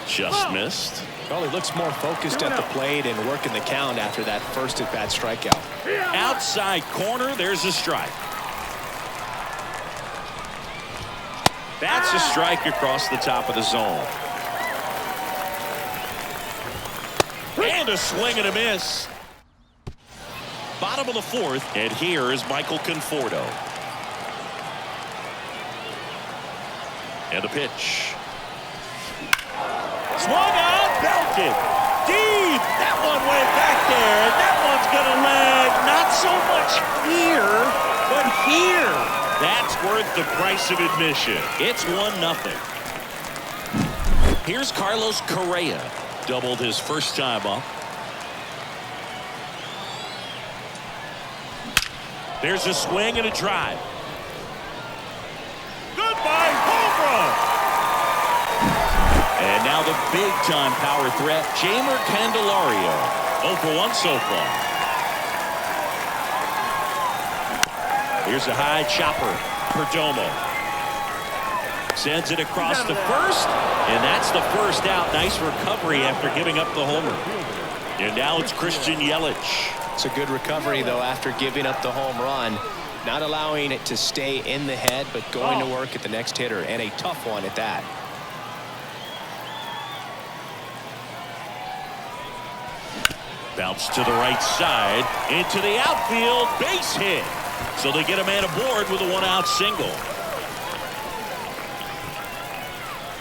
Just missed. Well, he looks more focused at the plate and working the count after that first at-bat strikeout. Outside corner, there's a strike. That's a strike across the top of the zone. And a swing and a miss. Bottom of the fourth, and here is Michael Conforto. And the pitch. Swung out, belted. Deep. That one went back there. And that one's going to land not so much here, but here. That's worth the price of admission. It's 1-0. Here's Carlos Correa. Doubled his first time up. There's a swing and a drive. Goodbye, home run. And now the big-time power threat, Jeimer Candelario. 0 for 1 so far. Here's a high chopper. Perdomo sends it across the first, and that's the first out. Nice recovery after giving up the homer. And now it's Christian Yelich. It's a good recovery, though, after giving up the home run. Not allowing it to stay in the head, but going to work at the next hitter, and a tough one at that. Bounce to the right side, into the outfield, base hit. So they get a man aboard with a one-out single.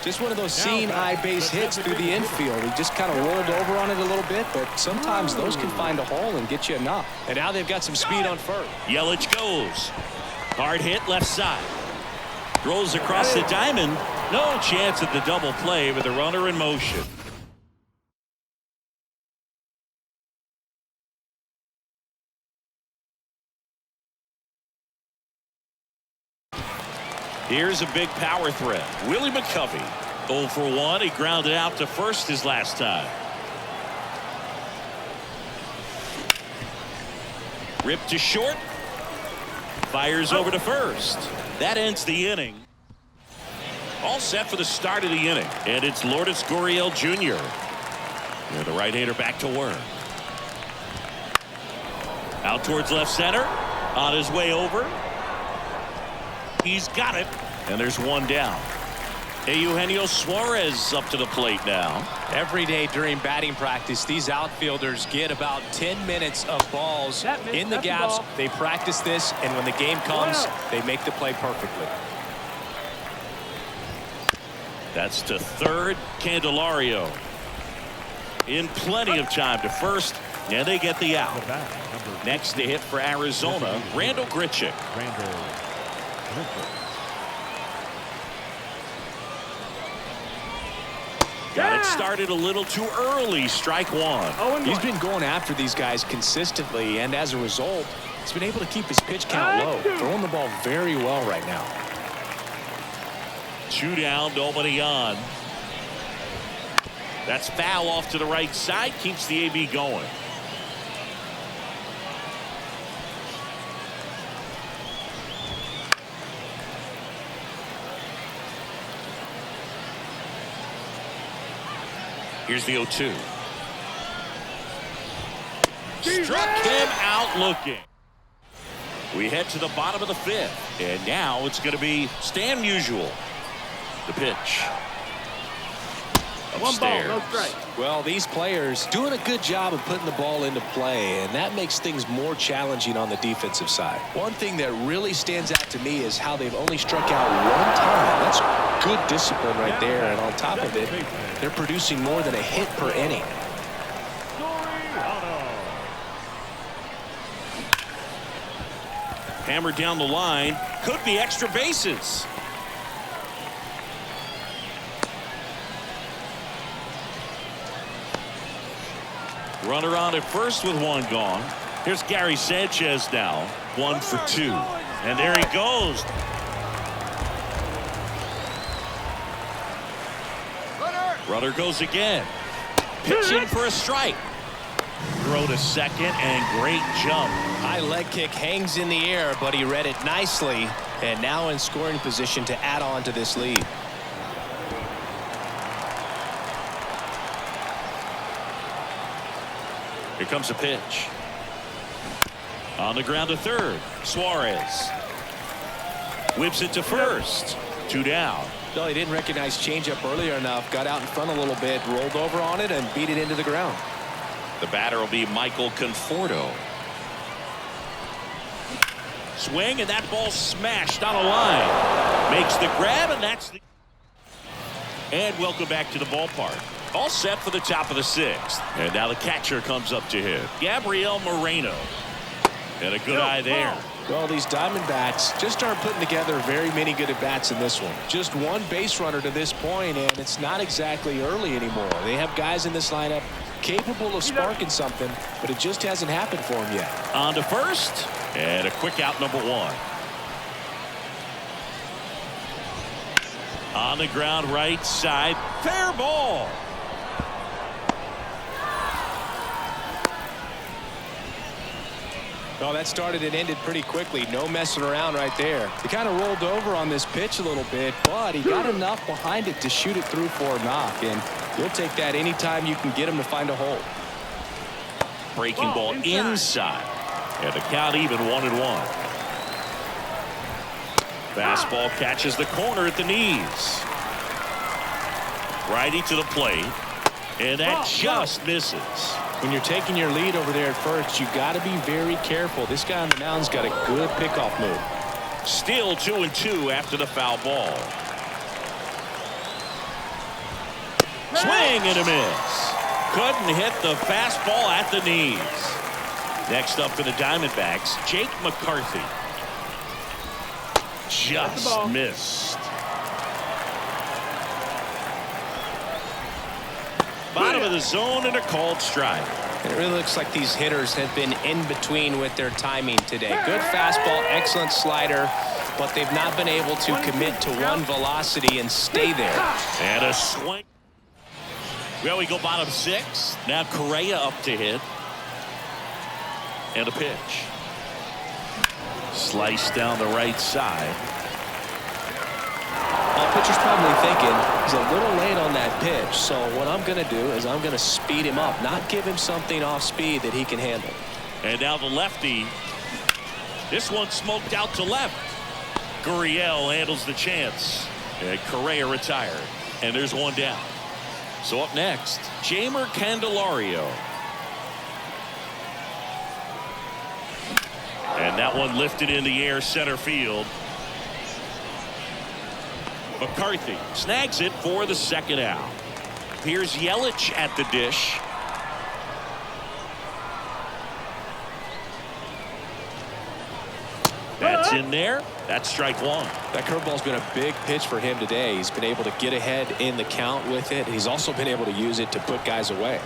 Just one of those seeing eye base hits through the infield. He just kind of rolled over on it a little bit, but sometimes those can find a hole and get you a knock. And now they've got some speed on first. Yelich goes. Hard hit left side. Throws across the diamond. No chance at the double play with the runner in motion. Here's a big power threat. Willie McCovey. 0 for 1. He grounded out to first his last time. Ripped to short. Fires over to first. That ends the inning. All set for the start of the inning. And it's Lourdes Gurriel Jr. And the right-hander back to work. Out towards left center. On his way over. He's got it. And there's one down. Eugenio Suarez up to the plate now. Every day during batting practice, these outfielders get about 10 minutes of balls in the gaps. They practice this, and when the game comes, they make the play perfectly. That's to third. Candelario in plenty of time to first, and they get the out. Next to hit for Arizona, Randall Grichuk. Got it started a little too early. Strike one. He's been going after these guys consistently, and as a result, he's been able to keep his pitch count low. Throwing the ball very well right now. 2 down, nobody on. That's foul off to the right side. Keeps the AB going. Here's the 0-2. Struck him out looking. We head to the bottom of the fifth. And now it's going to be Stan Musial. The pitch. Upstairs. 1 ball, no strike. Well, these players doing a good job of putting the ball into play, and that makes things more challenging on the defensive side. One thing that really stands out to me is how they've only struck out 1 time. That's good discipline right there, and on top of it, they're producing more than a hit per inning. Hammered down the line. Could be extra bases. Runner on at first with 1 gone. Here's Gary Sanchez now. 1 for 2. And there he goes. Runner goes again. Pitching for a strike. Throw to second and great jump. High leg kick hangs in the air, but he read it nicely and now in scoring position to add on to this lead. Here comes a pitch. On the ground to third. Suarez whips it to first. 2 down. No, he didn't recognize changeup earlier enough. Got out in front a little bit, rolled over on it, and beat it into the ground. The batter will be Michael Conforto. Swing, and that ball smashed on a line. Makes the grab, and that's the... And welcome back to the ballpark. All set for the top of the 6th. And now the catcher comes up to hit. Gabriel Moreno. And a good eye there. Well, these Diamondbacks just aren't putting together very many good at-bats in this one. Just one base runner to this point, and it's not exactly early anymore. They have guys in this lineup capable of sparking something, but it just hasn't happened for them yet. On to first, and a quick out, number 1. On the ground, right side. Fair ball. Well, that started and ended pretty quickly. No messing around right there. He kind of rolled over on this pitch a little bit, but he got enough behind it to shoot it through for a knock, and you'll take that anytime you can get him to find a hole. Breaking ball inside. And the count even 1-1. Fastball catches the corner at the knees. Righty to the plate. And that just misses. When you're taking your lead over there at first, you got to be very careful. This guy on the mound's got a good pickoff move. Still 2-2 after the foul ball. Swing and a miss. Couldn't hit the fastball at the knees. Next up for the Diamondbacks, Jake McCarthy. Just missed. Bottom of the zone and a called strike. It really looks like these hitters have been in between with their timing today. Good fastball, excellent slider, but they've not been able to commit to one velocity and stay there. And a swing. Well, we go bottom 6. Now Correa up to hit. And a pitch. Sliced down the right side. Well, pitcher's probably thinking he's a little late on that pitch, so what I'm going to do is I'm going to speed him up, not give him something off speed that he can handle. And now the lefty. This one smoked out to left. Gurriel handles the chance. And Correa retired. And there's one down. So up next, Jeimer Candelario. And that one lifted in the air center field. McCarthy snags it for the second out. Here's Yelich at the dish. That's in there. That's strike 1. That curveball's been a big pitch for him today. He's been able to get ahead in the count with it. He's also been able to use it to put guys away.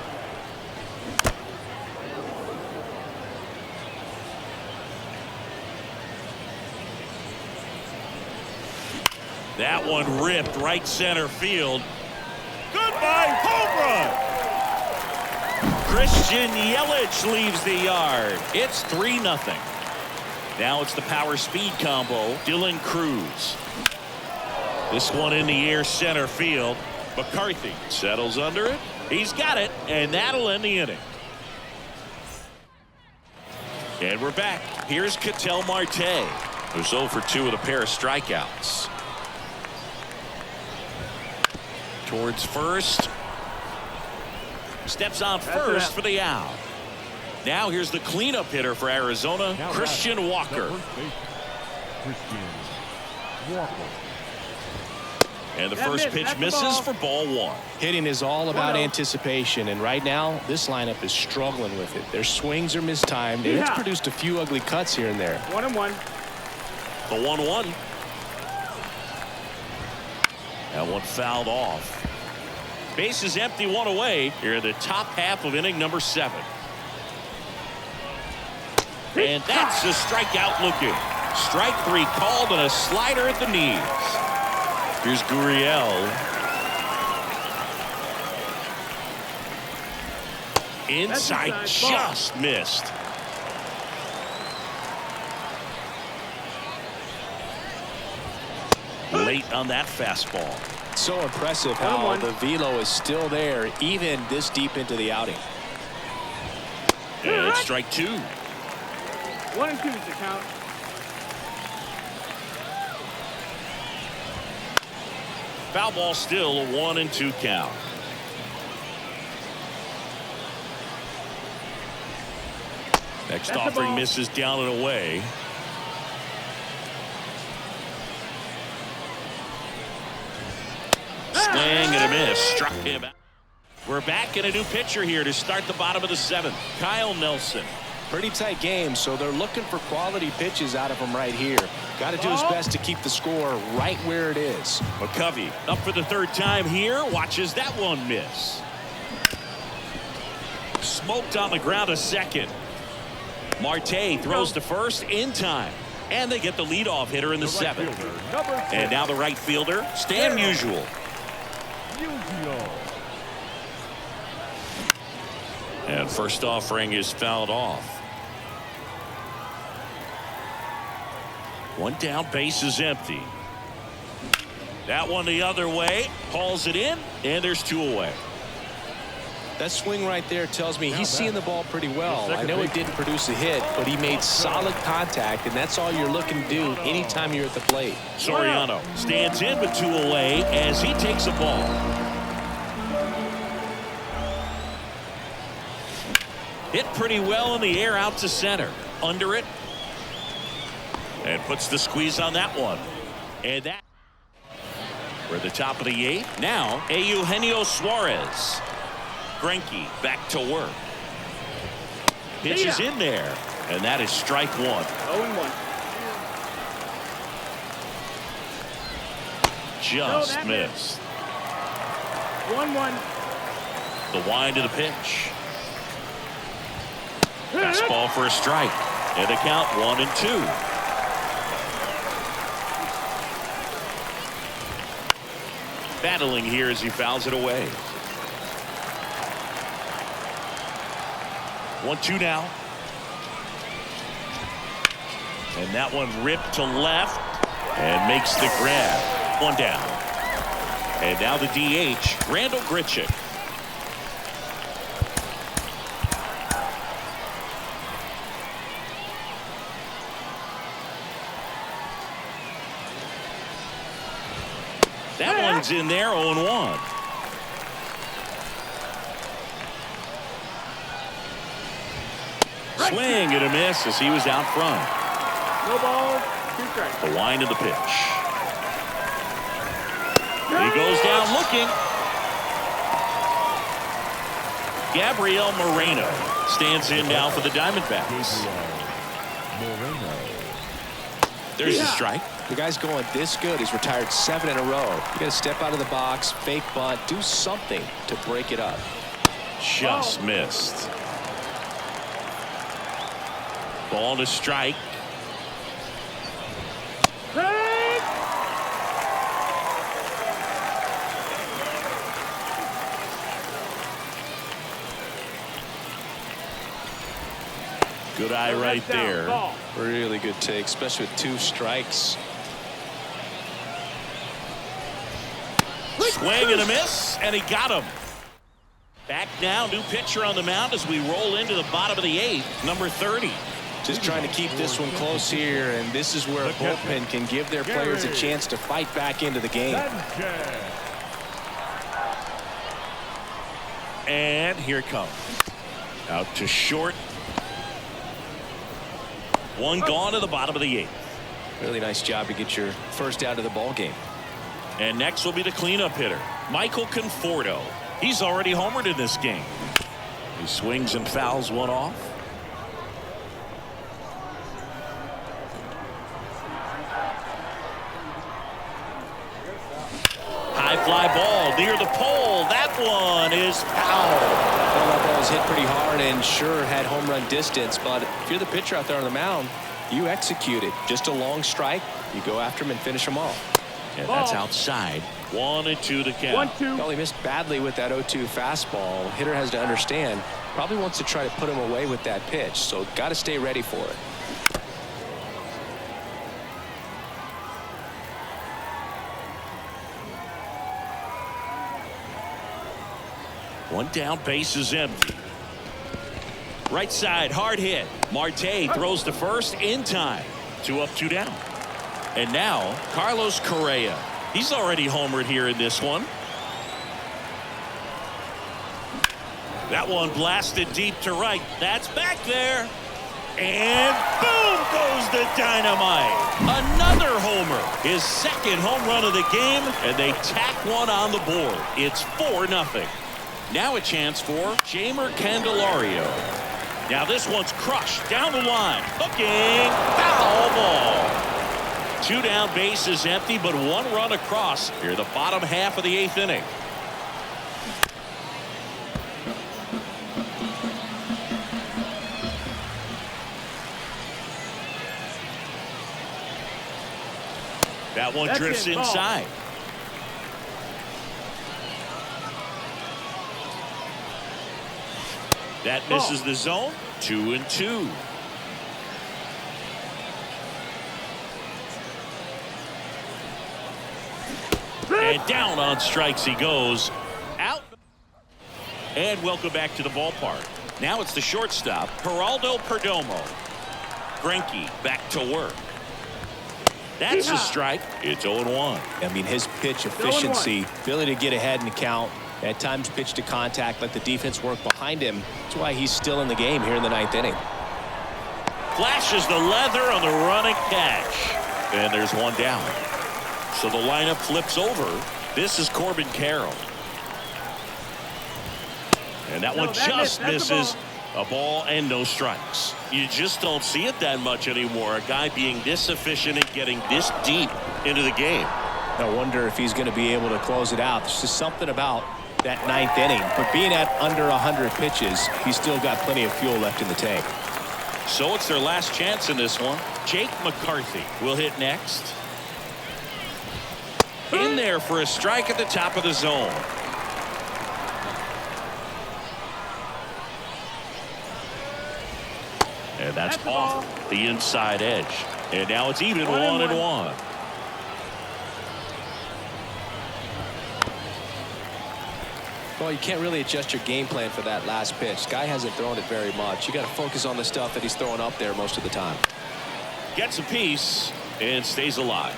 That one ripped right center field. Goodbye, home run. Christian Yelich leaves the yard. It's 3-0. Now it's the power speed combo. Dylan Cruz. This one in the air center field. McCarthy settles under it. He's got it, and that'll end the inning. And we're back. Here's Ketel Marte, who's 0 for 2 with a pair of strikeouts. Towards first. Steps on first for the out. Now here's the cleanup hitter for Arizona, Christian Walker. And the first pitch misses for ball 1. Hitting is all about anticipation, and right now this lineup is struggling with it. Their swings are mistimed, and it's produced a few ugly cuts here and there. 1-1. The 1-1. That one fouled off. Base is empty, 1 away here in the top half of inning number 7. And that's a strikeout looking. Strike 3 called and a slider at the knees. Here's Gurriel. Inside, just missed. Late on that fastball. So impressive how the velo is still there even this deep into the outing. And it's strike 2. 1 and 2 is the count. Foul ball, still a 1 and 2 count. Next offering misses down and away. Swing and a miss. Struck him out. We're back in a new pitcher here to start the bottom of the 7th. Kyle Nelson. Pretty tight game, so they're looking for quality pitches out of him right here. Got to do his best to keep the score right where it is. McCovey up for the 3rd time here. Watches that one miss. Smoked on the ground a second. Marte throws to first in time. And they get the leadoff hitter in the 7th. And now the right fielder, Stan Musial. And first offering is fouled off. 1 down, base is empty. That one the other way, hauls it in, and there's 2 away. That swing right there tells me he's seeing the ball pretty well. I know it didn't produce a hit, but he made solid contact, and that's all you're looking to do anytime you're at the plate. Soriano stands in with 2 away as he takes a ball. Hit pretty well in the air out to center. Under it. And puts the squeeze on that one. And that. We're at the top of the 8th. Now, Eugenio Suarez. Greinke back to work. Pitch is in there. And that is strike 1. 0-1. Just missed. 1-1. The wind of the pitch. Fastball for a strike. And the count 1 and 2. Battling here as he fouls it away. 1-2 now. And that one ripped to left and makes the grab. 1 down. And now the DH, Randall Grichuk. That one's in there, 0-1. Swing and a miss as he was out front. No balls, 2 strikes. The wind of the pitch. He goes down looking. Gabriel Moreno stands in now for the Diamondbacks. There's a strike. The guy's going this good. He's retired 7 in a row. You got to step out of the box, fake bunt, do something to break it up. Just missed. Ball to strike. Good eye right there. Really good take, especially with 2 strikes. Swing and a miss, and he got him. Back now, new pitcher on the mound as we roll into the bottom of the 8th, number 30. Just trying to keep this one close here, and this is where a bullpen can give their players a chance to fight back into the game. And here it comes. Out to short. 1 gone to the bottom of the 8th. Really nice job to get your first out of the ball game. And next will be the cleanup hitter, Michael Conforto. He's already homered in this game. He swings and fouls one off. High fly ball near the pole. That one is foul. Well, that ball fastball's hit pretty hard and sure had home run distance, but if you're the pitcher out there on the mound, you execute it. Just a long strike, you go after him and finish him off. And that's outside. 1-2 to count. 1-2. Well, he missed badly with that 0-2 fastball. Hitter has to understand, probably wants to try to put him away with that pitch, so got to stay ready for it. One down, base is empty. Right side, hard hit. Marte throws to first in time. 2 up, 2 down. And now, Carlos Correa. He's already homered here in this one. That one blasted deep to right. That's back there. And boom goes the dynamite. Another homer. His second home run of the game, and they tack one on the board. It's 4-0. Now a chance for Jamer Candelario. Now this one's crushed down the line. Hooking. Foul ball. 2 down, base is empty, but 1 run across here the bottom half of the 8th inning. That one drifts inside. That misses the zone. 2-2. And down on strikes he goes. Out. And welcome back to the ballpark. Now it's the shortstop, Geraldo Perdomo. Greinke back to work. That's a strike. It's 0-1. I mean, his pitch efficiency, ability to get ahead in the count, at times pitch to contact, let the defense work behind him. That's why he's still in the game here in the 9th inning. Flashes the leather on the running catch. And there's 1 down. So the lineup flips over. This is Corbin Carroll. And that one just misses. A ball and no strikes. You just don't see it that much anymore. A guy being this efficient and getting this deep into the game. I wonder if he's going to be able to close it out. There's just something about that 9th inning. But being at under 100 pitches, he's still got plenty of fuel left in the tank. So it's their last chance in this one. Jake McCarthy will hit next. In there for a strike at the top of the zone. And that's off the inside edge. And now it's even 1-1. Well, you can't really adjust your game plan for that last pitch. Guy hasn't thrown it very much. You got to focus on the stuff that he's throwing up there most of the time. Gets a piece and stays alive.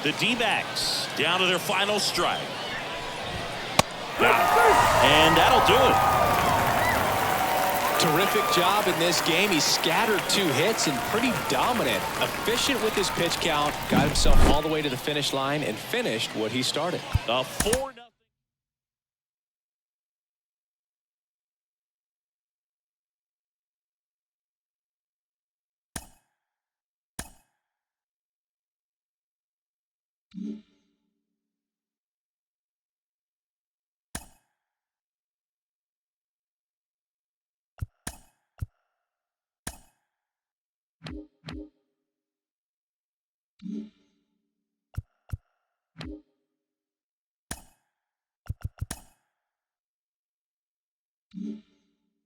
The D-backs down to their final strike. And that'll do it. Terrific job in this game. He scattered 2 hits and pretty dominant. Efficient with his pitch count. Got himself all the way to the finish line and finished what he started. A 4-0.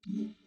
Mm-hmm.